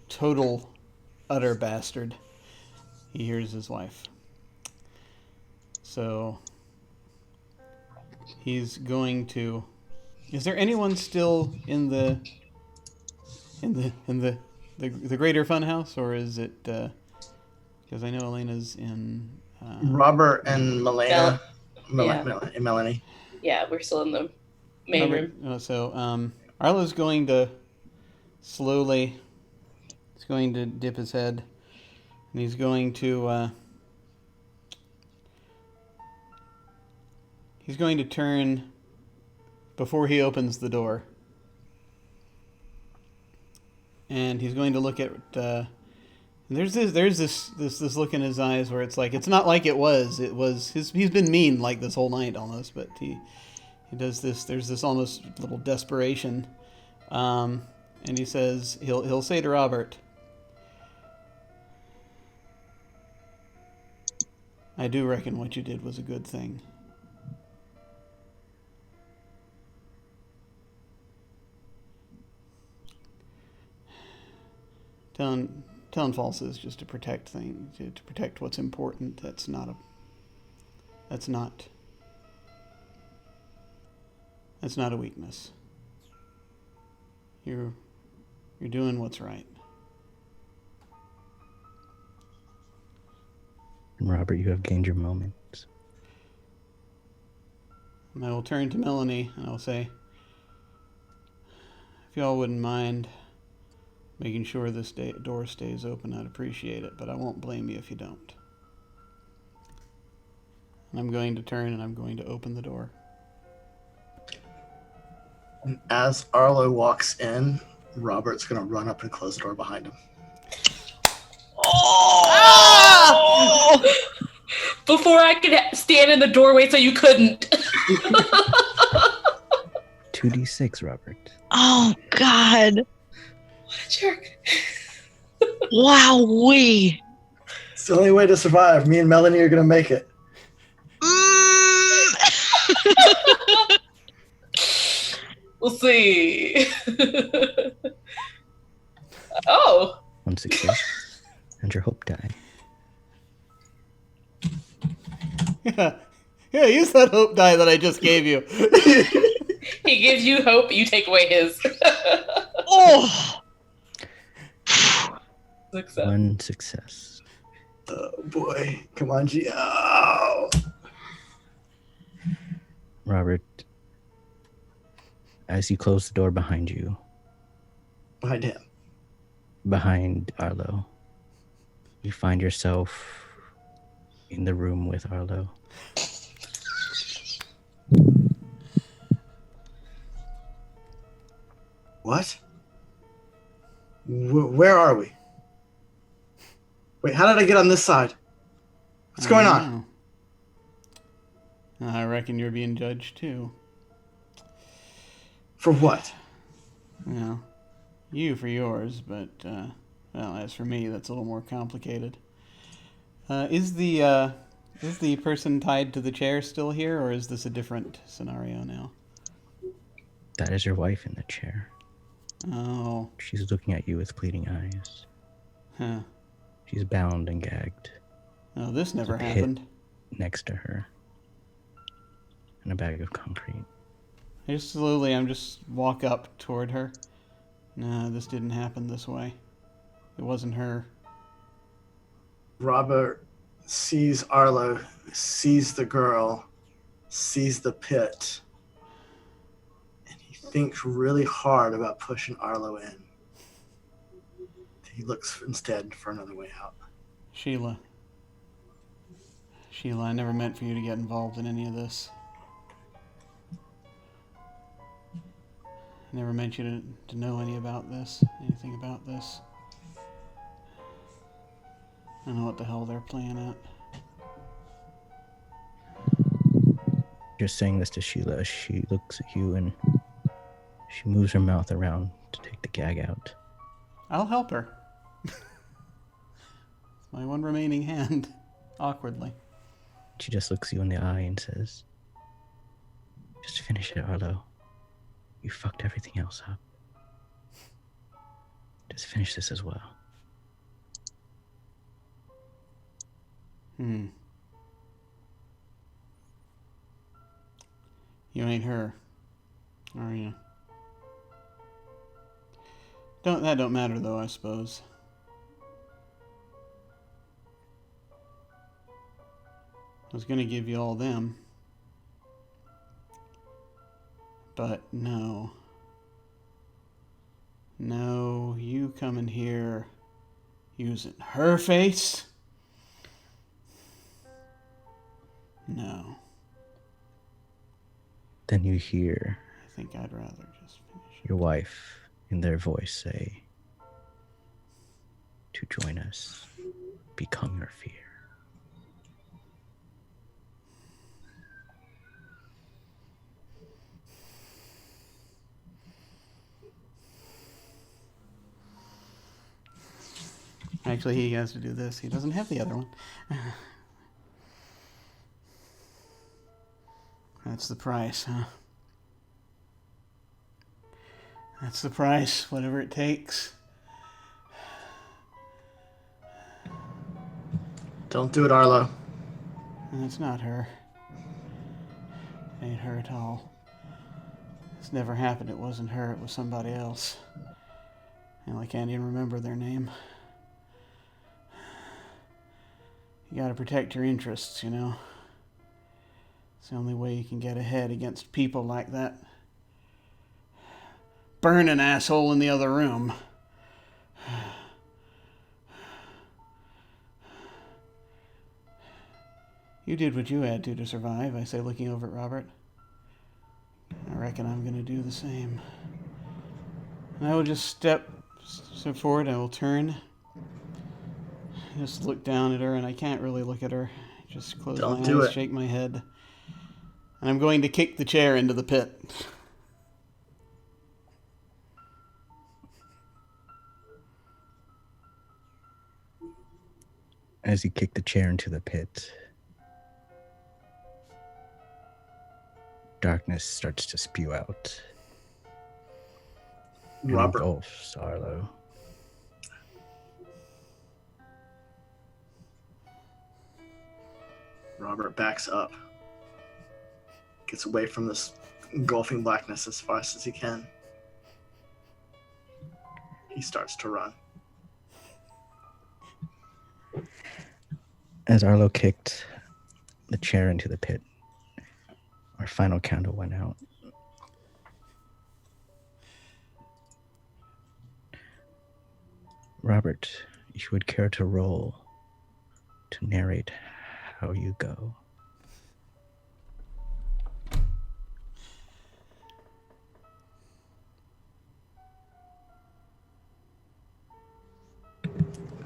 total utter bastard. He hears his wife, so he's going to. Is there anyone still in the greater funhouse, or is it? Because I know Elena's in. Robert and Melania. Yeah. Melanie. Yeah, we're still in the main room. So Arlo's going to slowly. He's going to dip his head, and he's going to. He's going to turn before he opens the door, and he's going to look at. There's this look in his eyes where it's like it's not like it was. It was he's been mean like this whole night almost, but he does this. There's this almost little desperation, and he says he'll say to Robert, "I do reckon what you did was a good thing." Telling falses just to protect things, to protect what's important. That's not a weakness. You're doing what's right. And Robert, you have gained your moment. And I will turn to Melanie and I'll say, if y'all wouldn't mind making sure this door stays open, I'd appreciate it, but I won't blame you if you don't. And I'm going to turn and I'm going to open the door. And as Arlo walks in, Robert's going to run up and close the door behind him. Oh! Before I could stand in the doorway so you couldn't. 2d6, Robert. Oh, God. What a jerk. Wowee. It's the only way to survive. Me and Melanie are going to make it. We'll see. Oh. 1 success. And your hope die. Yeah, use that hope die that I just gave you. He gives you hope, you take away his. Oh. Success. 1 success. Oh boy. Come on, G. Oh. Robert, as you close the door behind you, Behind him. behind Arlo, you find yourself in the room with Arlo. What? Where are we? Wait, how did I get on this side? What's going on? I reckon you're being judged too. For what? Well, you for yours, but well, as for me, that's a little more complicated. Is the Is the person tied to the chair still here, or is this a different scenario now? That is your wife in the chair. Oh. She's looking at you with pleading eyes. Huh. She's bound and gagged. Oh, this never There's a pit happened. next to her. And a bag of concrete. I'm just walk up toward her. No, this didn't happen this way. It wasn't her. Robert sees Arlo, sees the girl, sees the pit, and he thinks really hard about pushing Arlo in. He looks instead for another way out. Sheila, I never meant for you to get involved in any of this. I never meant you to know anything about this. I don't know what the hell they're playing at. You're saying this to Sheila as she looks at you and she moves her mouth around to take the gag out. I'll help her. It's my one remaining hand, awkwardly. She just looks you in the eye and says, "Just finish it, Arlo. You fucked everything else up. Just finish this as well." You ain't her, are you? That don't matter though, I suppose. I was gonna give you all them. But no. No, you coming here using her face? No. Then you hear I think I'd rather just finish. your wife in their voice say, "To join us, become your fear." Actually, he has to do this. He doesn't have the other one. That's the price, huh? That's the price, whatever it takes. Don't do it, Arlo. And it's not her. It ain't her at all. This never happened. It wasn't her. It was somebody else. And I can't even remember their name. You gotta protect your interests, you know. It's the only way you can get ahead against people like that. Burn an asshole in the other room. You did what you had to survive, I say, looking over at Robert. I reckon I'm gonna do the same. And I will just step forward, I will turn. Just look down at her, and I can't really look at her. Just close my eyes, shake my head. And I'm going to kick the chair into the pit. As you kick the chair into the pit, darkness starts to spew out. Robert. Engulfs Arlo. Robert backs up. Gets away from this engulfing blackness as fast as he can. He starts to run. As Arlo kicked the chair into the pit, our final candle went out. Robert, you would care to roll to narrate how you go.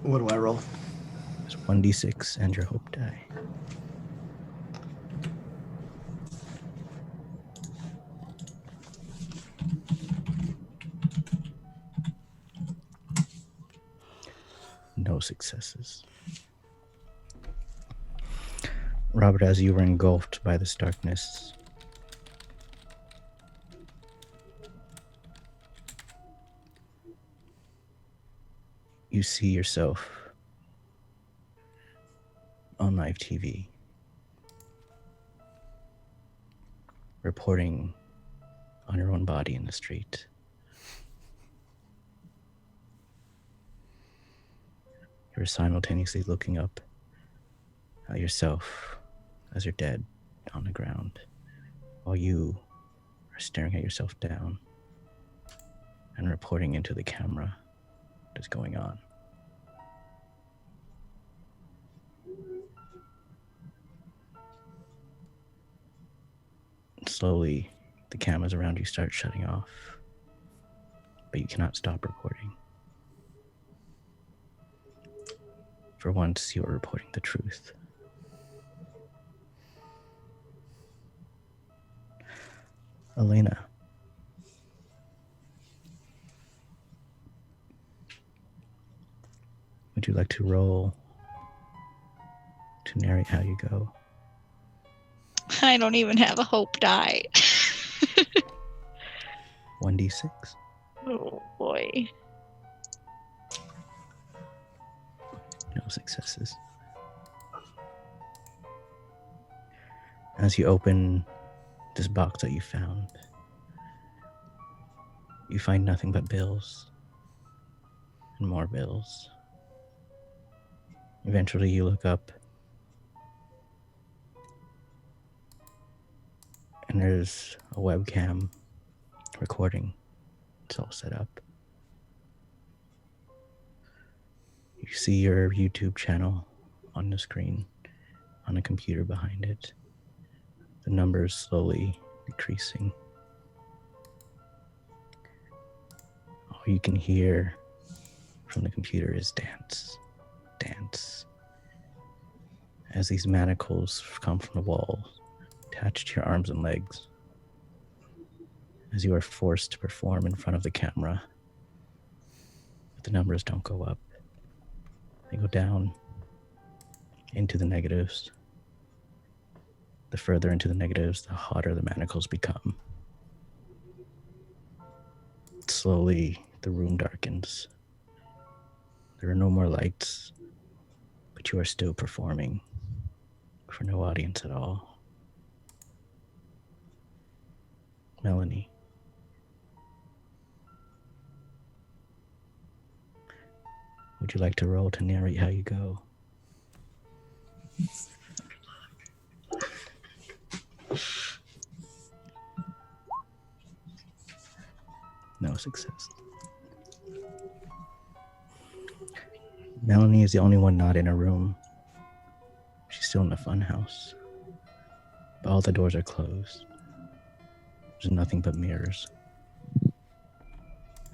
What do I roll? It's 1d6 and your hope die. No successes. Robert, as you were engulfed by this darkness, you see yourself on live TV, reporting on your own body in the street. You're simultaneously looking up at yourself as you're dead on the ground, while you are staring at yourself down and reporting into the camera what is going on. Slowly, the cameras around you start shutting off, but you cannot stop reporting. For once, you are reporting the truth. Elena, would you like to roll to narrate how you go? I don't even have a hope die. 1d6. Oh boy. No successes. As you open this box that you found, you find nothing but bills and more bills. Eventually you look up and there's a webcam recording. It's all set up. You see your YouTube channel on the screen, on a computer behind it. The numbers slowly decreasing. All you can hear from the computer is dance, dance. As these manacles come from the wall, attached to your arms and legs. As you are forced to perform in front of the camera. But the numbers don't go up. They go down into the negatives. The further into the negatives, the hotter the manacles become. Slowly, the room darkens. There are no more lights, but you are still performing for no audience at all. Melanie. Would you like to roll to narrate how you go? No success. Melanie is the only one not in a room. She's still in the fun house. But all the doors are closed. There's nothing but mirrors.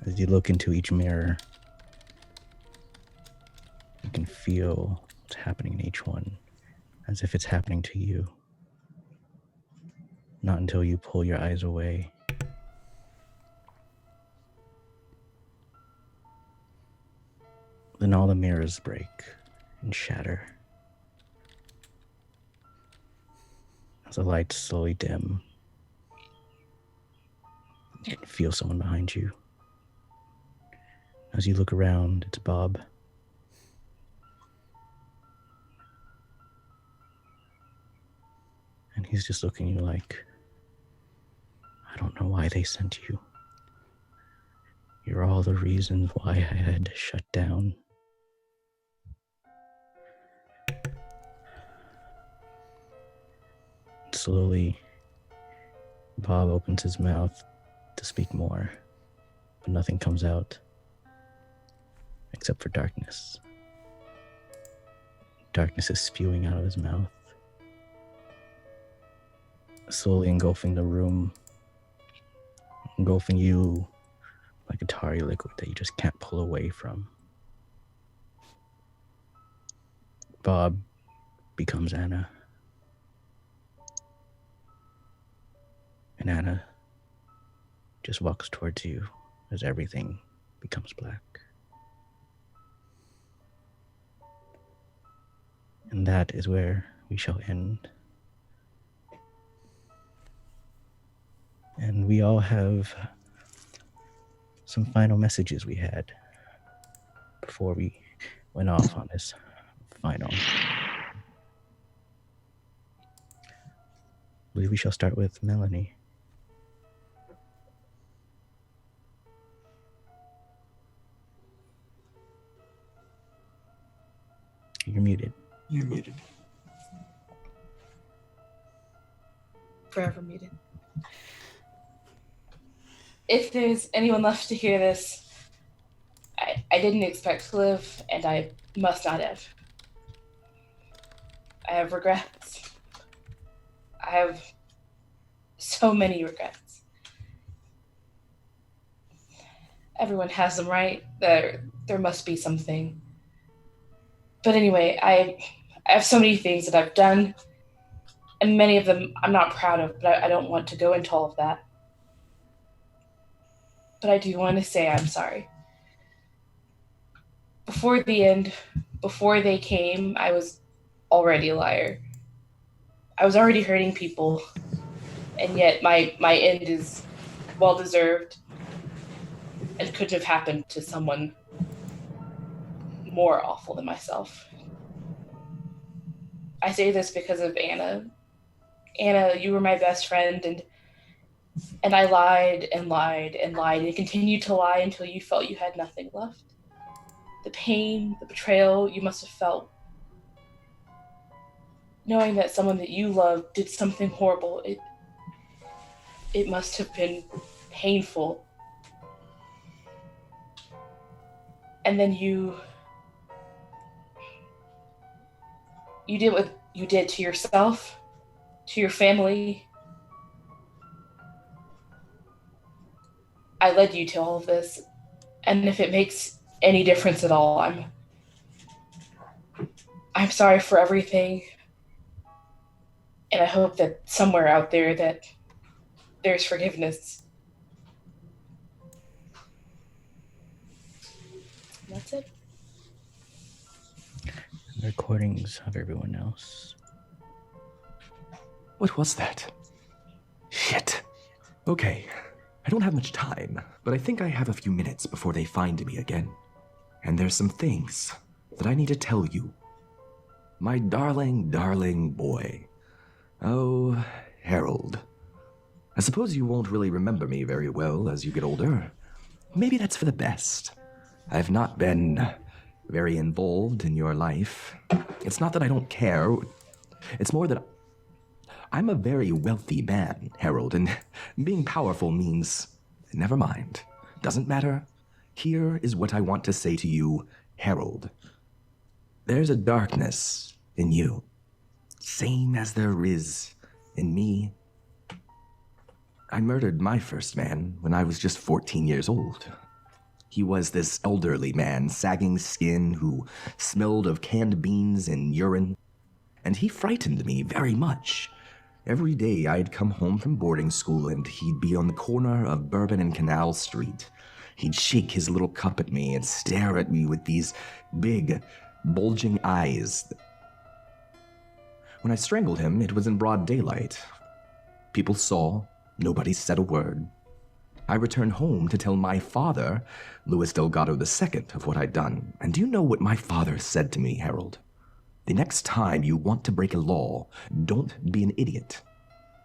As you look into each mirror, you can feel what's happening in each one, as if it's happening to you. Not until you pull your eyes away. Then all the mirrors break and shatter. As the lights slowly dim, you can feel someone behind you. As you look around, it's Bob. And he's just looking at you like, I don't know why they sent you. You're all the reasons why I had to shut down. Slowly, Bob opens his mouth to speak more, but nothing comes out except for darkness. Darkness is spewing out of his mouth, slowly engulfing the room, engulfing you like a tarry liquid that you just can't pull away from. Bob becomes Anna. And Anna just walks towards you as everything becomes black. And that is where we shall end. And we all have some final messages we had before we went off on this final. I believe we shall start with Melanie. You're muted. You're muted. Forever muted. If there's anyone left to hear this, I didn't expect to live, and I must not have. I have regrets. I have so many regrets. Everyone has them, right? There must be something. But anyway, I have so many things that I've done, and many of them I'm not proud of, but I don't want to go into all of that. But I do want to say I'm sorry. Before the end, before they came, I was already a liar. I was already hurting people, and yet my end is well-deserved and couldn't have happened to someone more awful than myself. I say this because of Anna. Anna, you were my best friend, and I lied and lied and lied and continued to lie until you felt you had nothing left. The pain, the betrayal you must have felt, knowing that someone that you loved did something horrible, it must have been painful. And then you did what you did to yourself, to your family. I led you to all of this, and if it makes any difference at all, I'm sorry for everything, and I hope that somewhere out there that there's forgiveness. And that's it. The recordings of everyone else. What was that? Shit. Okay, I don't have much time, but I think I have a few minutes before they find me again. And there's some things that I need to tell you. My darling, darling boy. Oh, Harold. I suppose you won't really remember me very well as you get older. Maybe that's for the best. I've not been very involved in your life. It's not that I don't care. It's more that I'm a very wealthy man, Harold, and being powerful means, never mind. Doesn't matter. Here is what I want to say to you, Harold. There's a darkness in you, same as there is in me. I murdered my first man when I was just 14 years old. He was this elderly man, sagging skin, who smelled of canned beans and urine, and he frightened me very much. Every day I'd come home from boarding school and he'd be on the corner of Bourbon and Canal Street. He'd shake his little cup at me and stare at me with these big, bulging eyes. When I strangled him, it was in broad daylight. People saw, nobody said a word. I returned home to tell my father, Louis Delgado II, of what I'd done. And do you know what my father said to me, Harold? The next time you want to break a law, don't be an idiot.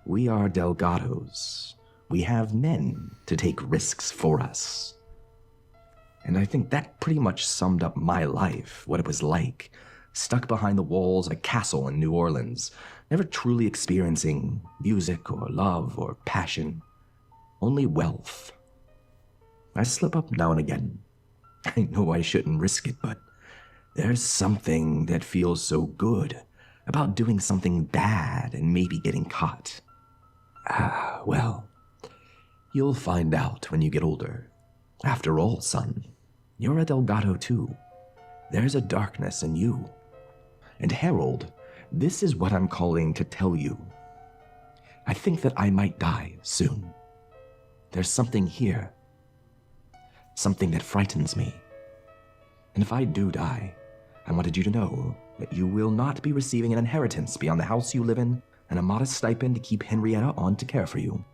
We are Delgados. We have men to take risks for us. And I think that pretty much summed up my life, what it was like, stuck behind the walls of a castle in New Orleans, never truly experiencing music or love or passion, only wealth. I slip up now and again. I know I shouldn't risk it, but there's something that feels so good about doing something bad and maybe getting caught. Well, you'll find out when you get older. After all, son, you're a Delgado too. There's a darkness in you. And Harold, this is what I'm calling to tell you. I think that I might die soon. There's something here. Something that frightens me. And if I do die, I wanted you to know that you will not be receiving an inheritance beyond the house you live in and a modest stipend to keep Henrietta on to care for you.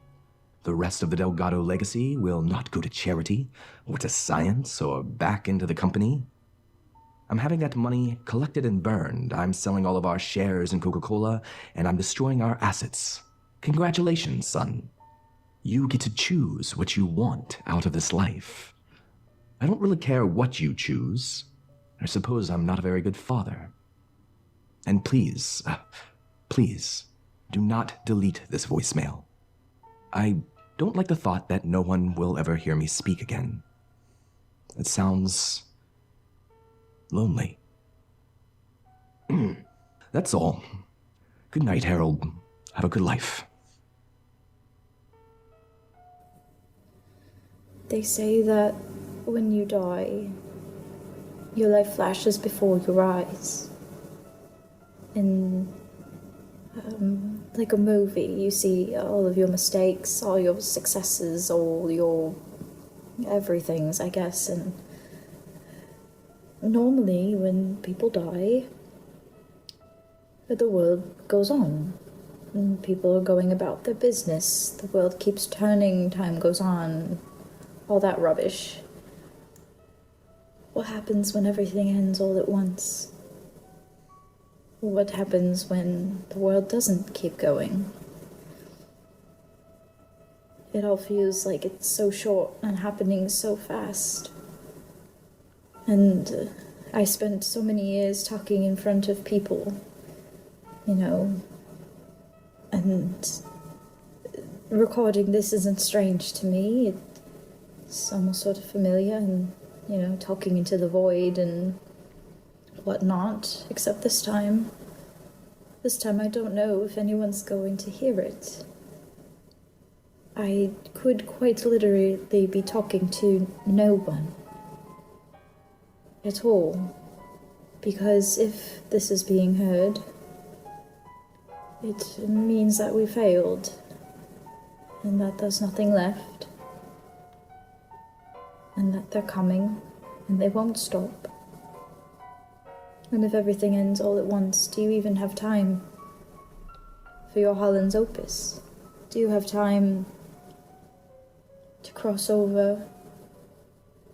The rest of the Delgado legacy will not go to charity or to science or back into the company. I'm having that money collected and burned. I'm selling all of our shares in Coca-Cola, and I'm destroying our assets. Congratulations, son. You get to choose what you want out of this life. I don't really care what you choose. I suppose I'm not a very good father. And please, please, do not delete this voicemail. I don't like the thought that no one will ever hear me speak again. It sounds lonely. That's all. Good night, Harold. Have a good life. They say that when you die, your life flashes before your eyes. In like a movie, you see all of your mistakes, all your successes, all your everythings, I guess. And normally when people die, the world goes on. And people are going about their business. The world keeps turning, time goes on, all that rubbish. What happens when everything ends all at once? What happens when the world doesn't keep going? It all feels like it's so short and happening so fast. And I spent so many years talking in front of people, you know, and recording this isn't strange to me. It's almost sort of familiar, and, you know, talking into the void and whatnot, except this time I don't know if anyone's going to hear it. I could quite literally be talking to no one at all, because if this is being heard, it means that we failed, and that there's nothing left, and that they're coming, and they won't stop. And if everything ends all at once, do you even have time for your Holland's opus? Do you have time to cross over,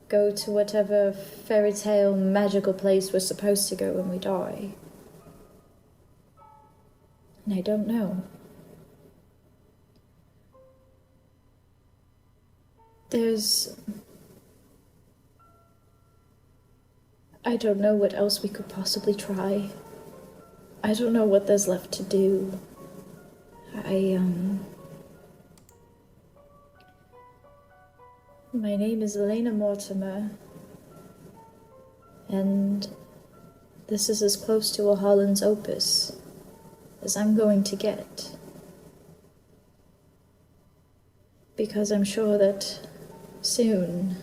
go to whatever fairy tale magical place we're supposed to go when we die? And I don't know. I don't know what else we could possibly try. I don't know what there's left to do. My name is Elena Mortimer, and this is as close to a Holland's opus as I'm going to get. Because I'm sure that soon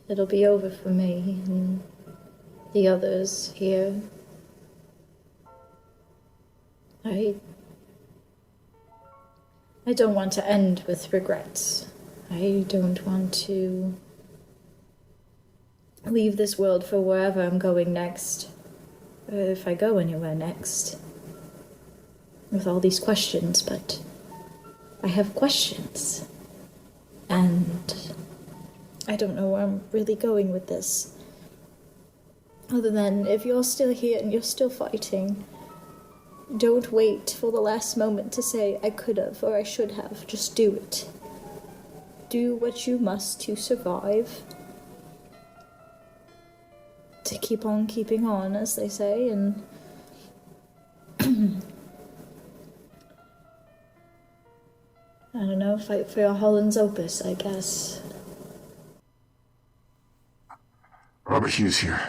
it'll be over for me and the others here. I don't want to end with regrets. I don't want to leave this world for wherever I'm going next, if I go anywhere next, with all these questions, but I have questions, and I don't know where I'm really going with this. Other than, if you're still here and you're still fighting, don't wait for the last moment to say, I could have or I should have. Just do it. Do what you must to survive. To keep on keeping on, as they say, and I don't know, fight for your Holland's opus, I guess. Robert Hughes here.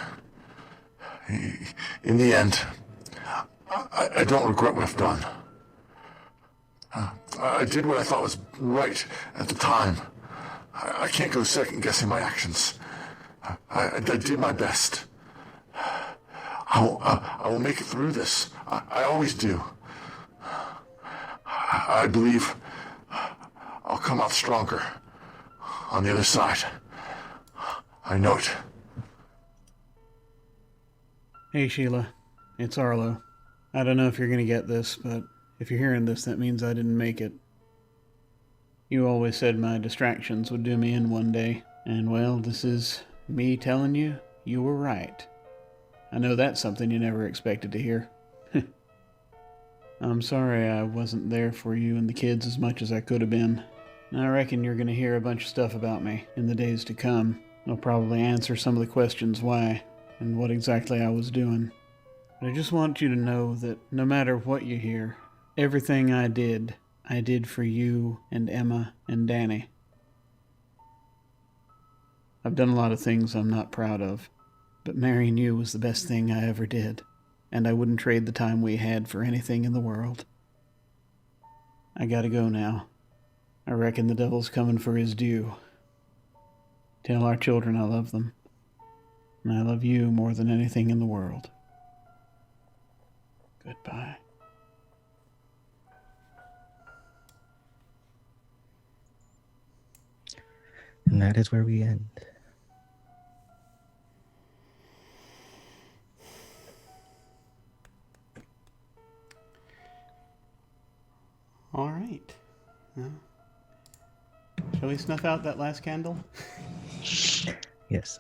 In the end, I don't regret what I've done. I did what I thought was right at the time. I can't go second-guessing my actions. I did my best. I will make it through this. I always do. I believe I'll come out stronger on the other side. I know it. Hey, Sheila. It's Arlo. I don't know if you're going to get this, but if you're hearing this, that means I didn't make it. You always said my distractions would do me in one day, and well, this is me telling you, you were right. I know that's something you never expected to hear. I'm sorry I wasn't there for you and the kids as much as I could have been. I reckon you're going to hear a bunch of stuff about me in the days to come. I'll probably answer some of the questions why and what exactly I was doing. But I just want you to know that no matter what you hear, everything I did for you and Emma and Danny. I've done a lot of things I'm not proud of, but marrying you was the best thing I ever did, and I wouldn't trade the time we had for anything in the world. I gotta go now. I reckon the devil's coming for his due. Tell our children I love them, and I love you more than anything in the world. Goodbye. And that is where we end. All right. Shall we snuff out that last candle? Yes.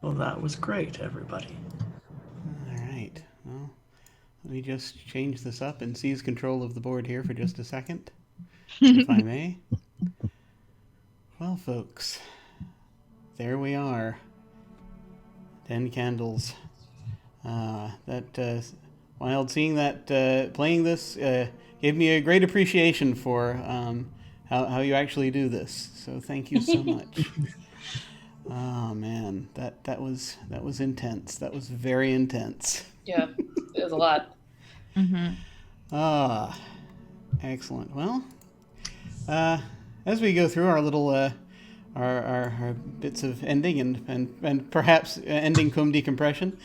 Well, that was great, everybody. All right. Well, let me just change this up and seize control of the board here for just a second, if I may. Well, folks, there we are. 10 candles. Wild, seeing that, playing this, gave me a great appreciation for how you actually do this. So thank you so much. Oh man, that was intense. That was very intense. Yeah, it was a lot. Ah, excellent. Well, as we go through our little our bits of ending and perhaps ending cum decompression,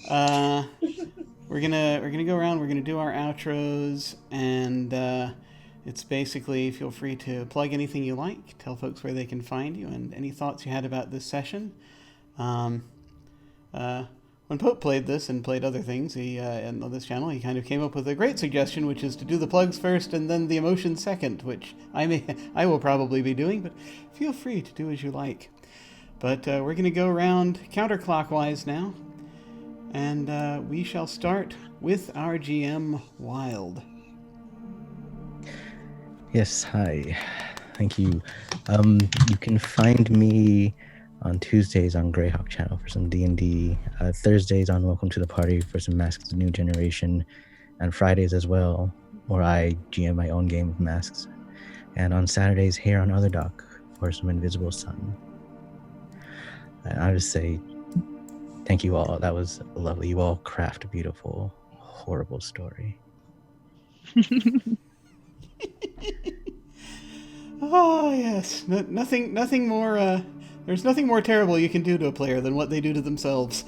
we're gonna go around. We're gonna do our outros, and it's basically feel free to plug anything you like, tell folks where they can find you, and any thoughts you had about this session. When Pope played this and played other things, and on this channel, he kind of came up with a great suggestion, which is to do the plugs first and then the emotions second, which I will probably be doing, but feel free to do as you like. But we're going to go around counterclockwise now, and we shall start with our GM, Wild. Yes, hi. Thank you. You can find me on Tuesdays on Greyhawk channel for some D&D, Thursdays on Welcome to the Party for some Masks of the New Generation, and Fridays as well, where I GM my own game of Masks, and on Saturdays here on Other Doc for some Invisible Sun. And I just say thank you all. That was lovely. You all craft a beautiful, horrible story. Oh yes, nothing more. There's nothing more terrible you can do to a player than what they do to themselves.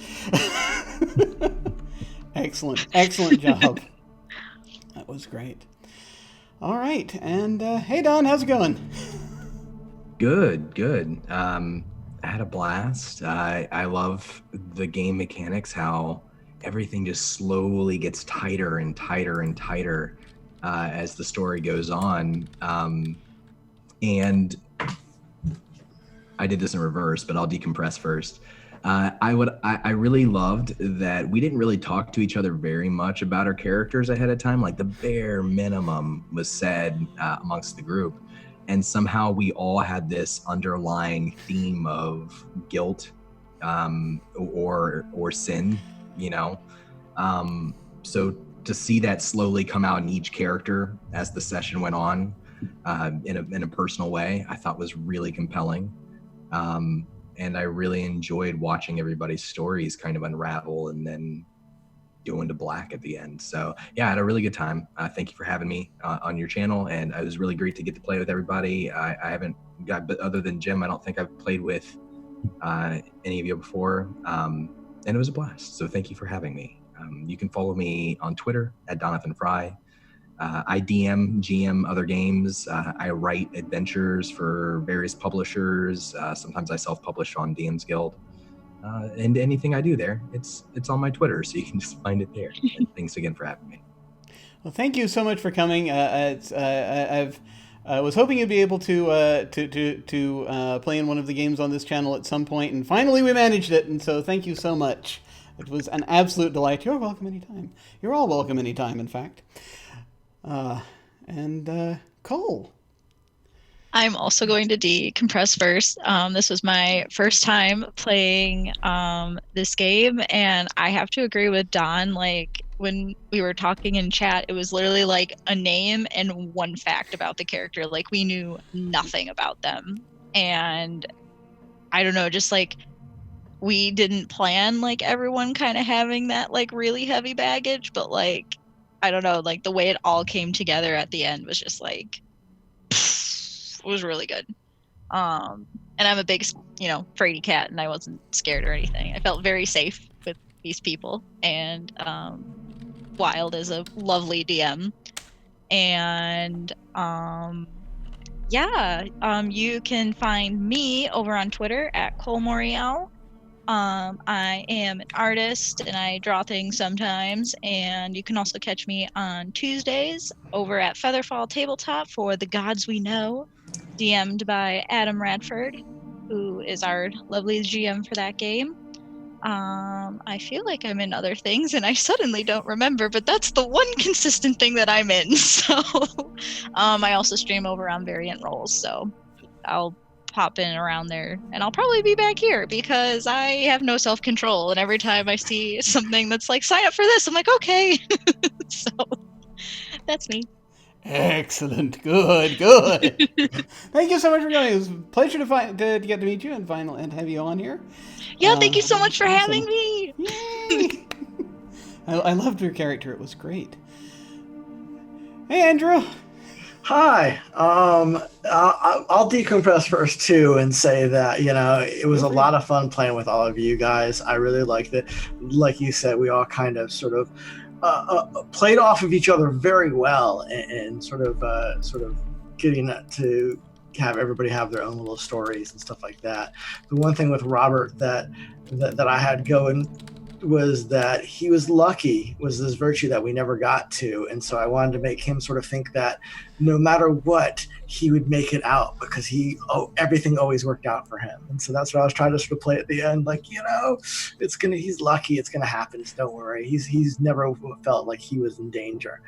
Excellent job. That was great. All right, and hey Don, how's it going? Good. I had a blast. I love the game mechanics, how everything just slowly gets tighter and tighter and tighter as the story goes on. And I did this in reverse, but I'll decompress first. I really loved that we didn't really talk to each other very much about our characters ahead of time. Like the bare minimum was said amongst the group, and somehow we all had this underlying theme of guilt or sin, you know. So to see that slowly come out in each character as the session went on, in a personal way, I thought was really compelling. And I really enjoyed watching everybody's stories kind of unravel and then go into black at the end. So yeah, I had a really good time. Thank you for having me on your channel, and it was really great to get to play with everybody. I haven't got, but other than Jim, I don't think I've played with any of you before, and it was a blast. So thank you for having me. You can follow me on Twitter at Donathan Fry. I GM other games. I write adventures for various publishers. Sometimes I self-publish on DM's Guild. And anything I do there, it's on my Twitter, so you can just find it there. And thanks again for having me. Well, thank you so much for coming. I was hoping you'd be able to play in one of the games on this channel at some point, and finally we managed it. And so thank you so much. It was an absolute delight. You're welcome anytime. You're all welcome anytime, in fact. Cole. I'm also going to decompress first. This was my first time playing this game, and I have to agree with Don. Like, when we were talking in chat, it was literally like a name and one fact about the character. Like, we knew nothing about them. And I don't know, just like, we didn't plan like everyone kind of having that like really heavy baggage, but like, I don't know, like the way it all came together at the end was just like, it was really good. And I'm a big, fraidy cat, and I wasn't scared or anything. I felt very safe with these people, and Wild is a lovely DM. And you can find me over on Twitter at Cole Morial. I am an artist, and I draw things sometimes, and you can also catch me on Tuesdays over at Featherfall Tabletop for The Gods We Know, DM'd by Adam Radford, who is our lovely GM for that game. I feel like I'm in other things, and I suddenly don't remember, but that's the one consistent thing that I'm in. So I also stream over on Variant Roles, so I'll pop in around there, and I'll probably be back here because I have no self-control, and every time I see something that's like, sign up for this, I'm like, okay. So that's me. Excellent. Good. Thank you so much for coming. It was a pleasure to get to meet you and have you on here. Yeah, thank you so much for having me. Yay! I loved your character. It was great. Hey, Andrew. Hi. I'll decompress first too and say that it was a lot of fun playing with all of you guys. I really liked it. Like you said, we all kind of sort of played off of each other very well, and sort of getting to have everybody have their own little stories and stuff like that. The one thing with Robert that I had going was that he was lucky, was this virtue that we never got to, and so I wanted to make him sort of think that no matter what, he would make it out, because everything always worked out for him. And so that's what I was trying to sort of play at the end, like, he's lucky, it's gonna happen, so don't worry. He's never felt like he was in danger.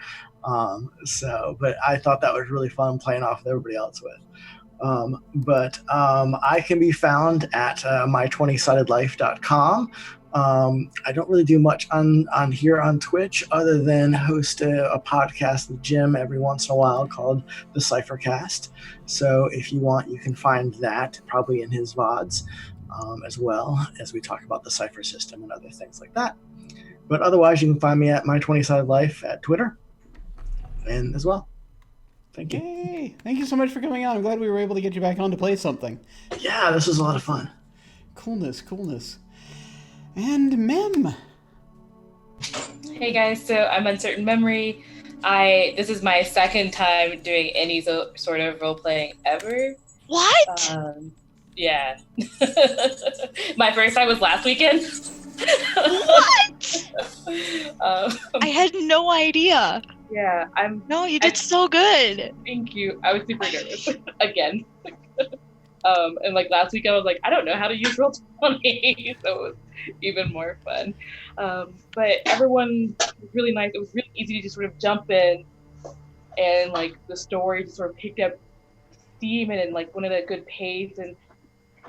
But I thought that was really fun playing off with everybody else with. I can be found at my20sidedlife.com. I don't really do much on here on Twitch other than host a podcast with Jim every once in a while called The Cyphercast. So if you want, you can find that probably in his VODs, as well as we talk about the Cypher system and other things like that. But otherwise, you can find me at My20sidedlife at Twitter and as well. Thank you. Yay! Thank you so much for coming on. I'm glad we were able to get you back on to play something. Yeah, this was a lot of fun. Coolness. And Mem. Hey guys, so I'm Uncertain Memory. This is my second time doing any sort of role playing ever. What? Yeah. My first time was last weekend. What? I had no idea. Yeah, you did so good. Thank you. I was super nervous again. And like last week I was like, I don't know how to use Roll20, so it was even more fun. But everyone was really nice. It was really easy to just sort of jump in, and like the story just sort of picked up steam and like went at a good pace, and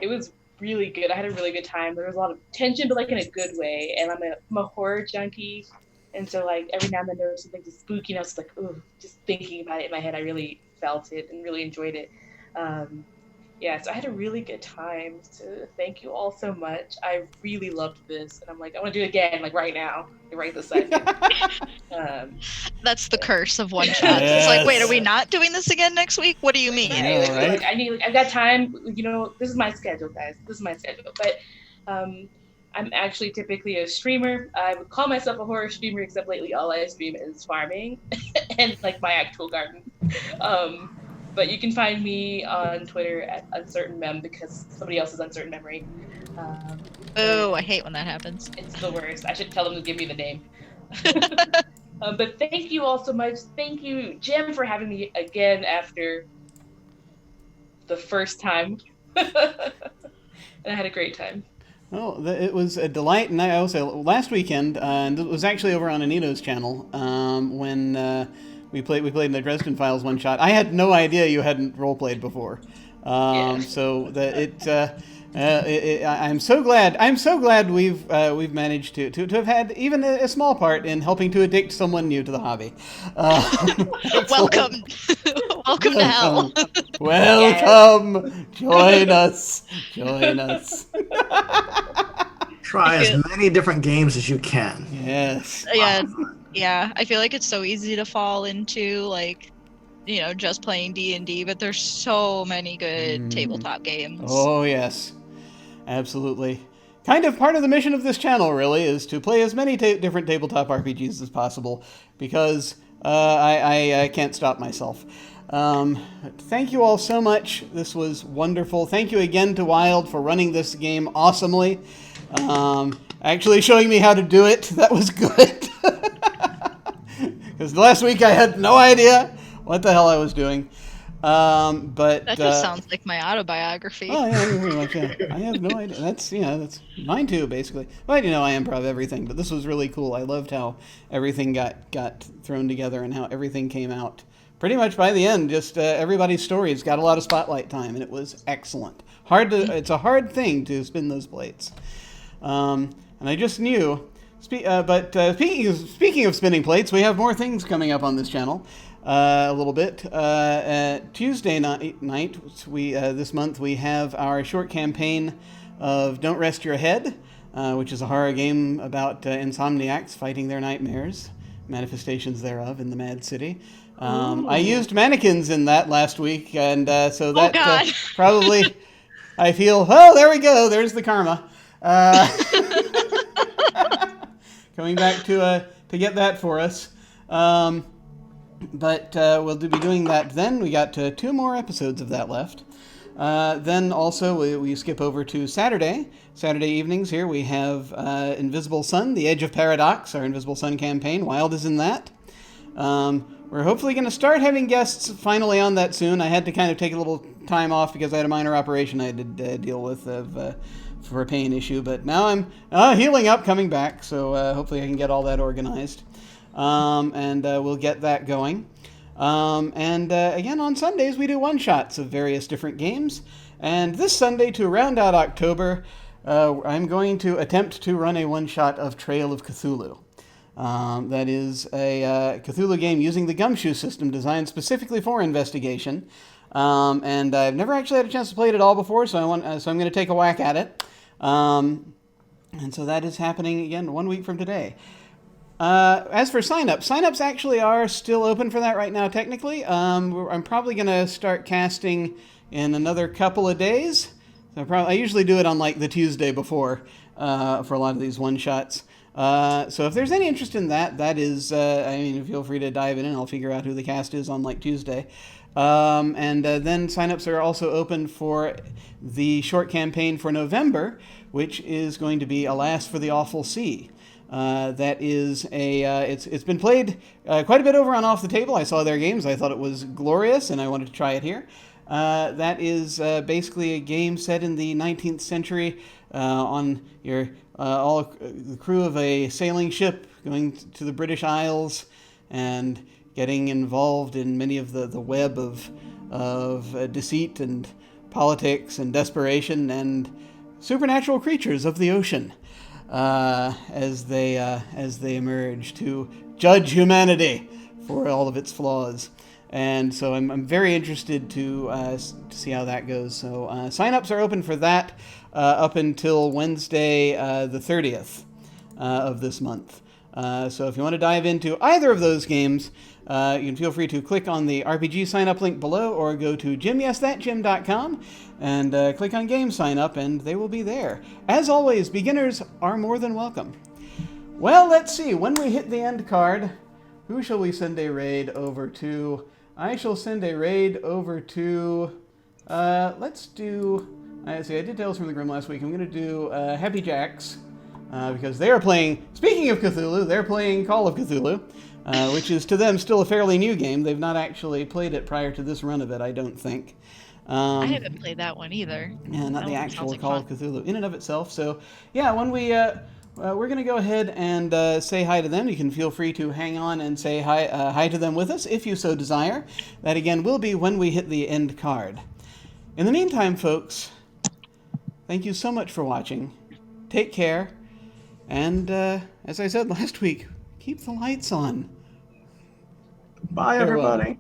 it was really good. I had a really good time. There was a lot of tension, but like in a good way. And I'm a horror junkie, and so like every now and then there was something just spooky, and I was like, oh, just thinking about it in my head, I really felt it and really enjoyed it. So I had a really good time. So thank you all so much. I really loved this, and I'm like, I want to do it again, like right now, right this second. That's the curse of one shot. Yes. It's like, wait, are we not doing this again next week? What do you mean? Right? Like, I've got time. This is my schedule, guys. This is my schedule. But I'm actually typically a streamer. I would call myself a horror streamer, except lately all I stream is farming and like my actual garden. But you can find me on Twitter at UncertainMem, because somebody else is Uncertain Memory. Oh, I hate when that happens. It's the worst. I should tell them to give me the name. But thank you all so much. Thank you, Jim, for having me again after the first time. And I had a great time. Well, it was a delight, and I also last weekend, and it was actually over on Anito's channel when we played in the Dresden Files one shot. I had no idea you hadn't role played before, so that I'm so glad. I'm so glad we've managed to have had even a small part in helping to addict someone new to the hobby. Welcome, welcome to hell. Welcome. Yes. Join us. Join us. Try as many different games as you can. Yes. Yeah. I feel like it's so easy to fall into like, just playing D&D, but there's so many good tabletop games. Oh yes, absolutely. Kind of part of the mission of this channel, really, is to play as many different tabletop RPGs as possible, because I can't stop myself. Thank you all so much. This was wonderful. Thank you again to Wild for running this game awesomely. Actually showing me how to do it. That was good. Because last week I had no idea what the hell I was doing. But that just sounds like my autobiography. Oh yeah, pretty much. Yeah, I have no idea. That's mine too, basically. But I improv everything. But this was really cool. I loved how everything got thrown together and how everything came out. Pretty much by the end, just everybody's stories got a lot of spotlight time, and it was excellent. It's a hard thing to spin those plates. And I just knew. But speaking of spinning plates, we have more things coming up on this channel. A little bit. Tuesday night, this month, we have our short campaign of Don't Rest Your Head, which is a horror game about insomniacs fighting their nightmares, manifestations thereof in the Mad City. I used mannequins in that last week, and so that probably, I feel, there we go, there's the karma. Coming back to get that for us. But we'll be doing that then. We got 2 more episodes of that left. Then also we skip over to Saturday evenings here. We have Invisible Sun, The Edge of Paradox, our Invisible Sun campaign. Wild is in that. We're hopefully going to start having guests finally on that soon. I had to kind of take a little time off because I had a minor operation I had to deal with for a pain issue. But now I'm healing up, coming back. So hopefully I can get all that organized. And we'll get that going. Again, on Sundays, we do one-shots of various different games. And this Sunday, to round out October, I'm going to attempt to run a one-shot of Trail of Cthulhu. That is a Cthulhu game using the Gumshoe system designed specifically for investigation. And I've never actually had a chance to play it at all before, so I'm going to take a whack at it. And so that is happening, again, 1 week from today. As for signups actually are still open for that right now, technically. I'm probably going to start casting in another couple of days. So I usually do it on like the Tuesday before for a lot of these one-shots. So if there's any interest in that is, feel free to dive in and I'll figure out who the cast is on like Tuesday. Then signups are also open for the short campaign for November, which is going to be Alas for the Awful Sea. That is it's been played quite a bit over on Off the Table. I saw their games. I thought it was glorious, and I wanted to try it here. That is basically a game set in the 19th century on your the crew of a sailing ship going to the British Isles and getting involved in many of the web of deceit and politics and desperation and supernatural creatures of the ocean. As they emerge to judge humanity for all of its flaws. And so I'm very interested to see how that goes. So sign-ups are open for that up until Wednesday the 30th of this month. So if you want to dive into either of those games, you can feel free to click on the RPG sign-up link below or go to jimyesthatjim.com and click on Game Sign Up, and they will be there. As always, beginners are more than welcome. Well, let's see. When we hit the end card, who shall we send a raid over to? I shall send a raid over to... let's do I did Tales from the Grim last week. I'm going to do Happy Jacks because they are playing. Speaking of Cthulhu, they're playing Call of Cthulhu, which is to them still a fairly new game. They've not actually played it prior to this run of it, I don't think. I haven't played that one either. Yeah, not That the one actual sounds like Call of fun. Cthulhu in and of itself. So, yeah, when we're going to go ahead and say hi to them. You can feel free to hang on and say hi to them with us if you so desire. That, again, will be when we hit the end card. In the meantime, folks, thank you so much for watching. Take care. And, as I said last week, keep the lights on. Bye, Farewell. everybody.